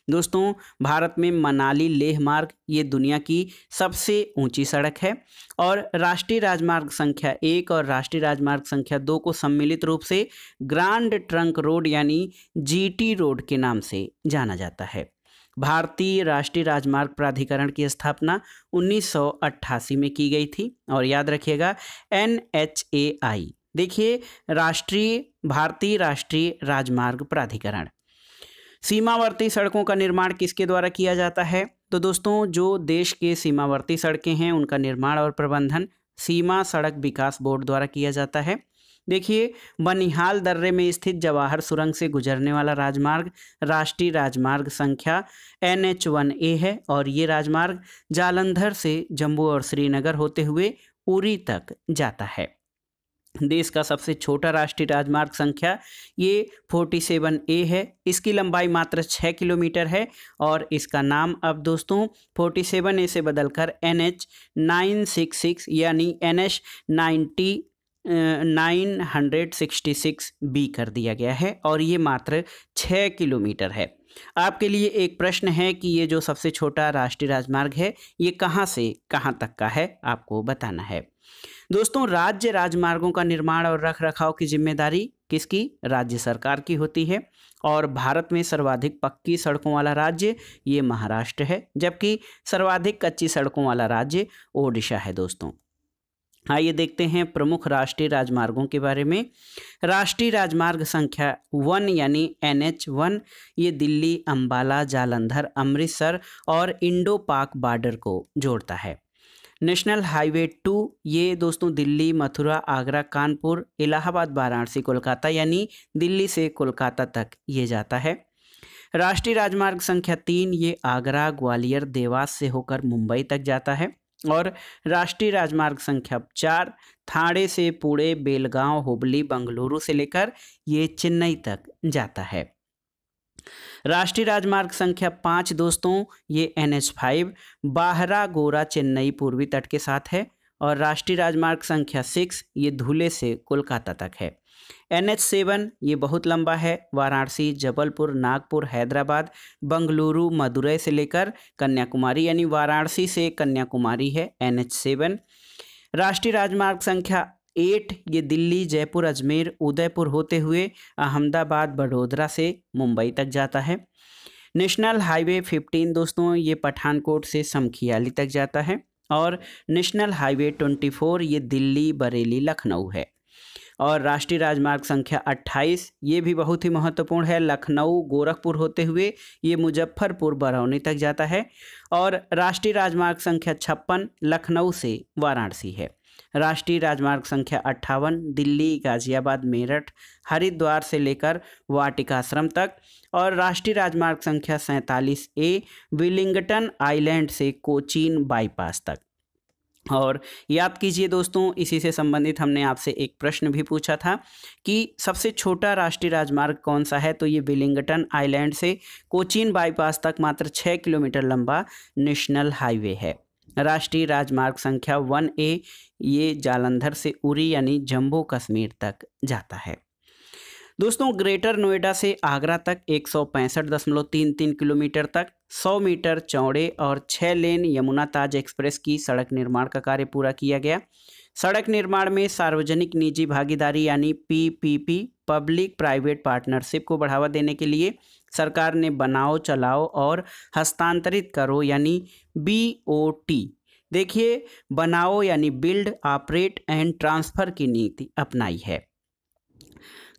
दोस्तों, भारत में मनाली लेह मार्ग ये दुनिया की सबसे ऊंची सड़क है और राष्ट्रीय राजमार्ग संख्या 1 और राष्ट्रीय राजमार्ग संख्या 2 को सम्मिलित रूप से ग्रांड ट्रंक रोड यानी GT रोड के नाम से जाना जाता है। भारतीय राष्ट्रीय राजमार्ग प्राधिकरण की स्थापना 1988 में की गई थी और याद रखिएगा NHAI। देखिए, भारतीय राष्ट्रीय राजमार्ग प्राधिकरण। सीमावर्ती सड़कों का निर्माण किसके द्वारा किया जाता है? तो दोस्तों, जो देश के सीमावर्ती सड़कें हैं उनका निर्माण और प्रबंधन सीमा सड़क विकास बोर्ड द्वारा किया जाता है। देखिए, बनिहाल दर्रे में स्थित जवाहर सुरंग से गुजरने वाला राजमार्ग राष्ट्रीय राजमार्ग संख्या NH1A है और ये राजमार्ग जालंधर से जम्मू और श्रीनगर होते हुए उरी तक जाता है। देश का सबसे छोटा राष्ट्रीय राजमार्ग संख्या ये 47A है। इसकी लंबाई मात्र 6 किलोमीटर है और इसका नाम अब दोस्तों 47A से बदलकर NH966 यानी NH966B कर दिया गया है और ये मात्र 6 किलोमीटर है। आपके लिए एक प्रश्न है कि ये जो सबसे छोटा राष्ट्रीय राजमार्ग है ये कहाँ से कहाँ तक का है, आपको बताना है। दोस्तों, राज्य राजमार्गों का निर्माण और रखरखाव की जिम्मेदारी किसकी? राज्य सरकार की होती है और भारत में सर्वाधिक पक्की सड़कों वाला राज्य ये महाराष्ट्र है, जबकि सर्वाधिक कच्ची सड़कों वाला राज्य ओडिशा है। दोस्तों, आइए देखते हैं प्रमुख राष्ट्रीय राजमार्गों के बारे में। राष्ट्रीय राजमार्ग संख्या 1 यानी NH1 ये दिल्ली, अंबाला, जालंधर, अमृतसर और इंडो पाक बॉर्डर को जोड़ता है। नेशनल हाईवे 2 ये दोस्तों दिल्ली, मथुरा, आगरा, कानपुर, इलाहाबाद, वाराणसी, कोलकाता यानी दिल्ली से कोलकाता तक ये जाता है। राष्ट्रीय राजमार्ग संख्या 3 ये आगरा, ग्वालियर, देवास से होकर मुंबई तक जाता है और राष्ट्रीय राजमार्ग संख्या 4 ठाणे से पुणे, बेलगांव, हुबली, बंगलुरु से लेकर ये चेन्नई तक जाता है। राष्ट्रीय राजमार्ग संख्या 5 दोस्तों ये NH5 बाहरा गोरा चेन्नई पूर्वी तट के साथ है और राष्ट्रीय राजमार्ग संख्या 6 ये धुले से कोलकाता तक है। NH7 ये बहुत लंबा है, वाराणसी, जबलपुर, नागपुर, हैदराबाद, बंगलुरु, मदुरई से लेकर कन्याकुमारी यानी वाराणसी से कन्याकुमारी है NH7। राष्ट्रीय राजमार्ग संख्या 8 ये दिल्ली, जयपुर, अजमेर, उदयपुर होते हुए अहमदाबाद, बड़ोदरा से मुंबई तक जाता है। नेशनल हाईवे 15 दोस्तों ये पठानकोट से समखियाली तक जाता है। और नेशनल हाईवे 24 ये दिल्ली, बरेली, लखनऊ है। और राष्ट्रीय राजमार्ग संख्या 28 ये भी बहुत ही महत्वपूर्ण है, लखनऊ, गोरखपुर होते हुए ये मुजफ्फरपुर, बरौनी तक जाता है। और राष्ट्रीय राजमार्ग संख्या 56 लखनऊ से वाराणसी है। राष्ट्रीय राजमार्ग संख्या 58 दिल्ली, गाजियाबाद, मेरठ, हरिद्वार से लेकर वाटिकाश्रम तक। और राष्ट्रीय राजमार्ग संख्या 47A विलिंगटन आइलैंड से कोचीन बाईपास तक। और याद कीजिए दोस्तों, इसी से संबंधित हमने आपसे एक प्रश्न भी पूछा था कि सबसे छोटा राष्ट्रीय राजमार्ग कौन सा है, तो ये विलिंगटन आइलैंड से कोचीन बाईपास तक मात्र 6 किलोमीटर लंबा नेशनल हाईवे है। राष्ट्रीय राजमार्ग संख्या 1A ये जालंधर से उरी यानी जम्मू कश्मीर तक जाता है। दोस्तों ग्रेटर नोएडा से आगरा तक 165.33 किलोमीटर तक 100 मीटर चौड़े और 6 लेन यमुना ताज एक्सप्रेस की सड़क निर्माण का कार्य पूरा किया गया। सड़क निर्माण में सार्वजनिक निजी भागीदारी यानी PPP पब्लिक प्राइवेट पार्टनरशिप को बढ़ावा देने के लिए सरकार ने बनाओ, चलाओ और हस्तांतरित करो यानी BOT, देखिए बनाओ यानी बिल्ड, ऑपरेट एंड ट्रांसफर की नीति अपनाई है।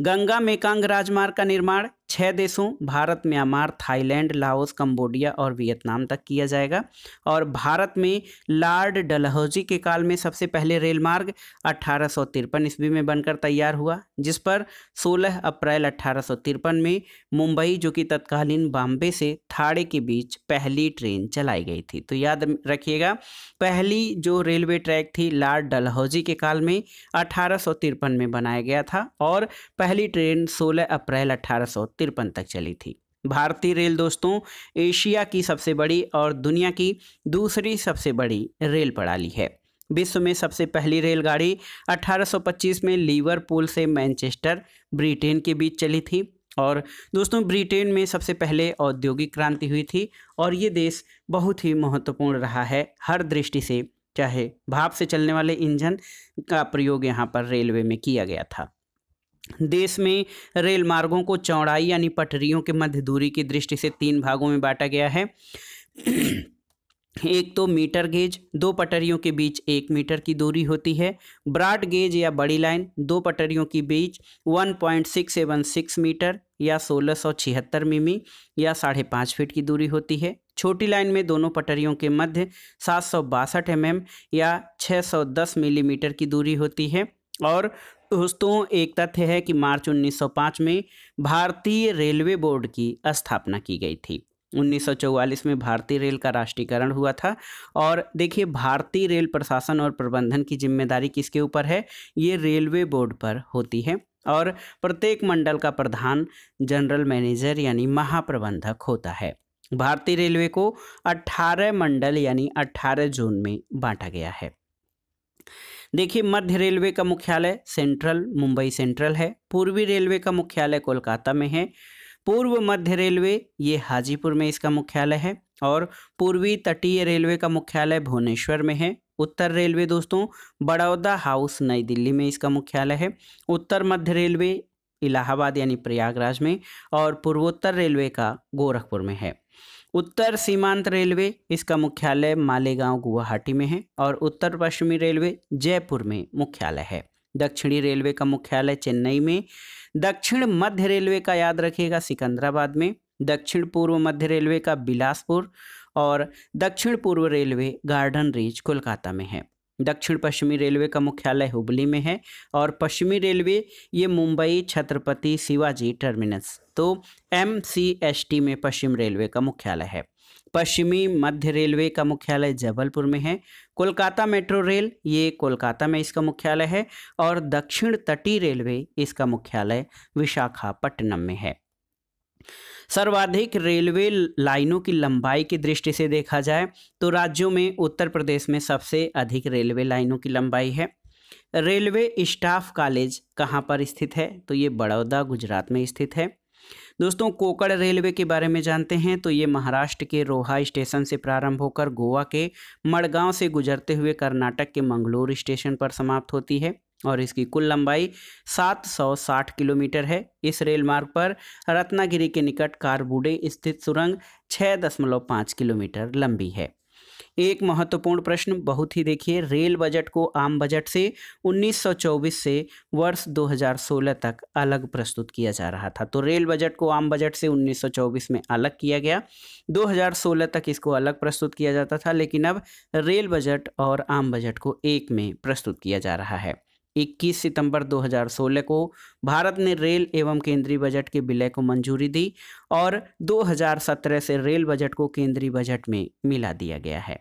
गंगा मेकांग राजमार्ग का निर्माण 6 देशों Bharat, Myanmar, Thailand, Laos, Cambodia और वियतनाम तक किया जाएगा। और भारत में लॉर्ड डलहौजी के काल में सबसे पहले रेल मार्ग 1853 ईस्वी में बनकर तैयार हुआ, जिस पर 16 अप्रैल 1853 में मुंबई जो कि तत्कालीन बॉम्बे से थाड़े के बीच पहली ट्रेन चलाई गई थी। तो याद रखिएगा, पहली जो रेलवे ट्रैक थी लॉर्ड डलहौजी के काल में 1853 में बनाया गया था और पहली ट्रेन 16 अप्रैल 1853 तक चली थी। भारतीय रेल दोस्तों एशिया की सबसे बड़ी और दुनिया की दूसरी सबसे बड़ी रेल प्रणाली है। विश्व में सबसे पहली रेलगाड़ी 1825 में लिवरपूल से मैनचेस्टर, ब्रिटेन के बीच चली थी। और दोस्तों ब्रिटेन में सबसे पहले औद्योगिक क्रांति हुई थी और ये देश बहुत ही महत्वपूर्ण रहा है हर दृष्टि से, चाहे भाप से चलने वाले इंजन का प्रयोग यहाँ पर रेलवे में किया गया था। देश में रेल मार्गों को चौड़ाई यानी पटरियों के मध्य दूरी की दृष्टि से 3 भागों में बांटा गया है। एक तो मीटर गेज, 2 पटरियों के बीच 1 मीटर की दूरी होती है। ब्रॉड गेज या बड़ी लाइन, 2 पटरियों के बीच 1.676 मीटर या 1676 मिमी या 5.5 फीट की दूरी होती है। छोटी लाइन में दोनों पटरियों के मध्य 762 mm या 610 मिलीमीटर की दूरी होती है। और दोस्तों एक तथ्य है कि मार्च 1905 में भारतीय रेलवे बोर्ड की स्थापना की गई थी। 1944 में भारतीय रेल का राष्ट्रीयकरण हुआ था। और देखिए भारतीय रेल प्रशासन और प्रबंधन की जिम्मेदारी किसके ऊपर है, ये रेलवे बोर्ड पर होती है। और प्रत्येक मंडल का प्रधान जनरल मैनेजर यानी महाप्रबंधक होता है। भारतीय रेलवे को 18 मंडल यानी 18 जोन में बांटा गया है। देखिए मध्य रेलवे का मुख्यालय सेंट्रल मुंबई सेंट्रल है। पूर्वी रेलवे का मुख्यालय कोलकाता में है। पूर्व मध्य रेलवे ये हाजीपुर में इसका मुख्यालय है। और पूर्वी तटीय रेलवे का मुख्यालय भुवनेश्वर में है। उत्तर रेलवे दोस्तों बड़ौदा हाउस नई दिल्ली में इसका मुख्यालय है। उत्तर मध्य रेलवे इलाहाबाद यानी प्रयागराज में और पूर्वोत्तर रेलवे का गोरखपुर में है। उत्तर सीमांत रेलवे इसका मुख्यालय मालेगांव गुवाहाटी में है। और उत्तर पश्चिमी रेलवे जयपुर में मुख्यालय है। दक्षिणी रेलवे का मुख्यालय चेन्नई में। दक्षिण मध्य रेलवे का याद रखिएगा सिकंदराबाद में। दक्षिण पूर्व मध्य रेलवे का बिलासपुर और दक्षिण पूर्व रेलवे गार्डन रीच कोलकाता में है। दक्षिण पश्चिमी रेलवे का मुख्यालय हुबली में है। और पश्चिमी रेलवे ये मुंबई छत्रपति शिवाजी टर्मिनस तो MCST में पश्चिम रेलवे का मुख्यालय है। पश्चिमी मध्य रेलवे का मुख्यालय जबलपुर में है। कोलकाता मेट्रो रेल ये कोलकाता में इसका मुख्यालय है। और दक्षिण तटीय रेलवे इसका मुख्यालय विशाखापट्टनम में है। सर्वाधिक रेलवे लाइनों की लंबाई की दृष्टि से देखा जाए तो राज्यों में उत्तर प्रदेश में सबसे अधिक रेलवे लाइनों की लंबाई है। रेलवे स्टाफ कॉलेज कहाँ पर स्थित है? तो ये बड़ौदा गुजरात में स्थित है। दोस्तों कोकण रेलवे के बारे में जानते हैं तो ये महाराष्ट्र के रोहा स्टेशन से प्रारंभ होकर गोवा के मडगांव से गुजरते हुए कर्नाटक के मंगलोर स्टेशन पर समाप्त होती है और इसकी कुल लंबाई 760 किलोमीटर है। इस रेल मार्ग पर रत्नागिरी के निकट कारबुडे स्थित सुरंग 6.5 किलोमीटर लंबी है। एक महत्वपूर्ण प्रश्न, बहुत ही देखिए, रेल बजट को आम बजट से 1924 से वर्ष 2016 तक अलग प्रस्तुत किया जा रहा था। तो रेल बजट को आम बजट से 1924 में अलग किया गया, 2016 तक इसको अलग प्रस्तुत किया जाता था, लेकिन अब रेल बजट और आम बजट को एक में प्रस्तुत किया जा रहा है। 21 सितंबर 2016 को भारत ने रेल एवं केंद्रीय बजट के विलय को मंजूरी दी और 2017 से रेल बजट को केंद्रीय बजट में मिला दिया गया है।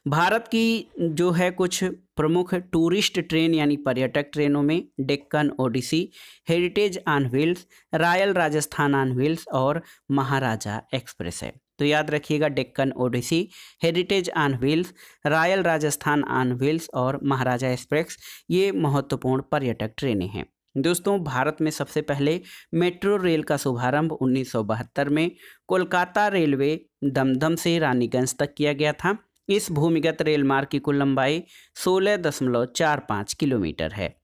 भारत की जो है कुछ प्रमुख टूरिस्ट ट्रेन यानी पर्यटक ट्रेनों में Deccan Odyssey, Heritage on Wheels, Royal Rajasthan on Wheels और महाराजा एक्सप्रेस है। तो याद रखिएगा, Deccan Odyssey, Heritage on Wheels, Royal Rajasthan on Wheels और महाराजा एक्सप्रेस ये महत्वपूर्ण पर्यटक ट्रेनें हैं। दोस्तों भारत में सबसे पहले मेट्रो रेल का शुभारंभ 1972 में कोलकाता रेलवे दमदम से रानीगंज तक किया गया था। इस भूमिगत रेल मार्ग की कुल लंबाई 16.45 किलोमीटर है।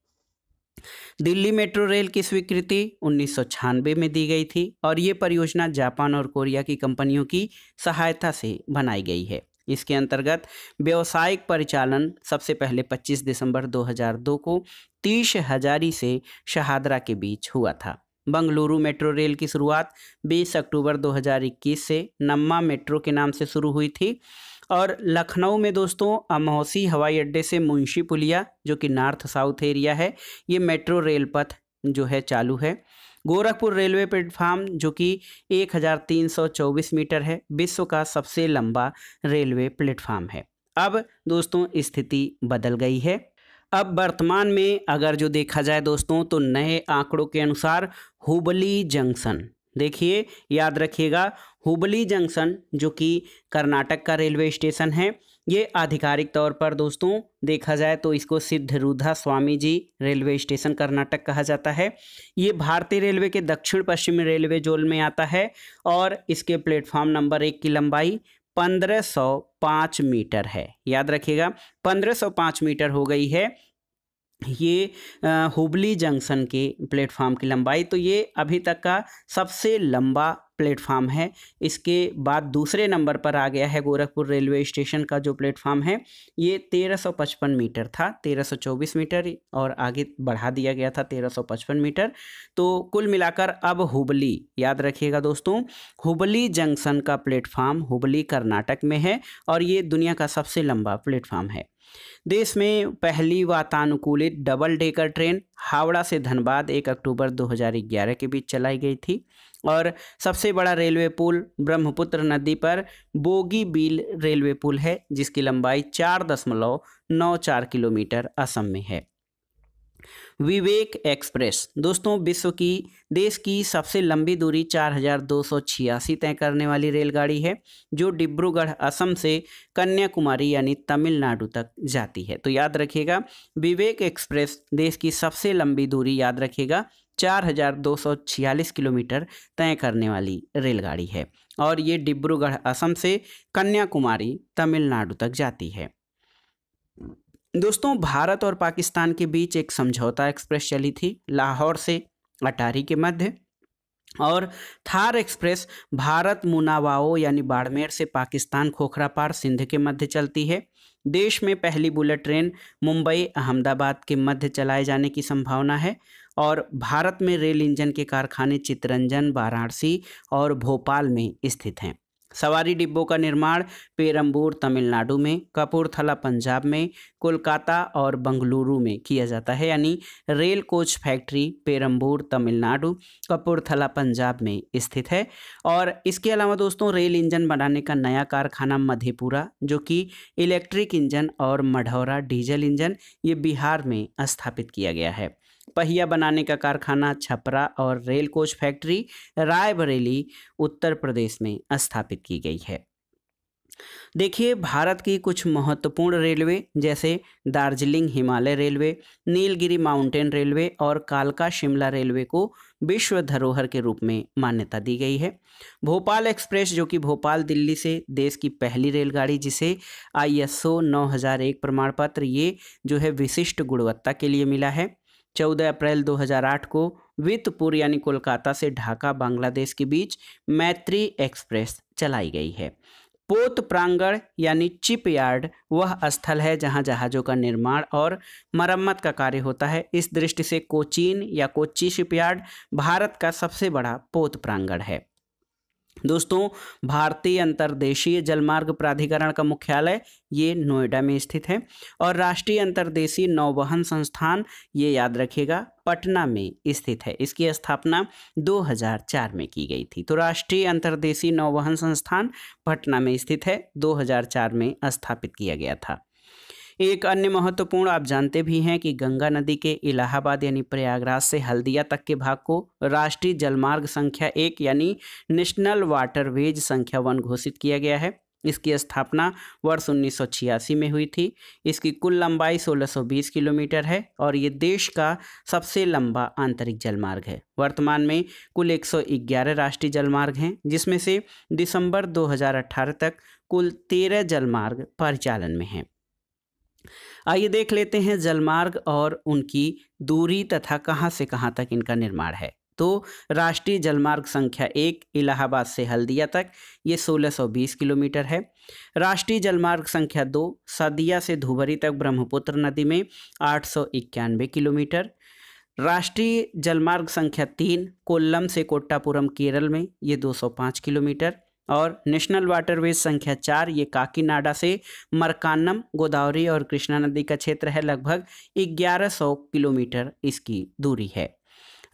दिल्ली मेट्रो रेल की स्वीकृति 1996 में दी गई थी और ये परियोजना जापान और कोरिया की कंपनियों की सहायता से बनाई गई है। इसके अंतर्गत व्यावसायिक परिचालन सबसे पहले 25 दिसंबर 2002 को 30 हजारी से शहादरा के बीच हुआ था। बंगलुरु मेट्रो रेल की शुरुआत 20 अक्टूबर 2021 से नम्मा मेट्रो के नाम से शुरू हुई थी और लखनऊ में दोस्तों अमौसी हवाई अड्डे से मुंशी पुलिया जो कि नॉर्थ साउथ एरिया है, ये मेट्रो रेल पथ जो है चालू है। गोरखपुर रेलवे प्लेटफार्म जो कि 1324 मीटर है, विश्व का सबसे लंबा रेलवे प्लेटफार्म है। अब दोस्तों स्थिति बदल गई है। अब वर्तमान में अगर जो देखा जाए दोस्तों तो नए आंकड़ों के अनुसार हुबली जंक्शन, देखिए याद रखिएगा, हुबली जंक्शन जो कि कर्नाटक का रेलवे स्टेशन है, ये आधिकारिक तौर पर दोस्तों देखा जाए तो इसको सिद्धरूधा स्वामी जी रेलवे स्टेशन कर्नाटक कहा जाता है। ये भारतीय रेलवे के दक्षिण पश्चिमी रेलवे जोन में आता है और इसके प्लेटफॉर्म नंबर 1 की लंबाई 1505 मीटर है। याद रखिएगा 1505 मीटर हो गई है ये हुबली जंक्शन के प्लेटफार्म की लंबाई। तो ये अभी तक का सबसे लंबा प्लेटफार्म है। इसके बाद दूसरे नंबर पर आ गया है गोरखपुर रेलवे स्टेशन का जो प्लेटफार्म है, ये 1355 मीटर था, 1324 मीटर और आगे बढ़ा दिया गया था 1355 मीटर। तो कुल मिलाकर अब हुबली, याद रखिएगा दोस्तों, हुबली जंक्शन का प्लेटफार्म हुबली कर्नाटक में है और ये दुनिया का सबसे लंबा प्लेटफार्म है। देश में पहली वातानुकूलित डबल डेकर ट्रेन हावड़ा से धनबाद 1 अक्टूबर 2011 के बीच चलाई गई थी और सबसे बड़ा रेलवे पुल ब्रह्मपुत्र नदी पर बोगीबील रेलवे पुल है जिसकी लंबाई 4.94 किलोमीटर असम में है। विवेक एक्सप्रेस दोस्तों देश की सबसे लंबी दूरी 4286 तय करने वाली रेलगाड़ी है जो डिब्रूगढ़ असम से कन्याकुमारी यानी तमिलनाडु तक जाती है। तो याद रखिएगा विवेक एक्सप्रेस देश की सबसे लंबी दूरी, याद रखिएगा, 4246 किलोमीटर तय करने वाली रेलगाड़ी है और ये डिब्रूगढ़ असम से कन्याकुमारी तमिलनाडु तक जाती है। दोस्तों भारत और पाकिस्तान के बीच एक समझौता एक्सप्रेस चली थी लाहौर से अटारी के मध्य, और थार एक्सप्रेस भारत मुनावाओ यानी बाड़मेर से पाकिस्तान खोखरापार सिंध के मध्य चलती है। देश में पहली बुलेट ट्रेन मुंबई अहमदाबाद के मध्य चलाए जाने की संभावना है और भारत में रेल इंजन के कारखाने चित्तरंजन, वाराणसी और भोपाल में स्थित हैं। सवारी डिब्बों का निर्माण पेरम्बूर तमिलनाडु में, कपूरथला पंजाब में, कोलकाता और बंगलुरु में किया जाता है, यानी rail coach factory Perambur Tamil Nadu, Kapurthala Punjab में स्थित है। और इसके अलावा दोस्तों रेल इंजन बनाने का नया कारखाना मधेपुरा जो कि इलेक्ट्रिक इंजन और मढ़ौरा डीजल इंजन, ये बिहार में स्थापित किया गया है। पहिया बनाने का कारखाना छपरा और rail coach factory Raebareli Uttar Pradesh में स्थापित की गई है। देखिए भारत की कुछ महत्वपूर्ण रेलवे जैसे Darjeeling Himalaya railway, Nilgiri mountain railway और कालका शिमला रेलवे को विश्व धरोहर के रूप में मान्यता दी गई है। भोपाल एक्सप्रेस जो कि भोपाल दिल्ली से देश की पहली रेलगाड़ी जिसे ISO 9001 प्रमाण पत्र ये जो है विशिष्ट गुणवत्ता के लिए मिला है। 14 अप्रैल 2008 को वित्तपुर यानी कोलकाता से ढाका बांग्लादेश के बीच मैत्री एक्सप्रेस चलाई गई है। पोत प्रांगण यानी चिप यार्ड वह स्थल है जहां जहाज़ों का निर्माण और मरम्मत का कार्य होता है। इस दृष्टि से कोचीन या कोच्चि शिपयार्ड भारत का सबसे बड़ा पोत प्रांगण है। दोस्तों भारतीय अंतर्देशीय जलमार्ग प्राधिकरण का मुख्यालय ये नोएडा में स्थित है और राष्ट्रीय अंतर्देशीय नौवहन संस्थान ये याद रखिएगा पटना में स्थित है। इसकी स्थापना 2004 में की गई थी। तो राष्ट्रीय अंतर्देशीय नौवहन संस्थान पटना में स्थित है, 2004 में स्थापित किया गया था। एक अन्य महत्वपूर्ण आप जानते भी हैं कि गंगा नदी के इलाहाबाद यानी प्रयागराज से हल्दिया तक के भाग को राष्ट्रीय जलमार्ग संख्या 1 यानी नेशनल वाटरवेज संख्या 1 घोषित किया गया है। इसकी स्थापना वर्ष 1986 में हुई थी। इसकी कुल लंबाई 1620 किलोमीटर है और ये देश का सबसे लंबा आंतरिक जलमार्ग है। वर्तमान में कुल 111 राष्ट्रीय जलमार्ग हैं, जिसमें से दिसंबर 2018 तक कुल 13 जलमार्ग परिचालन में हैं। आइए देख लेते हैं जलमार्ग और उनकी दूरी तथा कहां से कहां तक इनका निर्माण है। तो राष्ट्रीय जलमार्ग संख्या 1 इलाहाबाद से हल्दिया तक ये 1620 किलोमीटर है। राष्ट्रीय जलमार्ग संख्या 2 सदिया से धुबरी तक ब्रह्मपुत्र नदी में 891 किलोमीटर। राष्ट्रीय जलमार्ग संख्या 3 कोल्लम से कोट्टापुरम केरल में ये 205 किलोमीटर और नेशनल वाटरवेज संख्या 4 ये काकीनाडा से मरकान्नम गोदावरी और कृष्णा नदी का क्षेत्र है, लगभग 1100 किलोमीटर इसकी दूरी है।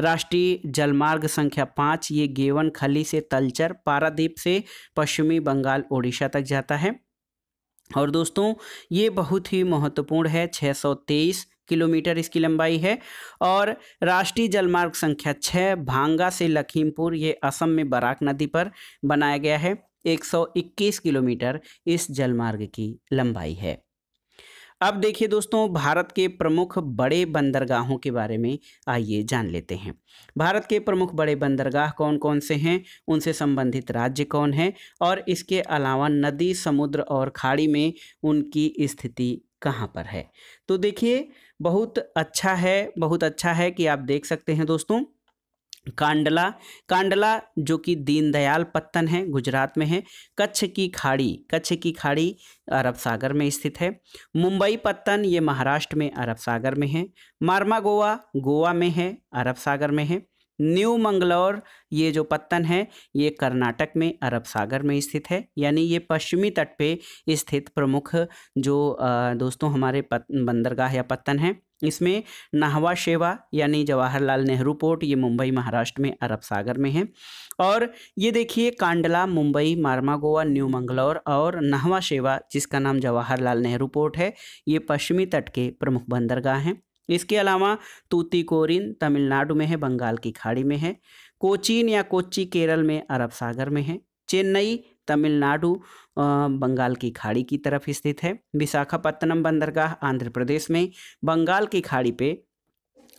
राष्ट्रीय जलमार्ग संख्या 5 ये गेवन खली से तलचर पारादीप से पश्चिमी बंगाल ओडिशा तक जाता है और दोस्तों ये बहुत ही महत्वपूर्ण है, 623 किलोमीटर इसकी लंबाई है। और राष्ट्रीय जलमार्ग संख्या 6 भांगा से लखीमपुर ये असम में बराक नदी पर बनाया गया है, 121 किलोमीटर इस जलमार्ग की लंबाई है। अब देखिए दोस्तों भारत के प्रमुख बड़े बंदरगाहों के बारे में आइए जान लेते हैं। भारत के प्रमुख बड़े बंदरगाह कौन कौन से हैं, उनसे संबंधित राज्य कौन है और इसके अलावा नदी समुद्र और खाड़ी में उनकी स्थिति कहाँ पर है। तो देखिए बहुत अच्छा है कि आप देख सकते हैं दोस्तों कांडला जो कि दीनदयाल पत्तन है गुजरात में है। कच्छ की खाड़ी अरब सागर में स्थित है। मुंबई पत्तन ये महाराष्ट्र में अरब सागर में है। मार्मागोवा गोवा में है, अरब सागर में है। न्यू मंगलौर ये जो पत्तन है ये कर्नाटक में अरब सागर में स्थित है, यानी ये पश्चिमी तट पे स्थित प्रमुख जो दोस्तों हमारे बंदरगाह या पत्तन है। इसमें नाहवा शेवा यानी जवाहरलाल नेहरू पोर्ट ये मुंबई महाराष्ट्र में अरब सागर में है। और ये देखिए कांडला, मुंबई, मार्मागोवा, न्यू मंगलौर और नाहवा शेवा जिसका नाम जवाहरलाल नेहरू पोर्ट है ये पश्चिमी तट के प्रमुख बंदरगाह हैं। इसके अलावा तूतीकोरिन तमिलनाडु में है, बंगाल की खाड़ी में है। कोचीन या कोच्चि केरल में अरब सागर में है। चेन्नई तमिलनाडु बंगाल की खाड़ी की तरफ स्थित है। विशाखापत्तनम बंदरगाह आंध्र प्रदेश में बंगाल की खाड़ी पे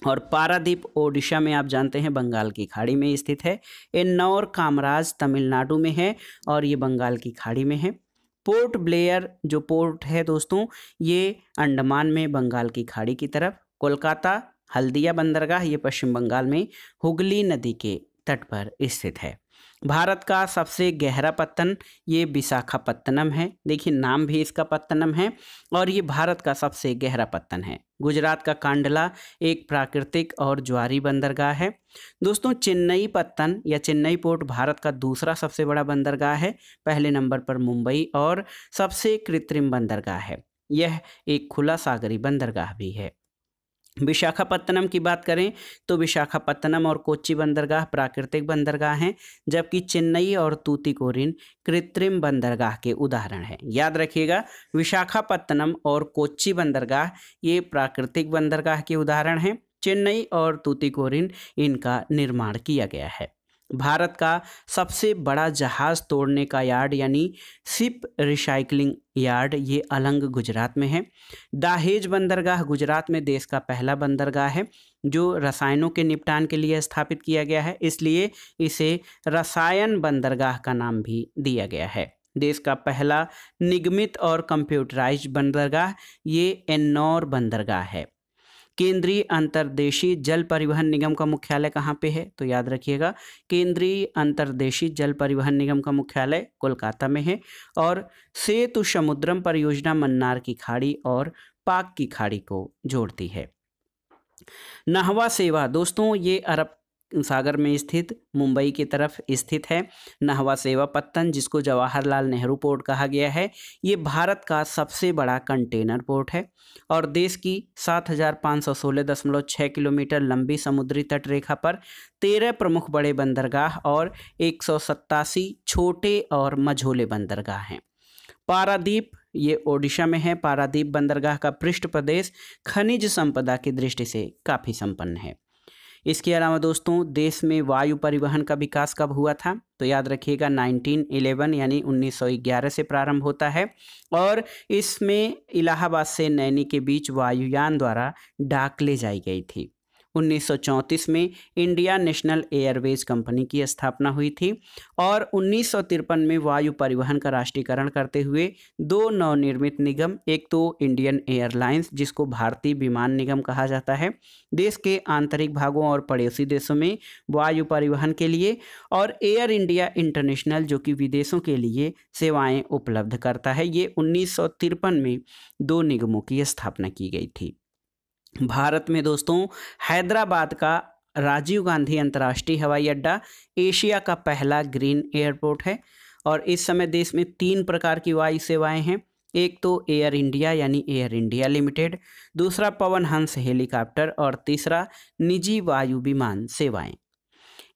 और पारादीप ओडिशा में आप जानते हैं बंगाल की खाड़ी में स्थित है। एन्नौर कामराज तमिलनाडु में है और ये बंगाल की खाड़ी में है। पोर्ट ब्लेयर जो पोर्ट है दोस्तों ये अंडमान में बंगाल की खाड़ी की तरफ। कोलकाता हल्दिया बंदरगाह ये पश्चिम बंगाल में हुगली नदी के तट पर स्थित है। भारत का सबसे गहरा पत्तन ये विशाखापत्तनम है। देखिए नाम भी इसका पत्तनम है और ये भारत का सबसे गहरा पत्तन है। गुजरात का कांडला एक प्राकृतिक और ज्वारी बंदरगाह है। दोस्तों चेन्नई पत्तन या चेन्नई पोर्ट भारत का दूसरा सबसे बड़ा बंदरगाह है। पहले नंबर पर मुंबई और सबसे कृत्रिम बंदरगाह है। यह एक खुला सागरी बंदरगाह भी है। विशाखापत्तनम की बात करें तो विशाखापत्तनम और कोच्चि बंदरगाह प्राकृतिक बंदरगाह हैं, जबकि चेन्नई और तूतीकोरिन कृत्रिम बंदरगाह के उदाहरण हैं। याद रखिएगा विशाखापत्तनम और कोच्चि बंदरगाह ये प्राकृतिक बंदरगाह के उदाहरण हैं चेन्नई और तूतीकोरिन इनका निर्माण किया गया है। भारत का सबसे बड़ा जहाज तोड़ने का यार्ड यानी शिप रिसाइकलिंग यार्ड ये अलंग गुजरात में है। दाहेज बंदरगाह गुजरात में देश का पहला बंदरगाह है जो रसायनों के निपटान के लिए स्थापित किया गया है, इसलिए इसे रसायन बंदरगाह का नाम भी दिया गया है। देश का पहला निगमित और कंप्यूटराइज्ड बंदरगाह ये एन्नौर बंदरगाह है। केंद्रीय अंतर्देशीय जल परिवहन निगम का मुख्यालय कहाँ पे है? तो याद रखिएगा, केंद्रीय अंतर्देशीय जल परिवहन निगम का मुख्यालय कोलकाता में है। और सेतु समुद्रम परियोजना मन्नार की खाड़ी और पाक की खाड़ी को जोड़ती है। नहवा सेवा दोस्तों ये अरब सागर में स्थित मुंबई की तरफ स्थित है। नहवा सेवा पत्तन, जिसको जवाहरलाल नेहरू पोर्ट कहा गया है, ये भारत का सबसे बड़ा कंटेनर पोर्ट है और देश की 7516.6 किलोमीटर लंबी समुद्री तट रेखा पर 13 प्रमुख बड़े बंदरगाह और 187 छोटे और मझोले बंदरगाह हैं। पारादीप ये ओडिशा में है। पारादीप बंदरगाह का पृष्ठ प्रदेश खनिज संपदा की दृष्टि से काफ़ी संपन्न है। इसके अलावा दोस्तों देश में वायु परिवहन का विकास कब हुआ था? तो याद रखिएगा 1911 यानी 1911 से प्रारंभ होता है और इसमें इलाहाबाद से नैनी के बीच वायुयान द्वारा डाक ले जाई गई थी। 1934 में इंडिया नेशनल एयरवेज कंपनी की स्थापना हुई थी और 1953 में वायु परिवहन का राष्ट्रीयकरण करते हुए दो नवनिर्मित निगम, एक तो इंडियन एयरलाइंस जिसको भारतीय विमान निगम कहा जाता है देश के आंतरिक भागों और पड़ोसी देशों में वायु परिवहन के लिए, और एयर इंडिया इंटरनेशनल जो कि विदेशों के लिए सेवाएं उपलब्ध करता है। ये 1953 में दो निगमों की स्थापना की गई थी। भारत में दोस्तों हैदराबाद का राजीव गांधी अंतर्राष्ट्रीय हवाई अड्डा एशिया का पहला ग्रीन एयरपोर्ट है और इस समय देश में 3 प्रकार की वायु सेवाएं हैं। एक तो एयर इंडिया यानी एयर इंडिया लिमिटेड, दूसरा पवन हंस हेलीकॉप्टर और तीसरा निजी वायु विमान सेवाएं।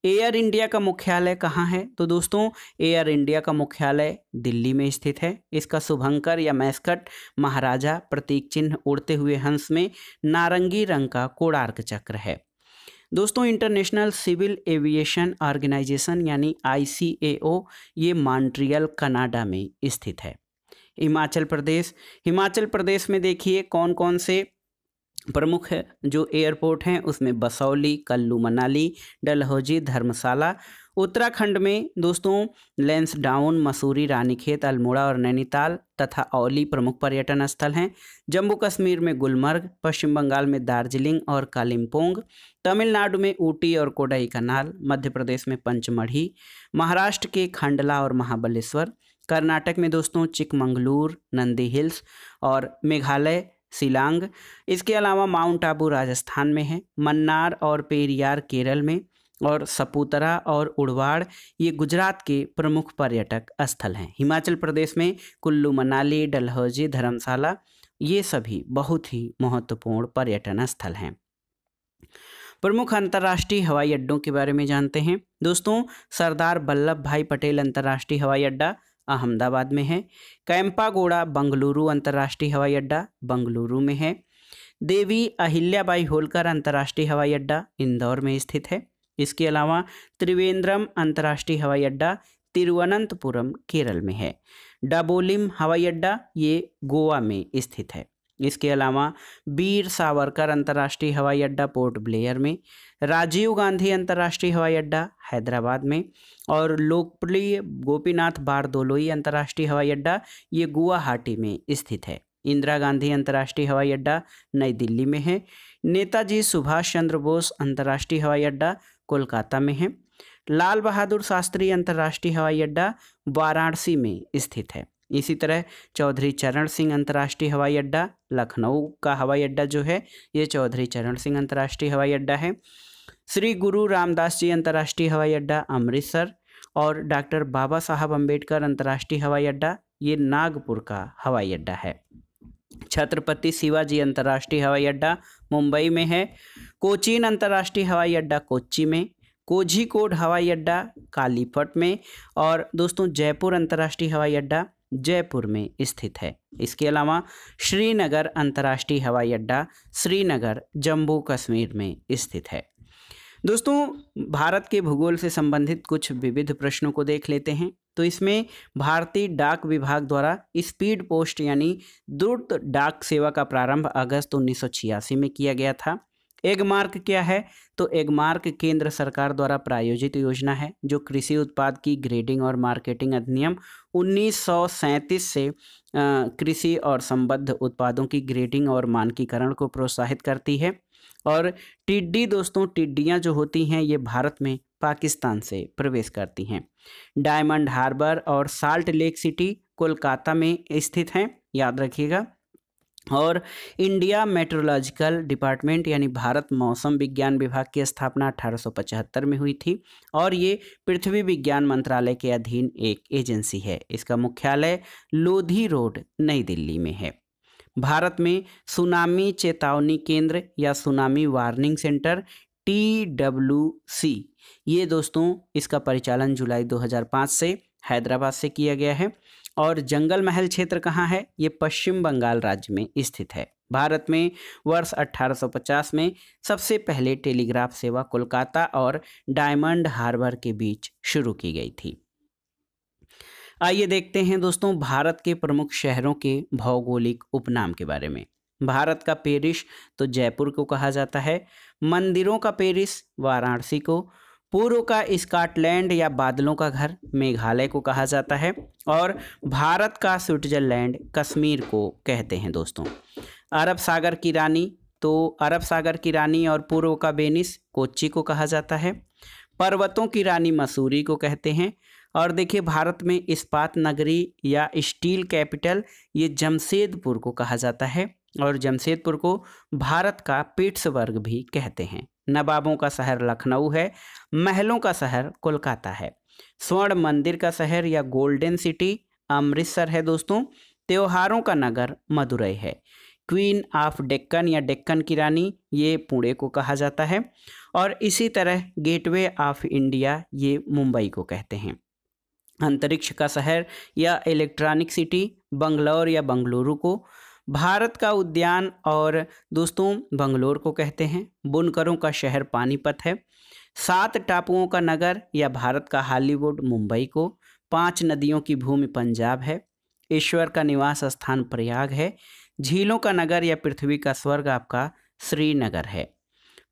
एयर इंडिया का मुख्यालय कहाँ है? तो दोस्तों एयर इंडिया का मुख्यालय दिल्ली में स्थित है। इसका शुभंकर या मैस्कट महाराजा प्रतीक चिन्ह उड़ते हुए हंस में नारंगी रंग का कोणार्क चक्र है। दोस्तों इंटरनेशनल सिविल एविएशन ऑर्गेनाइजेशन यानी ICAO ये मॉन्ट्रियल कनाडा में स्थित है। हिमाचल प्रदेश में देखिए कौन कौन से प्रमुख जो एयरपोर्ट हैं उसमें बसौली, कल्लू मनाली, डलहौजी, धर्मशाला। उत्तराखंड में दोस्तों लैंसडाउन, मसूरी, रानीखेत, अल्मोड़ा और नैनीताल तथा औली प्रमुख पर्यटन स्थल हैं। जम्मू कश्मीर में गुलमर्ग, पश्चिम बंगाल में दार्जिलिंग और कालिम्पोंग, तमिलनाडु में ऊटी और कोडाईकनाल, मध्य प्रदेश में पंचमढ़ी, महाराष्ट्र के खंडला और महाबलेश्वर, कर्नाटक में दोस्तों चिकमंगलूर, नंदी हिल्स और मेघालय शिलांग। इसके अलावा माउंट आबू राजस्थान में है, मन्नार और पेरियार केरल में और सपूतरा और उड़वाड़ ये गुजरात के प्रमुख पर्यटक स्थल हैं। हिमाचल प्रदेश में कुल्लू मनाली, डलहौजी, धर्मशाला ये सभी बहुत ही महत्वपूर्ण पर्यटन स्थल हैं। प्रमुख अंतर्राष्ट्रीय हवाई अड्डों के बारे में जानते हैं। दोस्तों सरदार वल्लभ भाई पटेल अंतर्राष्ट्रीय हवाई अड्डा अहमदाबाद में है। कैंपागोड़ा बंगलुरु अंतर्राष्ट्रीय हवाई अड्डा बंगलुरु में है। देवी अहिल्याबाई होलकर अंतर्राष्ट्रीय हवाई अड्डा इंदौर में स्थित है। इसके अलावा त्रिवेंद्रम अंतर्राष्ट्रीय हवाई अड्डा तिरुवनंतपुरम केरल में है। डाबोलिम हवाई अड्डा ये गोवा में स्थित है। इसके अलावा वीर सावरकर अंतर्राष्ट्रीय हवाई अड्डा पोर्ट ब्लेयर में, राजीव गांधी अंतर्राष्ट्रीय हवाई अड्डा हैदराबाद में और लोकप्रिय गोपीनाथ बारदोलोई अंतर्राष्ट्रीय हवाई अड्डा ये गुवाहाटी में स्थित है। इंदिरा गांधी अंतर्राष्ट्रीय हवाई अड्डा नई दिल्ली में है। नेताजी सुभाष चंद्र बोस अंतर्राष्ट्रीय हवाई अड्डा कोलकाता में है। लाल बहादुर शास्त्री अंतर्राष्ट्रीय हवाई अड्डा वाराणसी में स्थित है। इसी तरह चौधरी चरण सिंह अंतर्राष्ट्रीय हवाई अड्डा लखनऊ का हवाई अड्डा जो है ये चौधरी चरण सिंह अंतर्राष्ट्रीय हवाई अड्डा है। श्री गुरु रामदास जी अंतर्राष्ट्रीय हवाई अड्डा अमृतसर और डॉक्टर बाबा साहब अम्बेडकर अंतर्राष्ट्रीय हवाई अड्डा ये नागपुर का हवाई अड्डा है। छत्रपति शिवाजी अंतर्राष्ट्रीय हवाई अड्डा मुंबई में है। कोचीन अंतर्राष्ट्रीय हवाई अड्डा कोच्चि में, कोझिकोड हवाई अड्डा कालीपट में और दोस्तों जयपुर अंतर्राष्ट्रीय हवाई अड्डा जयपुर में स्थित है। इसके अलावा श्रीनगर अंतर्राष्ट्रीय हवाई अड्डा श्रीनगर जम्मू कश्मीर में स्थित है। दोस्तों भारत के भूगोल से संबंधित कुछ विविध प्रश्नों को देख लेते हैं। तो इसमें भारतीय डाक विभाग द्वारा स्पीड पोस्ट यानी द्रुत डाक सेवा का प्रारंभ अगस्त 1986 में किया गया था। एगमार्क क्या है? तो एगमार्क केंद्र सरकार द्वारा प्रायोजित योजना है जो कृषि उत्पाद की ग्रेडिंग और मार्केटिंग अधिनियम 1937 से कृषि और संबद्ध उत्पादों की ग्रेडिंग और मानकीकरण को प्रोत्साहित करती है। और टिड्डी दोस्तों, टिड्डियाँ जो होती हैं ये भारत में पाकिस्तान से प्रवेश करती हैं। डायमंड हार्बर और साल्ट लेक सिटी कोलकाता में स्थित हैं, याद रखिएगा। और इंडिया मेट्रोलॉजिकल डिपार्टमेंट यानी भारत मौसम विज्ञान विभाग की स्थापना 1875 में हुई थी और ये पृथ्वी विज्ञान मंत्रालय के अधीन एक एजेंसी है। इसका मुख्यालय लोधी रोड नई दिल्ली में है। भारत में सुनामी चेतावनी केंद्र या सुनामी वार्निंग सेंटर TWC, ये दोस्तों इसका परिचालन जुलाई 2005 से हैदराबाद से किया गया है। और जंगल महल क्षेत्र कहाँ है? ये पश्चिम बंगाल राज्य में स्थित है। भारत में वर्ष 1850 में सबसे पहले टेलीग्राफ सेवा कोलकाता और डायमंड हार्बर के बीच शुरू की गई थी। आइए देखते हैं दोस्तों भारत के प्रमुख शहरों के भौगोलिक उपनाम के बारे में। भारत का पेरिस तो जयपुर को कहा जाता है, मंदिरों का पेरिस वाराणसी को, पूर्व का स्कॉटलैंड या बादलों का घर मेघालय को कहा जाता है और भारत का स्विट्जरलैंड कश्मीर को कहते हैं दोस्तों। अरब सागर की रानी तो अरब सागर की रानी और पूर्व का वेनिस कोच्चि को कहा जाता है। पर्वतों की रानी मसूरी को कहते हैं। और देखिए भारत में इस्पात नगरी या स्टील कैपिटल ये जमशेदपुर को कहा जाता है और जमशेदपुर को भारत का पिट्सबर्ग भी कहते हैं। नवाबों का शहर लखनऊ है, महलों का शहर कोलकाता है। स्वर्ण मंदिर का शहर या गोल्डन सिटी अमृतसर है दोस्तों। त्योहारों का नगर मदुरई है। क्वीन ऑफ डेक्कन या डेक्कन की रानी ये पुणे को कहा जाता है। और इसी तरह गेटवे ऑफ इंडिया ये मुंबई को कहते हैं। अंतरिक्ष का शहर या इलेक्ट्रॉनिक सिटी बंगलौर या बंगलुरु को, भारत का उद्यान और दोस्तों बंगलोर को कहते हैं। बुनकरों का शहर पानीपत है। 7 टापुओं का नगर या भारत का हॉलीवुड मुंबई को, 5 नदियों की भूमि पंजाब है। ईश्वर का निवास स्थान प्रयाग है। झीलों का नगर या पृथ्वी का स्वर्ग आपका श्रीनगर है।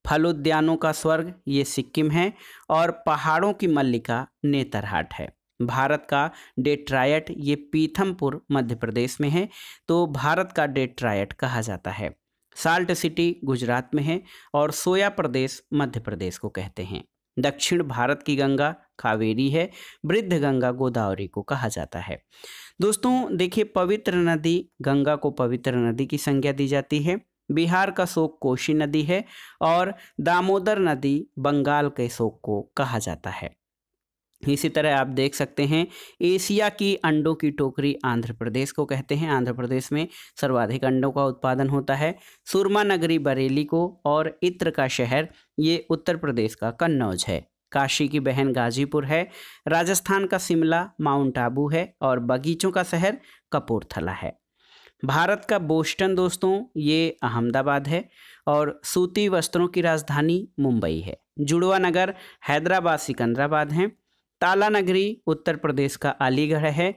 फल उद्यानों का स्वर्ग ये सिक्किम है और पहाड़ों की मल्लिका नेतरहाट है। भारत का डेट्रायट ये पीथमपुर मध्य प्रदेश में है, तो भारत का डेट्रायट कहा जाता है। साल्ट सिटी गुजरात में है और सोया प्रदेश मध्य प्रदेश को कहते हैं। दक्षिण भारत की गंगा कावेरी है। वृद्ध गंगा गोदावरी को कहा जाता है। दोस्तों देखिए पवित्र नदी गंगा को पवित्र नदी की संज्ञा दी जाती है। बिहार का शोक कोशी नदी है और दामोदर नदी बंगाल के शोक को कहा जाता है। इसी तरह आप देख सकते हैं एशिया की अंडों की टोकरी आंध्र प्रदेश को कहते हैं। आंध्र प्रदेश में सर्वाधिक अंडों का उत्पादन होता है। सुरमा नगरी बरेली को और इत्र का शहर ये उत्तर प्रदेश का कन्नौज है। काशी की बहन गाजीपुर है। राजस्थान का शिमला माउंट आबू है और बगीचों का शहर कपूरथला है। भारत का बोस्टन दोस्तों ये अहमदाबाद है और सूती वस्त्रों की राजधानी मुंबई है। जुड़वा नगर हैदराबाद सिकंदराबाद हैं। ताला नगरी उत्तर प्रदेश का अलीगढ़ है।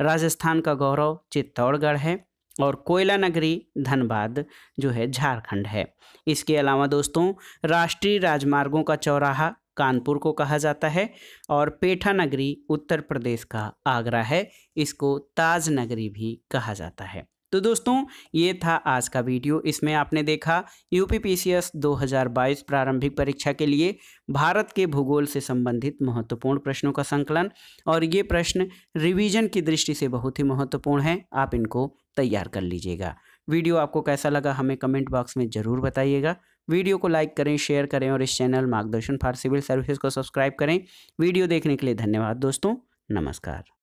राजस्थान का गौरव चित्तौड़गढ़ है और कोयला नगरी धनबाद जो है झारखंड है। इसके अलावा दोस्तों राष्ट्रीय राजमार्गों का चौराहा कानपुर को कहा जाता है और पेठा नगरी उत्तर प्रदेश का आगरा है। इसको ताज नगरी भी कहा जाता है। तो दोस्तों ये था आज का वीडियो। इसमें आपने देखा यूपीपीसीएस 2022 प्रारंभिक परीक्षा के लिए भारत के भूगोल से संबंधित महत्वपूर्ण प्रश्नों का संकलन और ये प्रश्न रिवीजन की दृष्टि से बहुत ही महत्वपूर्ण है। आप इनको तैयार कर लीजिएगा। वीडियो आपको कैसा लगा हमें कमेंट बॉक्स में ज़रूर बताइएगा। वीडियो को लाइक करें, शेयर करें और इस चैनल मार्गदर्शन फॉर सिविल सर्विसेज को सब्सक्राइब करें। वीडियो देखने के लिए धन्यवाद दोस्तों। नमस्कार।